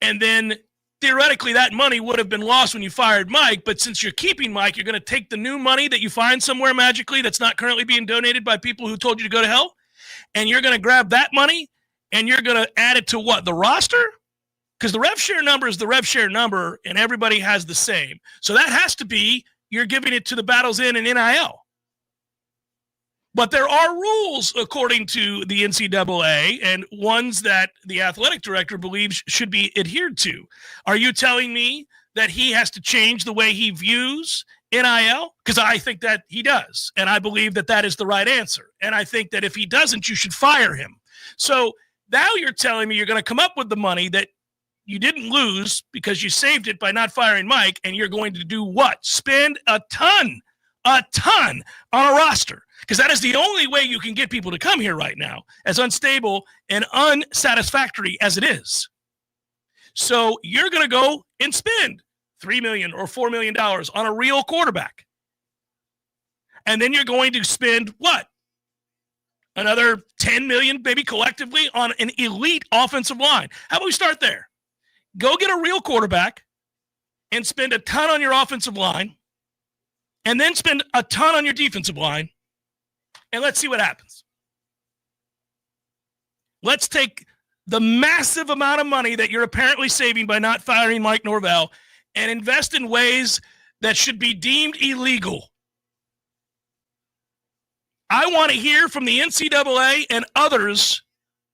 [SPEAKER 5] and then theoretically that money would have been lost when you fired Mike, but since you're keeping Mike, you're going to take the new money that you find somewhere magically that's not currently being donated by people who told you to go to hell, and you're going to grab that money and you're going to add it to what? The roster? Because the rev share number is the rev share number, and everybody has the same. So that has to be you're giving it to the Battles In and NIL. But there are rules according to the NCAA and ones that the athletic director believes should be adhered to. Are you telling me that he has to change the way he views NIL? Because I think that he does, and I believe that that is the right answer. And I think that if he doesn't, you should fire him. So now you're telling me you're going to come up with the money that you didn't lose because you saved it by not firing Mike, and you're going to do what? Spend a ton on a roster, because that is the only way you can get people to come here right now, as unstable and unsatisfactory as it is. So you're going to go and spend $3 million or $4 million on a real quarterback. And then you're going to spend what? Another $10 million maybe collectively on an elite offensive line. How about we start there? Go get a real quarterback and spend a ton on your offensive line, and then spend a ton on your defensive line, and let's see what happens. Let's take the massive amount of money that you're apparently saving by not firing Mike Norvell and invest in ways that should be deemed illegal. I want to hear from the NCAA and others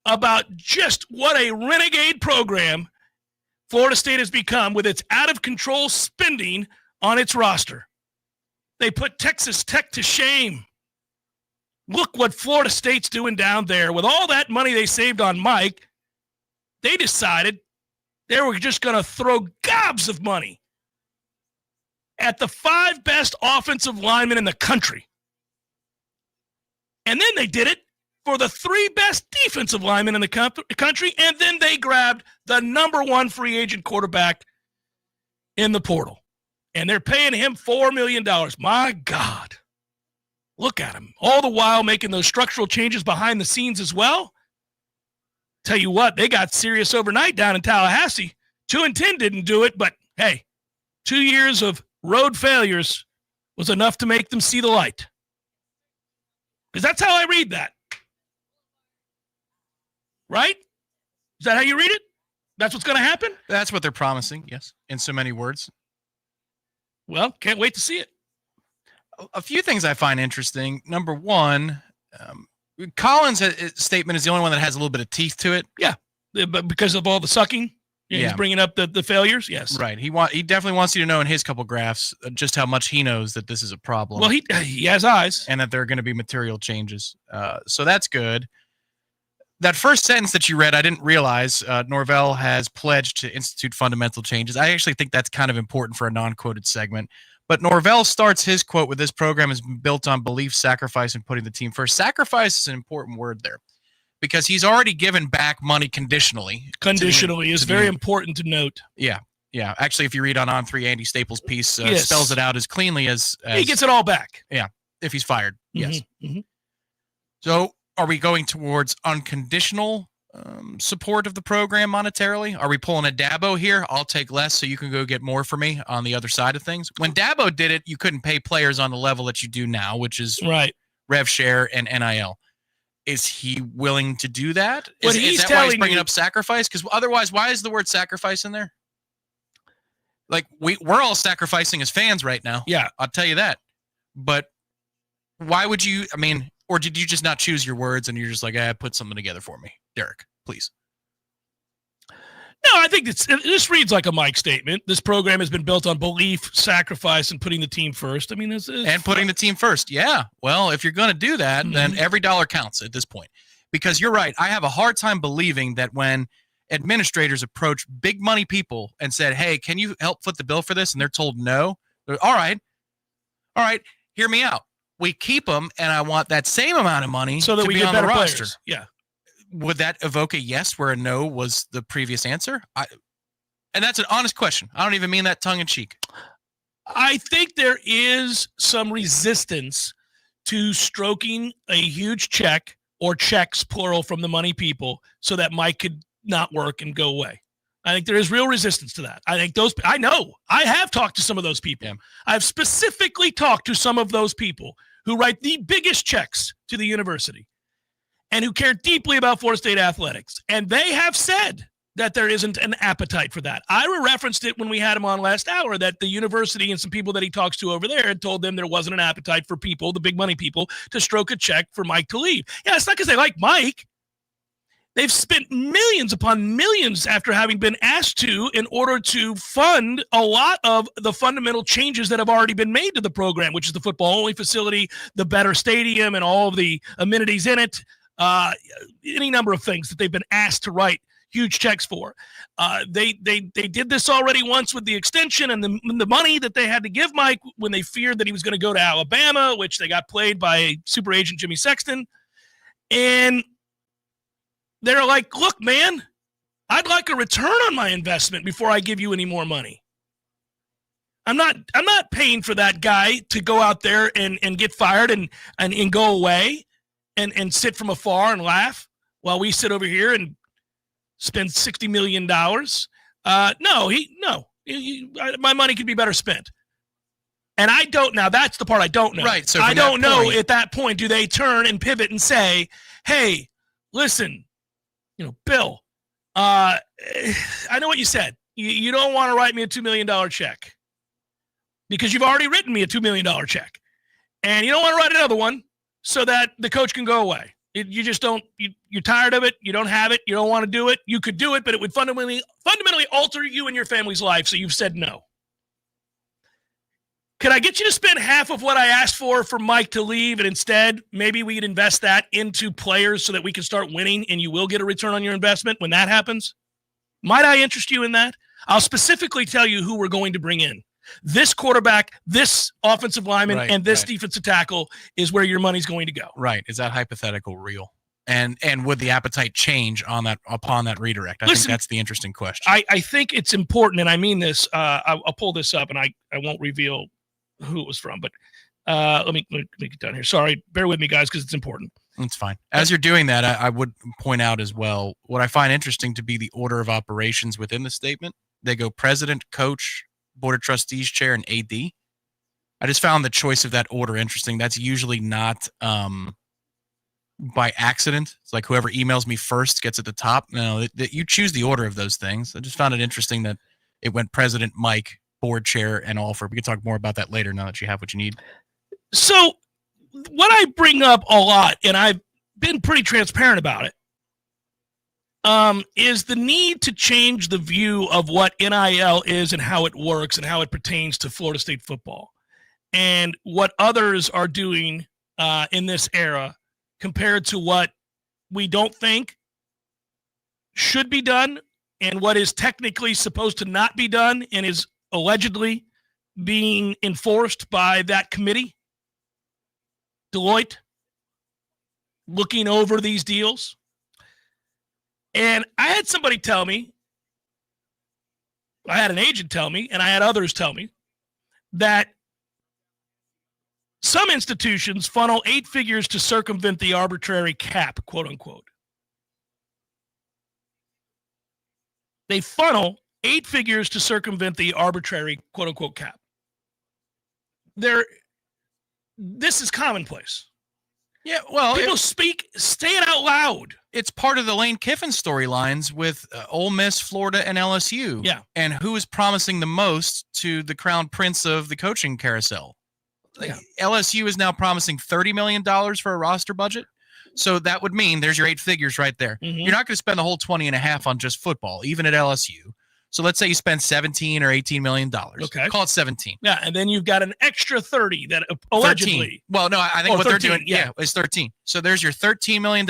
[SPEAKER 5] about just what a renegade program Florida State has become with its out-of-control spending on its roster. They put Texas Tech to shame. Look what Florida State's doing down there. With all that money they saved on Mike, they decided they were just going to throw gobs of money at the 5 best offensive linemen in the country. And then they did it for the 3 best defensive linemen in the country, and then they grabbed the number 1 free agent quarterback in the portal. And they're paying him $4 million. My God. Look at him. All the while making those structural changes behind the scenes as well. Tell you what, they got serious overnight down in Tallahassee. 2-10 didn't do it, but hey, 2 years of road failures was enough to make them see the light. Because that's how I read that. Right? Is that how you read it? That's what's going to happen?
[SPEAKER 13] That's what they're promising, yes, in so many words.
[SPEAKER 5] Well, can't wait to see it.
[SPEAKER 13] A few things I find interesting. Number one, Collins' statement is the only one that has a little bit of teeth to it.
[SPEAKER 5] Yeah, but because of all the sucking, he's bringing up the failures. Yes,
[SPEAKER 13] right. He definitely wants you to know in his couple graphs just how much he knows that this is a problem.
[SPEAKER 5] Well, he has eyes,
[SPEAKER 13] and that there are going to be material changes. So that's good. That first sentence that you read, I didn't realize Norvell has pledged to institute fundamental changes. I actually think that's kind of important for a non-quoted segment. But Norvell starts his quote with, "This program is built on belief, sacrifice, and putting the team first." Sacrifice is an important word there because he's already given back money conditionally.
[SPEAKER 5] Conditionally is very important to note.
[SPEAKER 13] Yeah. Yeah. Actually, if you read on On3, Andy Staples' piece spells it out as cleanly as
[SPEAKER 5] he gets it all back.
[SPEAKER 13] Yeah. If he's fired. Yes.
[SPEAKER 5] Mm-hmm.
[SPEAKER 13] So are we going towards unconditional support of the program monetarily? Are we pulling a Dabo here? I'll take less so you can go get more for me on the other side of things. When Dabo did it, you couldn't pay players on the level that you do now, which is
[SPEAKER 5] right.
[SPEAKER 13] Rev share and NIL. Is he willing to do that?
[SPEAKER 5] But
[SPEAKER 13] Is that why he's bringing up sacrifice? Because otherwise, why is the word sacrifice in there? Like we're all sacrificing as fans right now.
[SPEAKER 5] Yeah,
[SPEAKER 13] I'll tell you that. But why would you? I mean, or did you just not choose your words and you're just like, put something together for me, Derek, please?
[SPEAKER 5] No, I think this reads like a Mike statement. This program has been built on belief, sacrifice, and putting the team first. I mean,
[SPEAKER 13] and putting the team first. Yeah. Well, if you're going to do that, then every dollar counts at this point. Because you're right. I have a hard time believing that when administrators approach big money people and said, "Hey, can you help foot the bill for this?" and they're told no, they're, all right, hear me out. We keep them, and I want that same amount of money
[SPEAKER 5] so that
[SPEAKER 13] to
[SPEAKER 5] we
[SPEAKER 13] be
[SPEAKER 5] get
[SPEAKER 13] on
[SPEAKER 5] better
[SPEAKER 13] the roster.
[SPEAKER 5] Players. Yeah.
[SPEAKER 13] Would that evoke a yes where a no was the previous answer? And that's an honest question. I don't even mean that tongue in cheek.
[SPEAKER 5] I think there is some resistance to stroking a huge check or checks, plural, from the money people so that Mike could not work and go away. I think there is real resistance to that. I think I know. I have talked to some of those people.
[SPEAKER 13] Yeah.
[SPEAKER 5] I've specifically talked to some of those people who write the biggest checks to the university and who care deeply about Florida State athletics. And they have said that there isn't an appetite for that. I referenced it when we had him on last hour, that the university and some people that he talks to over there had told them there wasn't an appetite for people, the big money people, to stroke a check for Mike to leave. Yeah, it's not because they like Mike. They've spent millions upon millions after having been asked to in order to fund a lot of the fundamental changes that have already been made to the program, which is the football-only facility, the better stadium, and all of the amenities in it, any number of things that they've been asked to write huge checks for. They did this already once with the extension and the money that they had to give Mike when they feared that he was going to go to Alabama, which they got played by super agent Jimmy Sexton. And they're like, look, man, I'd like a return on my investment before I give you any more money. I'm not paying for that guy to go out there and get fired and go away and sit from afar and laugh while we sit over here and spend $60 million. My money could be better spent. And I don't now. That's the part I don't know.
[SPEAKER 13] Right. So
[SPEAKER 5] I don't know at that point, do they turn and pivot and say, hey, listen, Bill, I know what you said. You don't want to write me a $2 million check because you've already written me a $2 million check. And you don't want to write another one so that the coach can go away. You just don't. You're tired of it. You don't have it. You don't want to do it. You could do it, but it would fundamentally alter you and your family's life. So you've said no. Could I get you to spend half of what I asked for Mike to leave, and instead maybe we could invest that into players so that we can start winning, and you will get a return on your investment when that happens? Might I interest you in that? I'll specifically tell you who we're going to bring in. This quarterback, this offensive lineman, and this defensive tackle is where your money's going to go.
[SPEAKER 13] Right. Is that hypothetical real? And would the appetite change upon that redirect? I think that's the interesting question.
[SPEAKER 5] I think it's important, and I mean this. I'll pull this up, and I won't reveal who it was from, but let me get down here. Sorry, bear with me, guys, because it's important.
[SPEAKER 13] It's fine. As you're doing that, I would point out as well what I find interesting to be the order of operations within the statement. They go president, coach, board of trustees, chair, and AD. I just found the choice of that order interesting. That's usually not by accident. It's like whoever emails me first gets at the top. No, you choose the order of those things. I just found it interesting that it went president, Mike, board chair, and Alford. We can talk more about that later now that you have what you need.
[SPEAKER 5] So what I bring up a lot, and I've been pretty transparent about it, is the need to change the view of what NIL is and how it works and how it pertains to Florida State football and what others are doing in this era compared to what we don't think should be done and what is technically supposed to not be done and is allegedly being enforced by that committee, Deloitte, looking over these deals. And I had somebody tell me, I had an agent tell me, and I had others tell me that some institutions funnel 8 figures to circumvent the arbitrary cap, quote unquote. They funnel 8 figures to circumvent the arbitrary, quote unquote, cap. This is commonplace.
[SPEAKER 13] Yeah, well,
[SPEAKER 5] people say it out loud.
[SPEAKER 13] It's part of the Lane Kiffin storylines with Ole Miss, Florida, and LSU.
[SPEAKER 5] Yeah.
[SPEAKER 13] And who is promising the most to the crown prince of the coaching carousel?
[SPEAKER 5] Yeah.
[SPEAKER 13] LSU is now promising $30 million for a roster budget. So that would mean there's your 8 figures right there.
[SPEAKER 5] Mm-hmm.
[SPEAKER 13] You're not going to spend the whole 20 and a half on just football, even at LSU. So let's say you spend $17 or $18 million.
[SPEAKER 5] Okay.
[SPEAKER 13] Call it 17.
[SPEAKER 5] Yeah, and then you've got an extra 30 that allegedly.
[SPEAKER 13] 13. Well, no, I think what
[SPEAKER 5] 13,
[SPEAKER 13] they're doing, is 13. So there's your $13 million.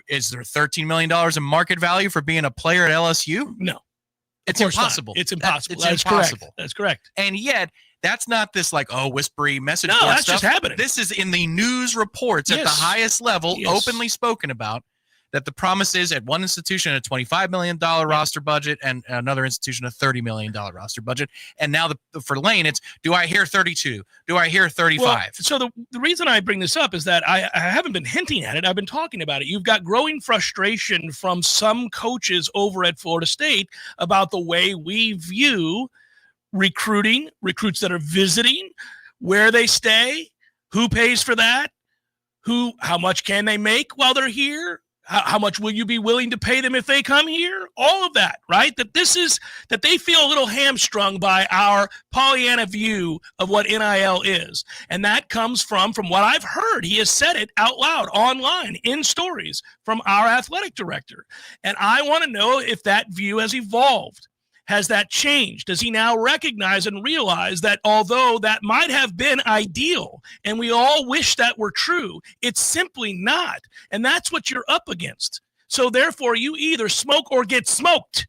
[SPEAKER 13] Is there $13 million in market value for being a player at LSU?
[SPEAKER 5] No.
[SPEAKER 13] It's impossible.
[SPEAKER 5] It's impossible.
[SPEAKER 13] It's
[SPEAKER 5] impossible.
[SPEAKER 13] impossible.
[SPEAKER 5] That's correct.
[SPEAKER 13] And yet, that's not this whispery message
[SPEAKER 5] No,
[SPEAKER 13] board
[SPEAKER 5] that's
[SPEAKER 13] stuff.
[SPEAKER 5] just happening.
[SPEAKER 13] This is in the news reports at the highest level, openly spoken about, that the promise is at one institution a $25 million roster budget and another institution a $30 million roster budget. And now for Lane, it's, do I hear 32? Do I hear 35?
[SPEAKER 5] Well, so the reason I bring this up is that I haven't been hinting at it. I've been talking about it. You've got growing frustration from some coaches over at Florida State about the way we view recruiting, recruits that are visiting, where they stay, who pays for that, how much can they make while they're here, how much will you be willing to pay them if they come here, all of that, right? That they feel a little hamstrung by our Pollyanna view of what NIL is. And that comes from what I've heard. He has said it out loud online in stories from our athletic director. And I want to know if that view has evolved. Has that changed? Does he now recognize and realize that although that might have been ideal and we all wish that were true, it's simply not. And that's what you're up against. So therefore, you either smoke or get smoked.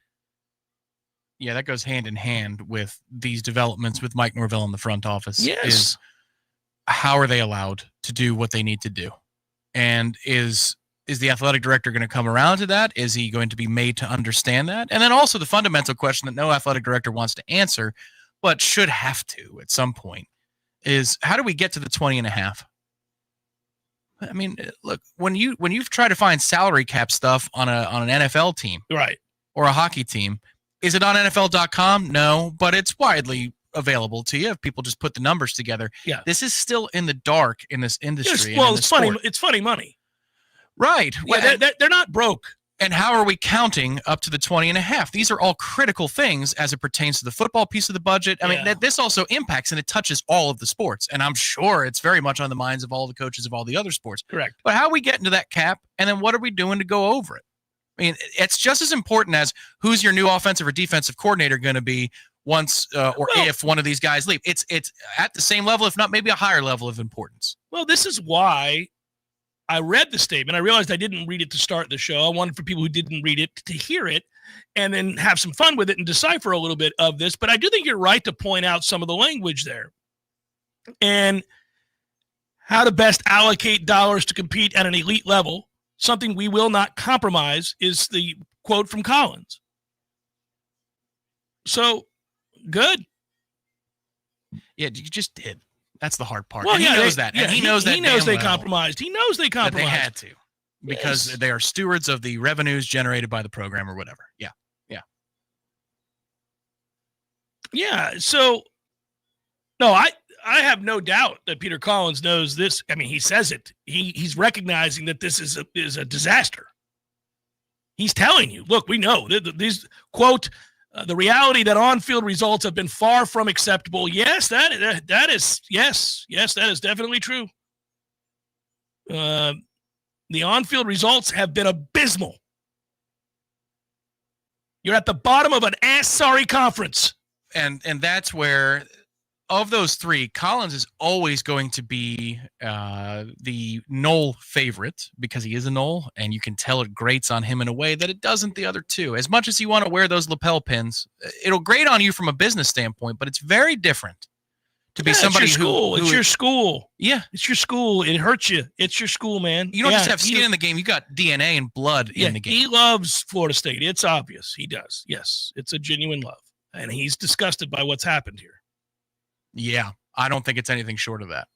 [SPEAKER 13] Yeah, that goes hand in hand with these developments with Mike Norvell in the front office.
[SPEAKER 5] Yes.
[SPEAKER 13] Is how are they allowed to do what they need to do? And is the athletic director going to come around to that? Is he going to be made to understand that? And then also the fundamental question that no athletic director wants to answer, but should have to at some point, is how do we get to the 20 and a half? I mean, look, when you've tried to find salary cap stuff on an NFL team,
[SPEAKER 5] right,
[SPEAKER 13] or a hockey team, is it on NFL.com? No, but it's widely available to you if people just put the numbers together.
[SPEAKER 5] Yeah.
[SPEAKER 13] This is still in the dark in this industry.
[SPEAKER 5] Yes, well, it's funny. It's funny money.
[SPEAKER 13] Right.
[SPEAKER 5] Yeah, they're not broke.
[SPEAKER 13] And how are we counting up to the 20.5? These are all critical things as it pertains to the football piece of the budget. I mean, this also impacts and it touches all of the sports. And I'm sure it's very much on the minds of all the coaches of all the other sports.
[SPEAKER 5] Correct.
[SPEAKER 13] But how are we getting to that cap? And then what are we doing to go over it? I mean, it's just as important as who's your new offensive or defensive coordinator going to be once if one of these guys leave. It's at the same level, if not maybe a higher level of importance.
[SPEAKER 5] Well, this is why I read the statement. I realized I didn't read it to start the show. I wanted for people who didn't read it to hear it and then have some fun with it and decipher a little bit of this. But I do think you're right to point out some of the language there and how to best allocate dollars to compete at an elite level. Something we will not compromise is the quote from Collins. So, good.
[SPEAKER 13] Yeah, you just did. That's the hard part.
[SPEAKER 5] Well,
[SPEAKER 13] and he knows that. And he knows that.
[SPEAKER 5] He knows they
[SPEAKER 13] damn well
[SPEAKER 5] compromised. He knows they
[SPEAKER 13] that
[SPEAKER 5] compromised.
[SPEAKER 13] they had to because they are stewards of the revenues generated by the program or whatever. Yeah. Yeah.
[SPEAKER 5] Yeah. So, no, I have no doubt that Peter Collins knows this. I mean, he says it. He's recognizing that this is a disaster. He's telling you, look, we know these quote, the reality that on-field results have been far from acceptable. Yes, that is that is definitely true. The on-field results have been abysmal. You're at the bottom of an ass-sorry conference.
[SPEAKER 13] And that's where, of those three, Collins is always going to be the Knoll favorite because he is a Knoll, and you can tell it grates on him in a way that it doesn't the other two. As much as you want to wear those lapel pins, it'll grate on you from a business standpoint, but it's very different to be somebody
[SPEAKER 5] it's your school. It's your school.
[SPEAKER 13] Yeah.
[SPEAKER 5] It's your school. It hurts you. It's your school, man.
[SPEAKER 13] You don't just have skin in the game. You got DNA and blood in the game.
[SPEAKER 5] He loves Florida State. It's obvious. He does. Yes. It's a genuine love. And he's disgusted by what's happened here.
[SPEAKER 13] Yeah, I don't think it's anything short of that.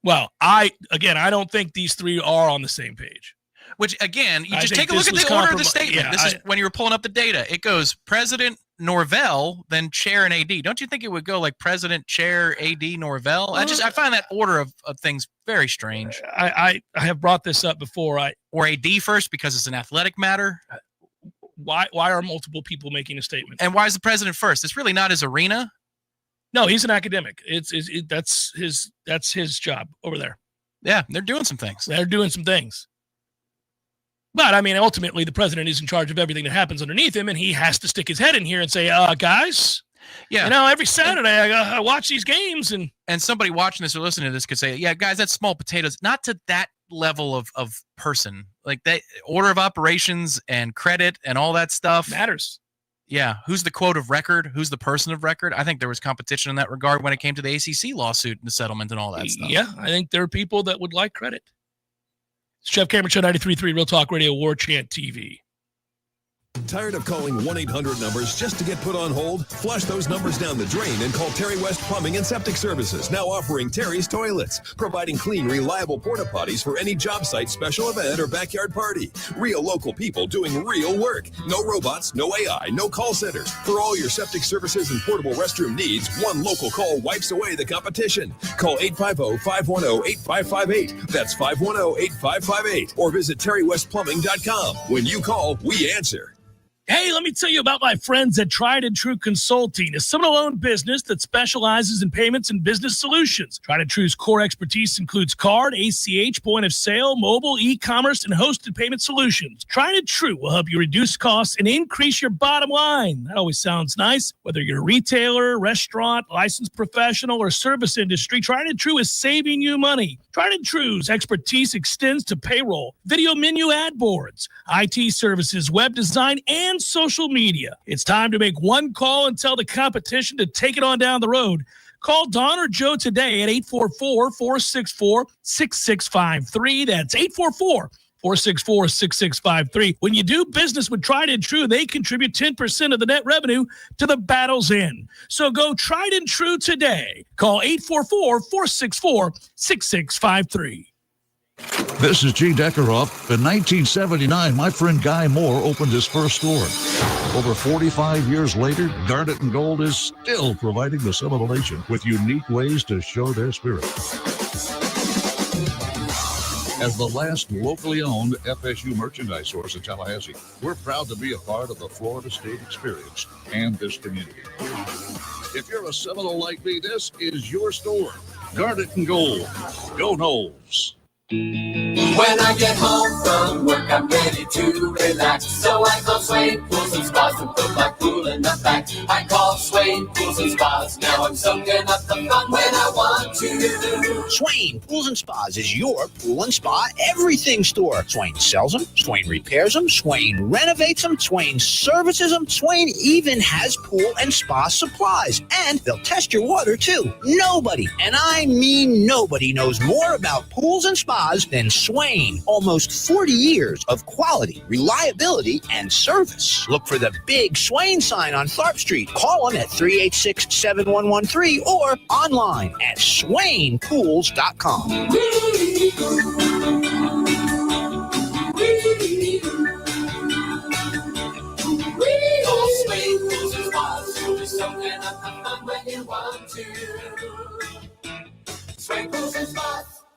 [SPEAKER 5] Well, I don't think these three are on the same page.
[SPEAKER 13] Which, again, you just take a look at the order of the statement.
[SPEAKER 5] Yeah,
[SPEAKER 13] this is when you were pulling up the data. It goes President Norvell, then Chair and AD. Don't you think it would go like President, Chair, AD, Norvell? I find that order of things very strange.
[SPEAKER 5] I have brought this up before.
[SPEAKER 13] Or AD first because it's an athletic matter.
[SPEAKER 5] Why are multiple people making a statement?
[SPEAKER 13] And why is the president first? It's really not his arena.
[SPEAKER 5] No, he's an academic. That's his job over there.
[SPEAKER 13] Yeah, they're doing some things.
[SPEAKER 5] But I mean, ultimately, the president is in charge of everything that happens underneath him, and he has to stick his head in here and say, guys,
[SPEAKER 13] yeah,
[SPEAKER 5] every Saturday I watch these games, and
[SPEAKER 13] somebody watching this or listening to this could say, yeah, guys, that's small potatoes. Not to that level of person. Like that order of operations and credit and all that stuff
[SPEAKER 5] matters.
[SPEAKER 13] Yeah, who's the quote of record? Who's the person of record? I think there was competition in that regard when it came to the ACC lawsuit and the settlement and all that stuff.
[SPEAKER 5] Yeah, I think there are people that would like credit. It's Jeff Cameron Show, 93.3 Real Talk Radio, Warchant TV.
[SPEAKER 8] Tired of calling 1-800 numbers just to get put on hold? Flush those numbers down the drain and call Terry West Plumbing and Septic Services, now offering Terry's Toilets, providing clean, reliable porta potties for any job site, special event, or backyard party. Real local people doing real work. No robots, no AI, no call centers. For all your septic services and portable restroom needs, one local call wipes away the competition. Call 850-510-8558. That's 510-8558. Or visit terrywestplumbing.com. When you call, we answer.
[SPEAKER 5] Hey, let me tell you about my friends at Tried and True Consulting, a Seminole-owned business that specializes in payments and business solutions. Tried and True's core expertise includes card, ACH, point of sale, mobile, e-commerce, and hosted payment solutions. Tried and True will help you reduce costs and increase your bottom line. That always sounds nice. Whether you're a retailer, restaurant, licensed professional, or service industry, Tried and True is saving you money. Tried and True's expertise extends to payroll, video menu ad boards, IT services, web design, and social media. It's time to make one call and tell the competition to take it on down the road. Call Don or Joe today at 844-464-6653. That's 844-464-6653. When you do business with Tried and True, they contribute 10% of the net revenue to the battle's end. So go Tried and True today. Call 844-464-6653.
[SPEAKER 22] This is G. Deckeroff. In 1979, my friend Guy Moore opened his first store. Over 45 years later, Garnet and Gold is still providing the Seminole Nation with unique ways to show their spirit. As the last locally owned FSU merchandise source in Tallahassee, we're proud to be a part of the Florida State experience and this community. If you're a Seminole like me, this is your store. Guard it in gold. Go Noles.
[SPEAKER 6] When I get home from work, I'm ready to relax. So I call Swain Pools and Spas and put my pool in the back. I call Swain Pools and Spas. Now I'm soaking up the fun when I want to.
[SPEAKER 9] Swain Pools and Spas is your pool and spa everything store. Swain sells them, Swain repairs them, Swain renovates them, Swain services them. Swain even has pool and spa supplies. And they'll test your water too. Nobody, and I mean nobody, knows more about pools and spas than Swain. Almost 40 years of quality, reliability, and service. Look for the big Swain sign on Tharp Street. Call them at 386-7113 or online at swainpools.com.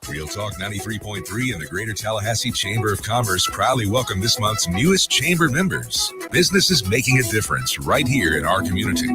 [SPEAKER 23] Real Talk 93.3 and the Greater Tallahassee Chamber of Commerce proudly welcome this month's newest chamber members. Businesses making a difference right here in our community.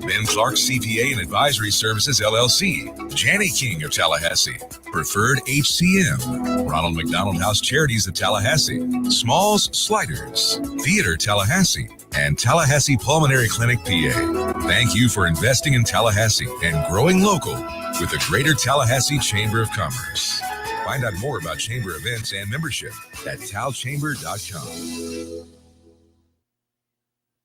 [SPEAKER 23] Ben Clark CPA and Advisory Services LLC, Janny King of Tallahassee, Preferred HCM, Ronald McDonald House Charities of Tallahassee, Smalls Sliders, Theater Tallahassee, and Tallahassee Pulmonary Clinic PA. Thank you for investing in Tallahassee and growing local with the Greater Tallahassee Chamber of Commerce. Find out more about chamber events and membership at talchamber.com.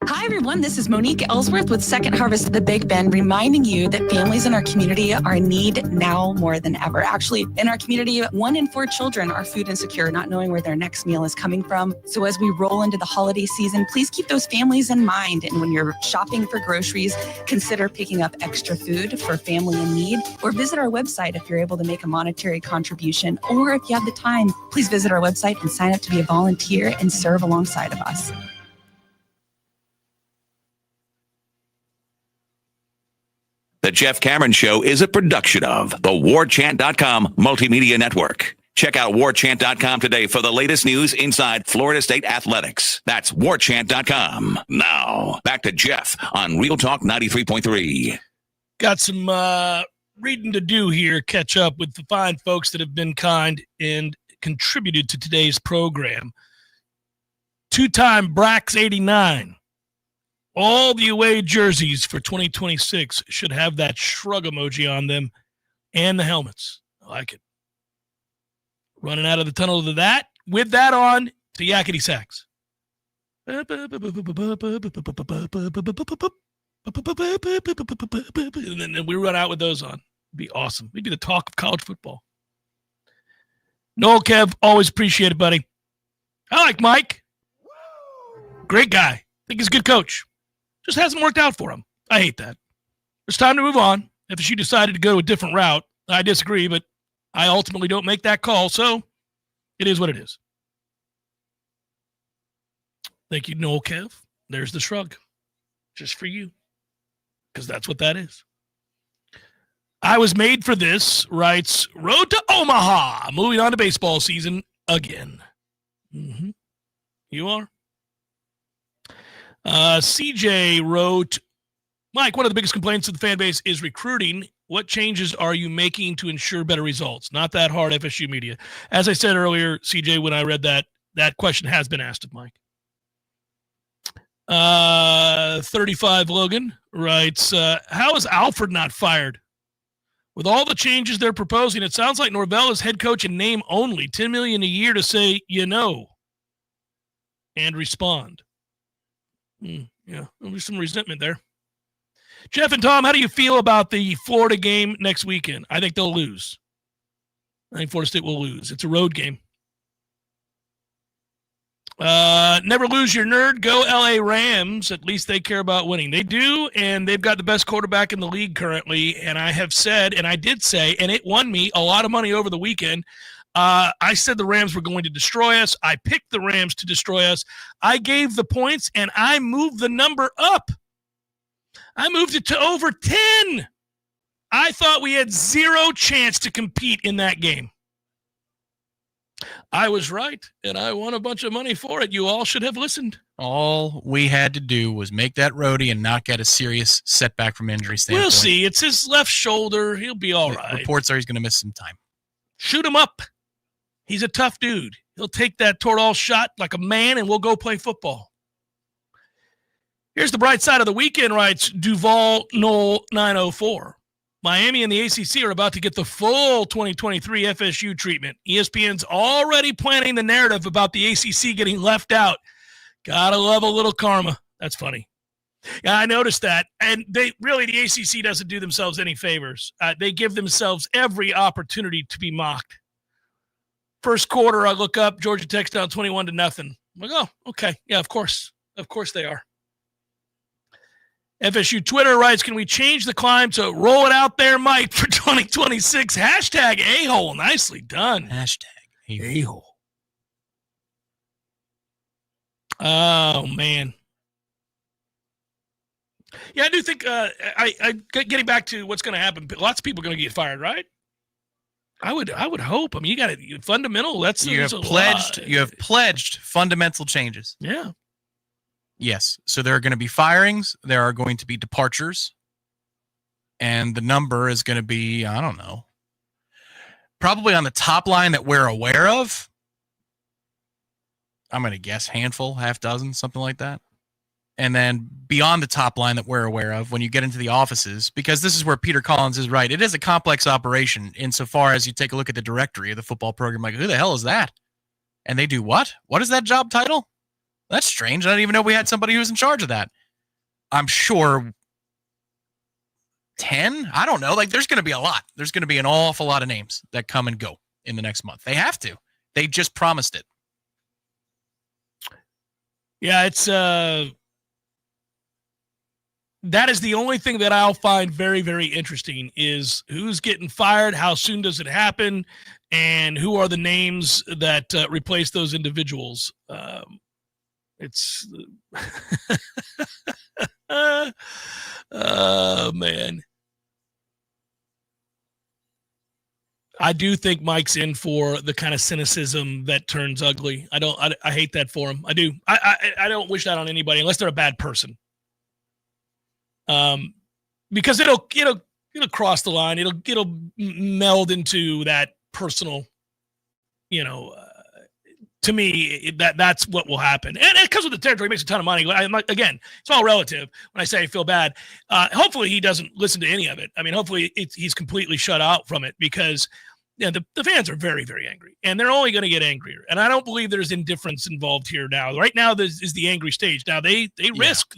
[SPEAKER 24] Hi, everyone. This is Monique Ellsworth with Second Harvest of the Big Bend, reminding you that families in our community are in need now more than ever. Actually, in our community, 1 in 4 children are food insecure, not knowing where their next meal is coming from. So as we roll into the holiday season, please keep those families in mind. And when you're shopping for groceries, consider picking up extra food for family in need, or visit our website if you're able to make a monetary contribution. Or if you have the time, please visit our website and sign up to be a volunteer and serve alongside of us.
[SPEAKER 4] The Jeff Cameron Show is a production of the Warchant.com Multimedia Network. Check out Warchant.com today for the latest news inside Florida State athletics. That's Warchant.com. Now, back to Jeff on Real Talk 93.3.
[SPEAKER 5] Got some reading to do here. Catch up with the fine folks that have been kind and contributed to today's program. Two-time Brax 89. All the away jerseys for 2026 should have that shrug emoji on them and the helmets. I like it. Running out of the tunnel to that. With that on, to Yakety Sax. And then we run out with those on. It'd be awesome. We'd be the talk of college football. Noel Kev, always appreciate it, buddy. I like Mike. Great guy. Think he's a good coach. Just hasn't worked out for him. I hate that. It's time to move on. FSU decided to go a different route. I disagree, but I ultimately don't make that call, so it is what it is. Thank you, Noel Kev. There's the shrug. Just for you. Because that's what that is. I was made for this, writes Road to Omaha. Moving on to baseball season again. Mm-hmm. You are? CJ wrote, Mike, one of the biggest complaints of the fan base is recruiting. What changes are you making to ensure better results? Not that hard, FSU media. As I said earlier, CJ, when I read that question has been asked of Mike. 35 Logan writes, how is Alfred not fired? With all the changes they're proposing, it sounds like Norvell is head coach in name only. $10 million a year to say, and respond. Yeah, there's some resentment there. Jeff and Tom, how do you feel about the Florida game next weekend? I think they'll lose. I think Florida State will lose. It's a road game. Never lose your nerd. Go LA Rams. At least they care about winning. They do, and they've got the best quarterback in the league currently. And I have said, and I did say, and it won me a lot of money over the weekend, I said the Rams were going to destroy us. I picked the Rams to destroy us. I gave the points, and I moved the number up. I moved it to over 10. I thought we had zero chance to compete in that game. I was right, and I won a bunch of money for it. You all should have listened.
[SPEAKER 13] All we had to do was make that roadie and not get a serious setback from injury standpoint.
[SPEAKER 5] We'll see. It's his left shoulder. He'll be all right.
[SPEAKER 13] Reports are he's going to miss some time.
[SPEAKER 5] Shoot him up. He's a tough dude. He'll take that Toradol shot like a man, and we'll go play football. Here's the bright side of the weekend, writes Duval Knoll 904. Miami and the ACC are about to get the full 2023 FSU treatment. ESPN's already planning the narrative about the ACC getting left out. Gotta love a little karma. That's funny. Yeah, I noticed that. And the ACC doesn't do themselves any favors. They give themselves every opportunity to be mocked. First quarter, I look up, Georgia Tech's down 21-0. I'm like, oh, okay. Yeah, of course. Of course they are. FSU Twitter writes, can we change the climb to roll it out there, Mike, for 2026? Hashtag a-hole. Nicely done.
[SPEAKER 13] Hashtag
[SPEAKER 5] a-hole. Oh, man. Yeah, I do think, getting back to what's going to happen, lots of people are going to get fired, right? I would hope. I mean, you got to fundamental. You
[SPEAKER 13] have pledged fundamental changes.
[SPEAKER 5] Yeah.
[SPEAKER 13] Yes. So there are going to be firings. There are going to be departures. And the number is going to be, I don't know, probably on the top line that we're aware of. I'm going to guess handful, half dozen, something like that. And then beyond the top line that we're aware of, when you get into the offices, because this is where Peter Collins is right. It is a complex operation insofar as you take a look at the directory of the football program. Like, who the hell is that? And they do what? What is that job title? That's strange. I didn't even know we had somebody who was in charge of that. I'm sure 10? I don't know. Like, there's going to be a lot. There's going to be an awful lot of names that come and go in the next month. They have to. They just promised it.
[SPEAKER 5] Yeah, it's that is the only thing that I'll find very, very interesting is who's getting fired, how soon does it happen, and who are the names that replace those individuals. It's oh man, I do think Mike's in for the kind of cynicism that turns ugly. I hate that for him. I do. I don't wish that on anybody unless they're a bad person. Because it'll cross the line. It'll meld into that personal, to me, that's what will happen. And it comes with the territory. It makes a ton of money. Again, it's all relative. When I say I feel bad, hopefully he doesn't listen to any of it. I mean, hopefully he's completely shut out from it because the fans are very, very angry. And they're only going to get angrier. And I don't believe there's indifference involved here now. Right now, this is the angry stage. Now, they risk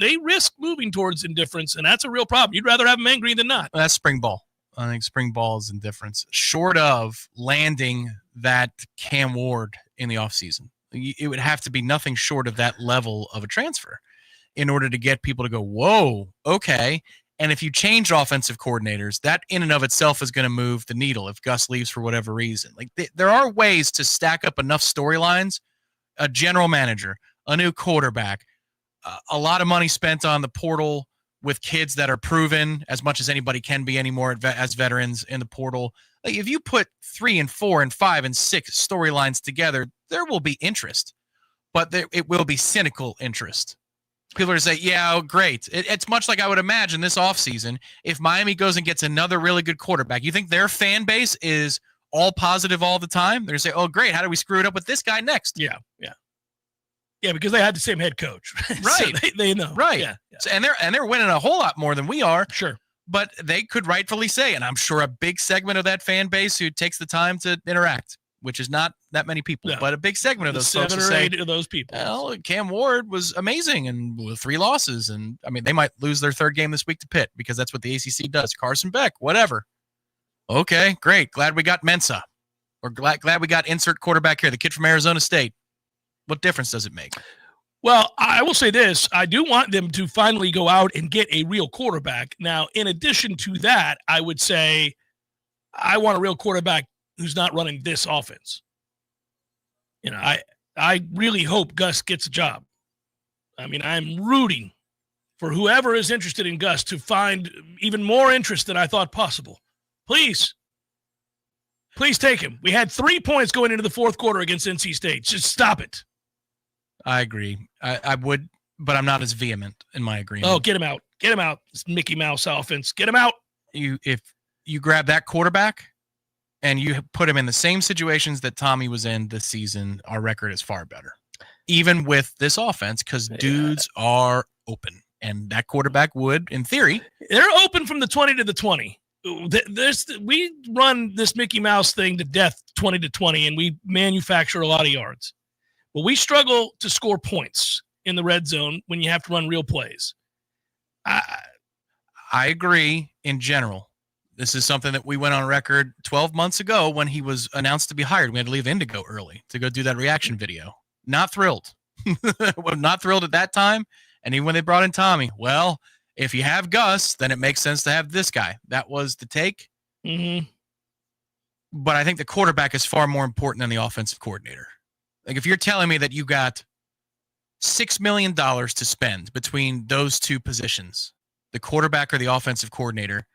[SPEAKER 5] moving towards indifference, and that's a real problem. You'd rather have them angry than not.
[SPEAKER 13] That's spring ball. I think spring ball is indifference. Short of landing that Cam Ward in the offseason. It would have to be nothing short of that level of a transfer in order to get people to go, whoa, okay. And if you change offensive coordinators, that in and of itself is going to move the needle if Gus leaves for whatever reason. Like there are ways to stack up enough storylines, a general manager, a new quarterback, a lot of money spent on the portal with kids that are proven as much as anybody can be anymore as veterans in the portal. Like if you put 3 and 4 and 5 and 6 storylines together, there will be interest, but it will be cynical interest. People are going to say, yeah, great. It's much like I would imagine this offseason. If Miami goes and gets another really good quarterback, you think their fan base is all positive all the time? They're going to say, oh, great. How do we screw it up with this guy next?
[SPEAKER 5] Yeah. Yeah, because they had the same head coach.
[SPEAKER 13] Right.
[SPEAKER 5] So they know.
[SPEAKER 13] Right.
[SPEAKER 5] Yeah.
[SPEAKER 13] So, and they're winning a whole lot more than we are.
[SPEAKER 5] Sure.
[SPEAKER 13] But they could rightfully say, and I'm sure a big segment of that fan base who takes the time to interact, which is not that many people, but a big segment of those folks will say,
[SPEAKER 5] 7 or 8 of those people.
[SPEAKER 13] Well, Cam Ward was amazing and with 3 losses. And I mean, they might lose their 3rd game this week to Pitt because that's what the ACC does. Carson Beck, whatever. Okay, great. Glad we got Mensa. Or glad we got insert quarterback here, the kid from Arizona State. What difference does it make?
[SPEAKER 5] Well, I will say this. I do want them to finally go out and get a real quarterback. Now, in addition to that, I would say I want a real quarterback who's not running this offense. I really hope Gus gets a job. I mean, I'm rooting for whoever is interested in Gus to find even more interest than I thought possible. Please. Please take him. We had 3 points going into the fourth quarter against NC State. Just stop it.
[SPEAKER 13] I agree. I would, but I'm not as vehement in my agreement.
[SPEAKER 5] Oh, get him out. Get him out. This Mickey Mouse offense. Get him out.
[SPEAKER 13] If you grab that quarterback and you put him in the same situations that Tommy was in this season, our record is far better. Even with this offense, because dudes are open. And that quarterback would, in theory.
[SPEAKER 5] They're open from the 20 to the 20. We run this Mickey Mouse thing to death 20 to 20, and we manufacture a lot of yards. But we struggle to score points in the red zone when you have to run real plays.
[SPEAKER 13] I agree in general. This is something that we went on record 12 months ago when he was announced to be hired. We had to leave Indigo early to go do that reaction video. Not thrilled. Not thrilled at that time. And even when they brought in Tommy, well, if you have Gus, then it makes sense to have this guy. That was the take.
[SPEAKER 5] Mm-hmm.
[SPEAKER 13] But I think the quarterback is far more important than the offensive coordinator. Like if you're telling me that you got $6 million to spend between those two positions, the quarterback or the offensive coordinator,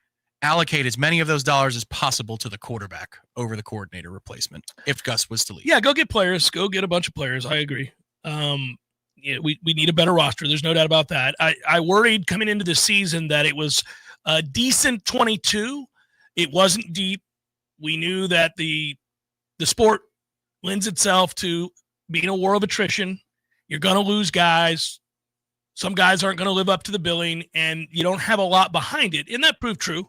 [SPEAKER 13] allocate as many of those dollars as possible to the quarterback over the coordinator replacement if Gus was to leave.
[SPEAKER 5] Yeah, go get players. Go get a bunch of players. I agree. We need a better roster. There's no doubt about that. I worried coming into the season that it was a decent 22. It wasn't deep. We knew that the sport lends itself to being a war of attrition. You're going to lose guys. Some guys aren't going to live up to the billing, and you don't have a lot behind it. And that proved true.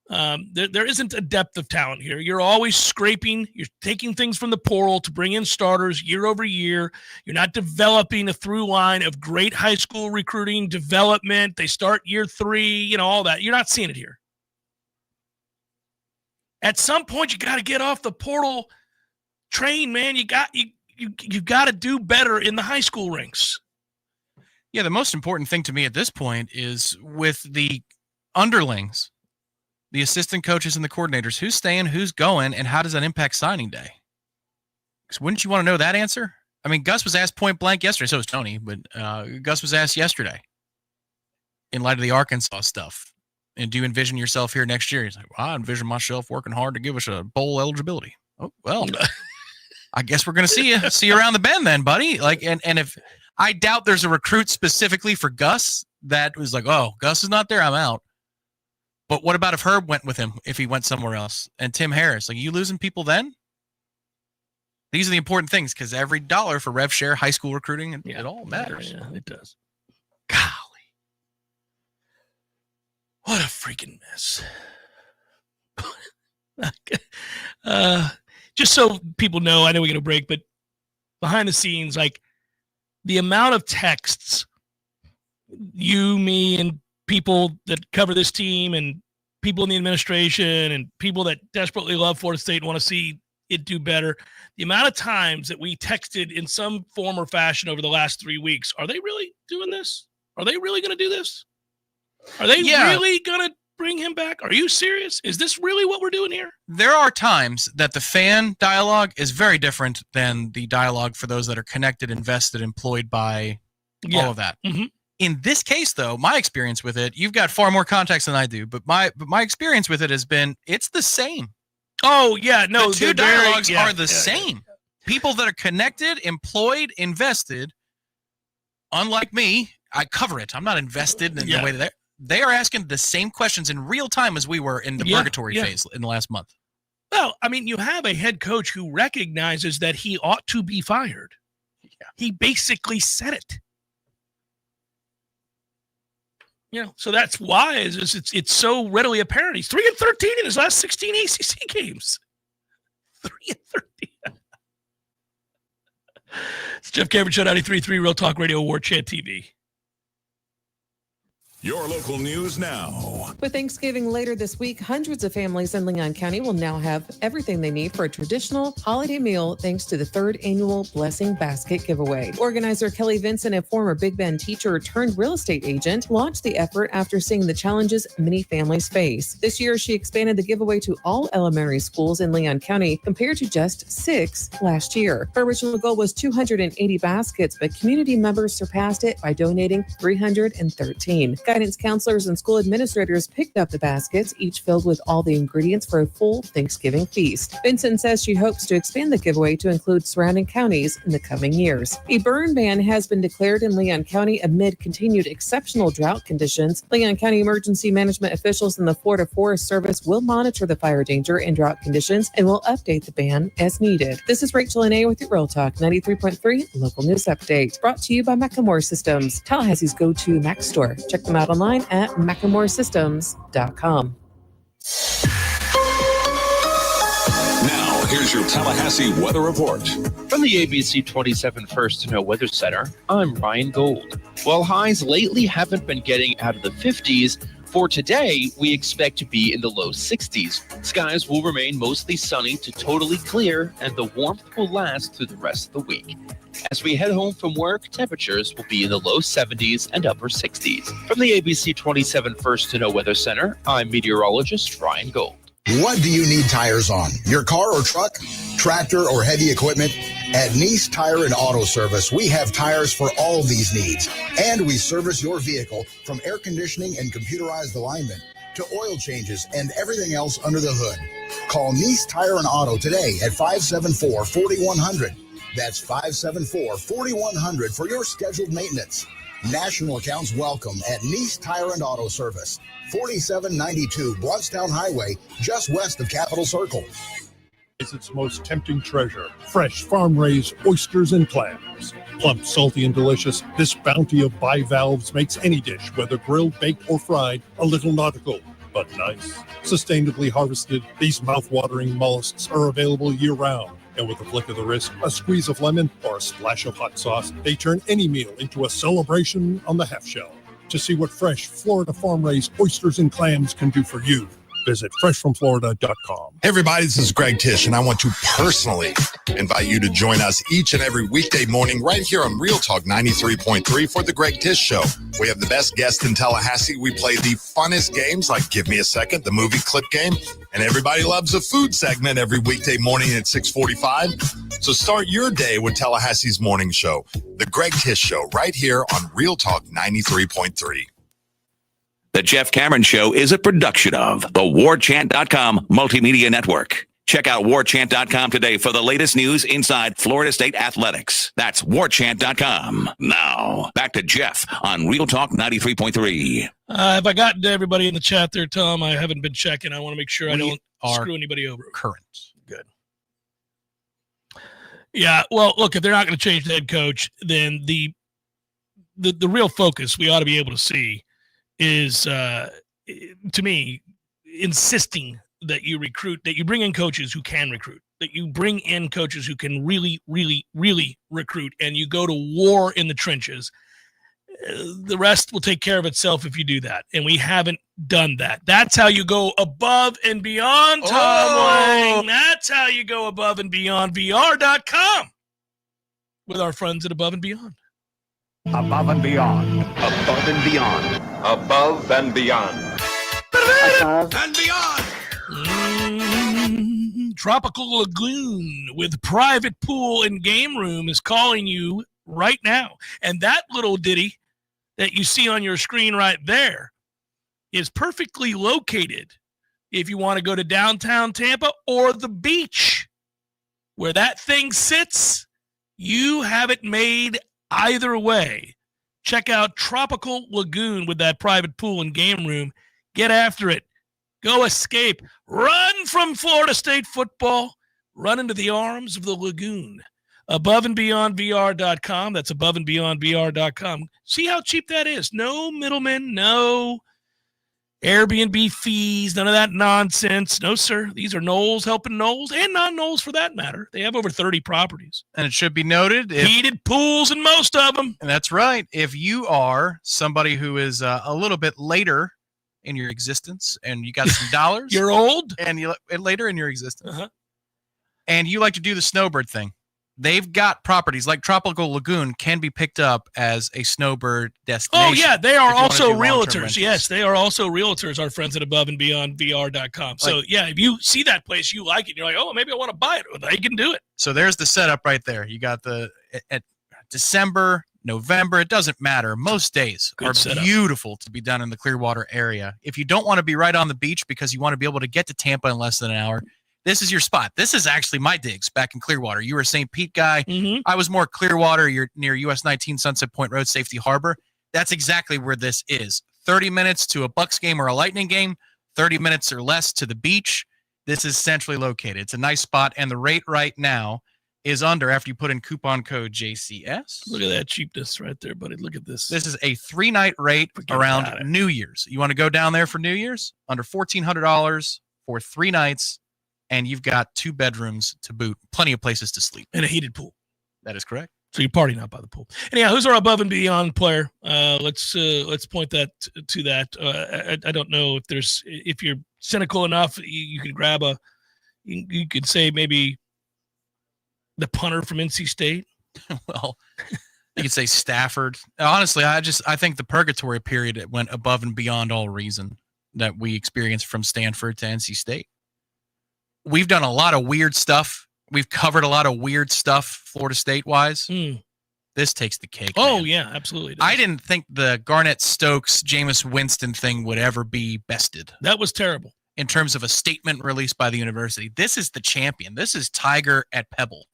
[SPEAKER 5] There isn't a depth of talent here. You're always scraping. You're taking things from the portal to bring in starters year over year. You're not developing a through line of great high school recruiting development. They start year 3, all that. You're not seeing it here. At some point, you got to get off the portal train, man. You got to do better in the high school ranks.
[SPEAKER 13] Yeah, the most important thing to me at this point is with the underlings, the assistant coaches and the coordinators, who's staying, who's going, and how does that impact signing day? Because wouldn't you want to know that answer? I mean, Gus was asked point blank yesterday. So was Tony, but Gus was asked yesterday in light of the Arkansas stuff. And do you envision yourself here next year? He's like, well, I envision myself working hard to give us a bowl eligibility. Oh, well, I guess we're going to see you around the bend then, buddy. Like, and if I doubt there's a recruit specifically for Gus that was like, oh, Gus is not there, I'm out. But what about if Herb went with him, if he went somewhere else? And Tim Harris, like, you losing people then? These are the important things because every dollar for rev share, high school recruiting, it all matters.
[SPEAKER 5] Yeah, it does. Golly. What a freaking mess. Just so people know, I know we're going to break, but behind the scenes, like the amount of texts you, me, and people that cover this team and people in the administration and people that desperately love Florida State and want to see it do better. The amount of times that we texted in some form or fashion over the last 3 weeks, are they really doing this? Are they really going to do this? Are they really going to bring him back? Are you serious? Is this really what we're doing here?
[SPEAKER 13] There are times that the fan dialogue is very different than the dialogue for those that are connected, invested, employed by all of that.
[SPEAKER 5] Mm-hmm.
[SPEAKER 13] In this case, though, my experience with it, you've got far more context than I do, but my experience with it has been, it's the same.
[SPEAKER 5] Oh, yeah, no.
[SPEAKER 13] The two dialogues are the same. People that are connected, employed, invested, unlike me, I cover it. I'm not invested in the way that they are asking the same questions in real time as we were in the purgatory phase in the last month.
[SPEAKER 5] Well, I mean, you have a head coach who recognizes that he ought to be fired. Yeah. He basically said it. So that's why it's so readily apparent. He's 3-13 in his last 16 ACC games. 3-13. It's Jeff Cameron Show, 93.3 Real Talk Radio, Warchant TV.
[SPEAKER 2] Your local news now.
[SPEAKER 7] With Thanksgiving later this week, hundreds of families in Leon County will now have everything they need for a traditional holiday meal thanks to the 3rd annual Blessing Basket giveaway. Organizer Kelly Vinson, a former Big Bend teacher turned real estate agent, launched the effort after seeing the challenges many families face. This year, she expanded the giveaway to all elementary schools in Leon County compared to just 6 last year. Her original goal was 280 baskets, but community members surpassed it by donating 313. Guidance counselors and school administrators picked up the baskets, each filled with all the ingredients for a full Thanksgiving feast. Vincent says she hopes to expand the giveaway to include surrounding counties in the coming years. A burn ban has been declared in Leon County amid continued exceptional drought conditions. Leon County emergency management officials in the Florida Forest Service will monitor the fire danger and drought conditions and will update the ban as needed. This is Rachel and A with your Real Talk 93.3 local news update, brought to you by Macklemore Systems, Tallahassee's go-to Mac store. Check them out online at MacklemoreSystems.com.
[SPEAKER 2] Now, here's your Tallahassee weather report.
[SPEAKER 3] From the ABC 27 First to Know Weather Center, I'm Ryan Gold. While highs lately haven't been getting out of the 50s, for today, we expect to be in the low 60s. Skies will remain mostly sunny to totally clear, and the warmth will last through the rest of the week. As we head home from work, temperatures will be in the low 70s and upper 60s. From the ABC 27 First to Know Weather Center, I'm meteorologist Ryan Gold.
[SPEAKER 1] What do you need tires on? Your car or truck, tractor, or heavy equipment? At Nice Tire and Auto Service, we have tires for all of these needs. And we service your vehicle from air conditioning and computerized alignment to oil changes and everything else under the hood. Call Nice Tire and Auto today at 574-4100. That's 574-4100 for your scheduled maintenance. National accounts welcome at Nice Tire and Auto Service, 4792 Bluntstown Highway, just west of Capitol Circle.
[SPEAKER 10] Is its most tempting treasure. Fresh farm-raised oysters and clams. Plump, salty, and delicious, this bounty of bivalves makes any dish, whether grilled, baked, or fried, a little nautical, but nice. Sustainably harvested, these mouth-watering mollusks are available year-round. And with a flick of the wrist, a squeeze of lemon, or a splash of hot sauce, they turn any meal into a celebration on the half shell. To see what fresh Florida farm-raised oysters and clams can do for you, visit freshfromflorida.com.
[SPEAKER 12] Hey everybody, this is Greg Tish, and I want to personally invite you to join us each and every weekday morning right here on Real Talk 93.3 for the Greg Tish Show. We have the best guests in Tallahassee. We play the funnest games like Give Me a Second, the movie clip game, and everybody loves a food segment every weekday morning at 6:45. So start your day with Tallahassee's morning show, the Greg Tish Show, right here on Real Talk 93.3.
[SPEAKER 4] The Jeff Cameron Show is a production of the Warchant.com Multimedia Network. Check out Warchant.com today for the latest news inside Florida State athletics. That's Warchant.com. Now, back to Jeff on Real Talk 93.3.
[SPEAKER 5] Have I gotten to everybody in the chat there, Tom? I haven't been checking. I want to make sure I don't screw anybody over.
[SPEAKER 13] Current.
[SPEAKER 5] Good. Yeah, well, look, if they're not going to change the head coach, then the real focus we ought to be able to see is, to me, insisting that you recruit, that you bring in coaches who can recruit, that you bring in coaches who can really, really, really recruit, and you go to war in the trenches. The rest will take care of itself if you do that, and we haven't done that. That's how you go above and beyond, Tom Lang. That's how you go above and beyond. VR.com with our friends at Above and Beyond.
[SPEAKER 14] Above and beyond. Above and beyond. Above and beyond.
[SPEAKER 5] Above and beyond. Tropical Lagoon with private pool and game room is calling you right now. And that little ditty that you see on your screen right there is perfectly located if you want to go to downtown Tampa or the beach. Where that thing sits, you have it made either way. Check out Tropical Lagoon with that private pool and game room. Get after it. Go escape. Run from Florida State football. Run into the arms of the lagoon. AboveandBeyondVR.com. That's AboveandBeyondVR.com. See how cheap that is. No middlemen, no Airbnb fees, none of that nonsense. No, sir. These are Knowles helping Knowles and non-Knowles for that matter. They have over 30 properties.
[SPEAKER 13] And it should be noted.
[SPEAKER 5] Heated pools in most of them.
[SPEAKER 13] And that's right. If you are somebody who is a little bit later in your existence and you got some dollars.
[SPEAKER 5] You're old?
[SPEAKER 13] And you later in your existence. And you like to do the snowbird thing. They've got properties like Tropical Lagoon can be picked up as a snowbird destination.
[SPEAKER 5] Oh, yeah. They are also realtors. Yes, they are also realtors, our friends at AboveandBeyondVR.com. So, yeah, if you see that place, you like it, you're like, oh, maybe I want to buy it. Well, they can do it.
[SPEAKER 13] So there's the setup right there. You got at December November, it doesn't matter. Most days are beautiful to be done in the Clearwater area. If you don't want to be right on the beach because you want to be able to get to Tampa in less than an hour, this is your spot. This is actually my digs back in Clearwater. You were a St. Pete guy.
[SPEAKER 5] Mm-hmm.
[SPEAKER 13] I was more Clearwater. You're near US 19 Sunset Point Road, Safety Harbor. That's exactly where this is. 30 minutes to a Bucks game or a Lightning game, 30 minutes or less to the beach. This is centrally located. It's a nice spot, and the rate right now is under after you put in coupon code JCS.
[SPEAKER 5] Look at that cheapness right there, buddy. Look at this.
[SPEAKER 13] This is a 3-night rate around New Year's. You want to go down there for New Year's? Under $1,400 for 3 nights. And you've got 2 bedrooms to boot, plenty of places to sleep.
[SPEAKER 5] And a heated pool.
[SPEAKER 13] That is correct.
[SPEAKER 5] So you're partying out by the pool. Anyhow, who's our above and beyond player? Let's point that to that. I don't know if you're cynical enough, you could grab you could say maybe the punter from NC State.
[SPEAKER 13] Well, you could say Stafford. Honestly, I think the purgatory period went above and beyond all reason that we experienced from Stanford to NC State. We've done a lot of weird stuff. We've covered a lot of weird stuff Florida State-wise. This takes the cake.
[SPEAKER 5] Oh,
[SPEAKER 13] man.
[SPEAKER 5] yeah, absolutely.
[SPEAKER 13] I didn't think the Garnett-Stokes, Jameis Winston thing would ever be bested.
[SPEAKER 5] That was terrible.
[SPEAKER 13] In terms of a statement released by the university. This is the champion. This is Tiger at Pebble.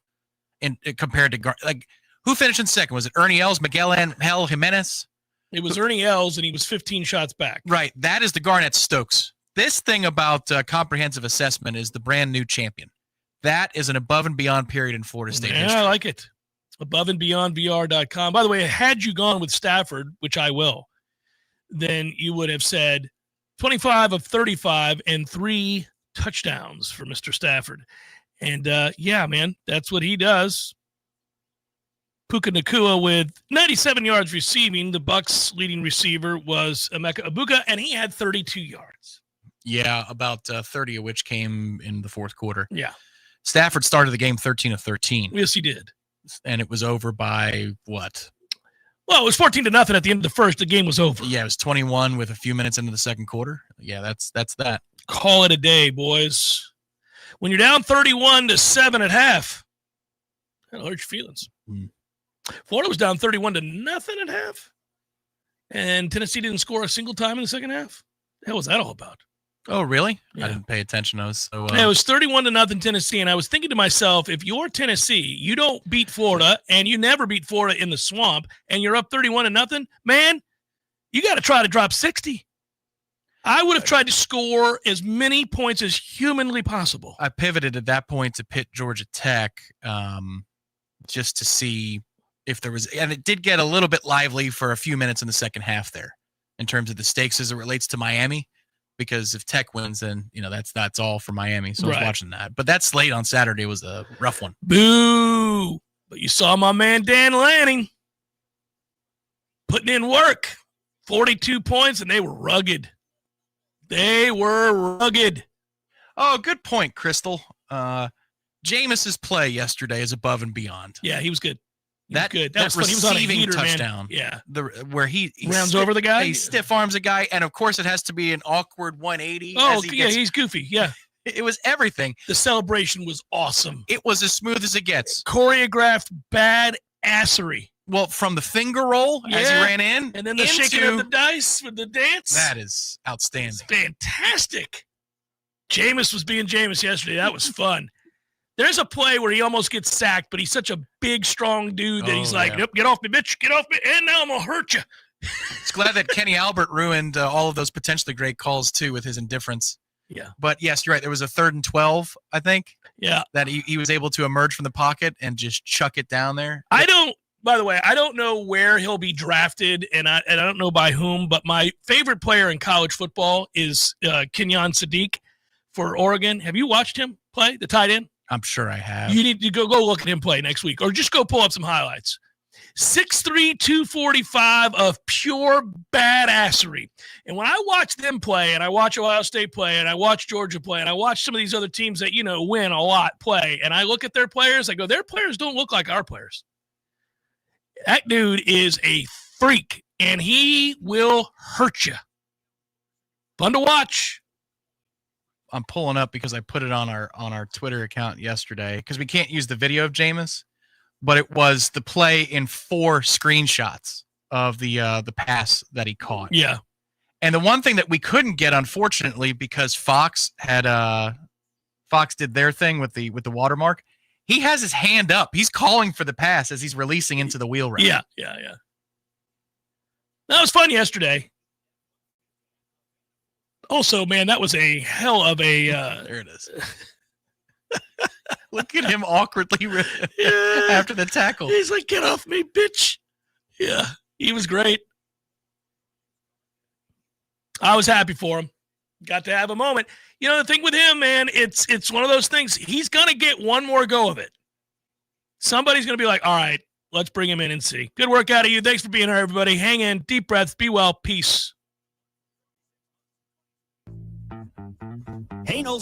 [SPEAKER 13] Compared to Garnett. Who finished in second? Was it Ernie Els, Miguel Angel Jimenez?
[SPEAKER 5] It was Ernie Els, and he was 15 shots back.
[SPEAKER 13] Right. That is the Garnett-Stokes. This thing about comprehensive assessment is the brand new champion. That is an above and beyond period in Florida State history.
[SPEAKER 5] I like it. aboveandbeyondvr.com. By the way, had you gone with Stafford, which I will, then you would have said 25 of 35 and 3 touchdowns for Mr. Stafford. And, yeah, man, that's what he does. Puka Nacua with 97 yards receiving. The Bucks' leading receiver was Emeka Egbuka, and he had 32 yards.
[SPEAKER 13] Yeah, about 30 of which came in the fourth quarter.
[SPEAKER 5] Yeah.
[SPEAKER 13] Stafford started the game 13 of 13.
[SPEAKER 5] Yes, he did.
[SPEAKER 13] And it was over by what?
[SPEAKER 5] Well, it was 14-0 at the end of the first. The game was over.
[SPEAKER 13] Yeah, it was 21 with a few minutes into the second quarter. Yeah, that's that.
[SPEAKER 5] Call it a day, boys. When you're down 31-7 at half, that'll hurt your feelings. Florida was down 31-0 at half, and Tennessee didn't score a single time in the second half. The hell was that all about?
[SPEAKER 13] Oh, really?
[SPEAKER 5] Yeah.
[SPEAKER 13] I didn't pay attention. I was so.
[SPEAKER 5] Yeah, it was 31-0 Tennessee, and I was thinking to myself, if you're Tennessee, you don't beat Florida, and you never beat Florida in the swamp, and you're up 31-0, man, you got to try to drop 60. I would have tried to score as many points as humanly possible.
[SPEAKER 13] I pivoted at that point to Pitt, Georgia Tech, just to see if there was, and it did get a little bit lively for a few minutes in the second half there, in terms of the stakes as it relates to Miami. Because if Tech wins, then that's all for Miami. So I was watching that. But that slate on Saturday was a rough one.
[SPEAKER 5] Boo! But you saw my man Dan Lanning putting in work. 42 points, and they were rugged. They were rugged.
[SPEAKER 13] Oh, good point, Crystal. Jameis's play yesterday is above and beyond.
[SPEAKER 5] Yeah, he was good.
[SPEAKER 13] That
[SPEAKER 5] good.
[SPEAKER 13] That
[SPEAKER 5] was
[SPEAKER 13] receiving
[SPEAKER 5] heater,
[SPEAKER 13] touchdown.
[SPEAKER 5] Man. Yeah.
[SPEAKER 13] Where he
[SPEAKER 5] rounds over the guy.
[SPEAKER 13] He stiff arms a guy, and of course it has to be an awkward 180.
[SPEAKER 5] Oh, he's goofy. Yeah.
[SPEAKER 13] It was everything.
[SPEAKER 5] The celebration was awesome.
[SPEAKER 13] It was as smooth as it gets.
[SPEAKER 5] Choreographed badassery.
[SPEAKER 13] Well, from the finger roll as he ran in,
[SPEAKER 5] and then the shaking of the dice with the dance.
[SPEAKER 13] That is outstanding.
[SPEAKER 5] It's fantastic. Jameis was being Jameis yesterday. That was fun. There's a play where he almost gets sacked, but he's such a big, strong dude that he's like, "Nope, get off me, bitch, get off me, and now I'm going to hurt you."
[SPEAKER 13] It's glad that Kenny Albert ruined all of those potentially great calls, too, with his indifference.
[SPEAKER 5] Yeah.
[SPEAKER 13] But, yes, you're right. There was a 3rd and 12, I think.
[SPEAKER 5] Yeah.
[SPEAKER 13] That he was able to emerge from the pocket and just chuck it down there.
[SPEAKER 5] By the way, I don't know where he'll be drafted, and I don't know by whom, but my favorite player in college football is Kenyon Sadiq for Oregon. Have you watched him play, the tight end?
[SPEAKER 13] I'm sure I have.
[SPEAKER 5] You need to go look at him play next week, or just go pull up some highlights. 6'3", 245 of pure badassery. And when I watch them play, and I watch Ohio State play, and I watch Georgia play, and I watch some of these other teams that, win a lot play, and I look at their players, I go, their players don't look like our players. That dude is a freak, and he will hurt you. Fun to watch.
[SPEAKER 13] I'm pulling up because I put it on our Twitter account yesterday because we can't use the video of Jameis, but it was the play in 4 screenshots of the pass that he caught.
[SPEAKER 5] Yeah.
[SPEAKER 13] And the one thing that we couldn't get, unfortunately, because Fox did their thing with the watermark, he has his hand up. He's calling for the pass as he's releasing into the wheel route.
[SPEAKER 5] Yeah. That was fun yesterday. Also, man, that was a hell of a...
[SPEAKER 13] there it is. Look at him awkwardly after the tackle.
[SPEAKER 5] He's like, get off me, bitch. Yeah, he was great. I was happy for him. Got to have a moment. You know, the thing with him, man, it's one of those things. He's going to get one more go of it. Somebody's going to be like, all right, let's bring him in and see. Good work out of you. Thanks for being here, everybody. Hang in. Deep breaths. Be well. Peace.
[SPEAKER 17] Hey, Knowles.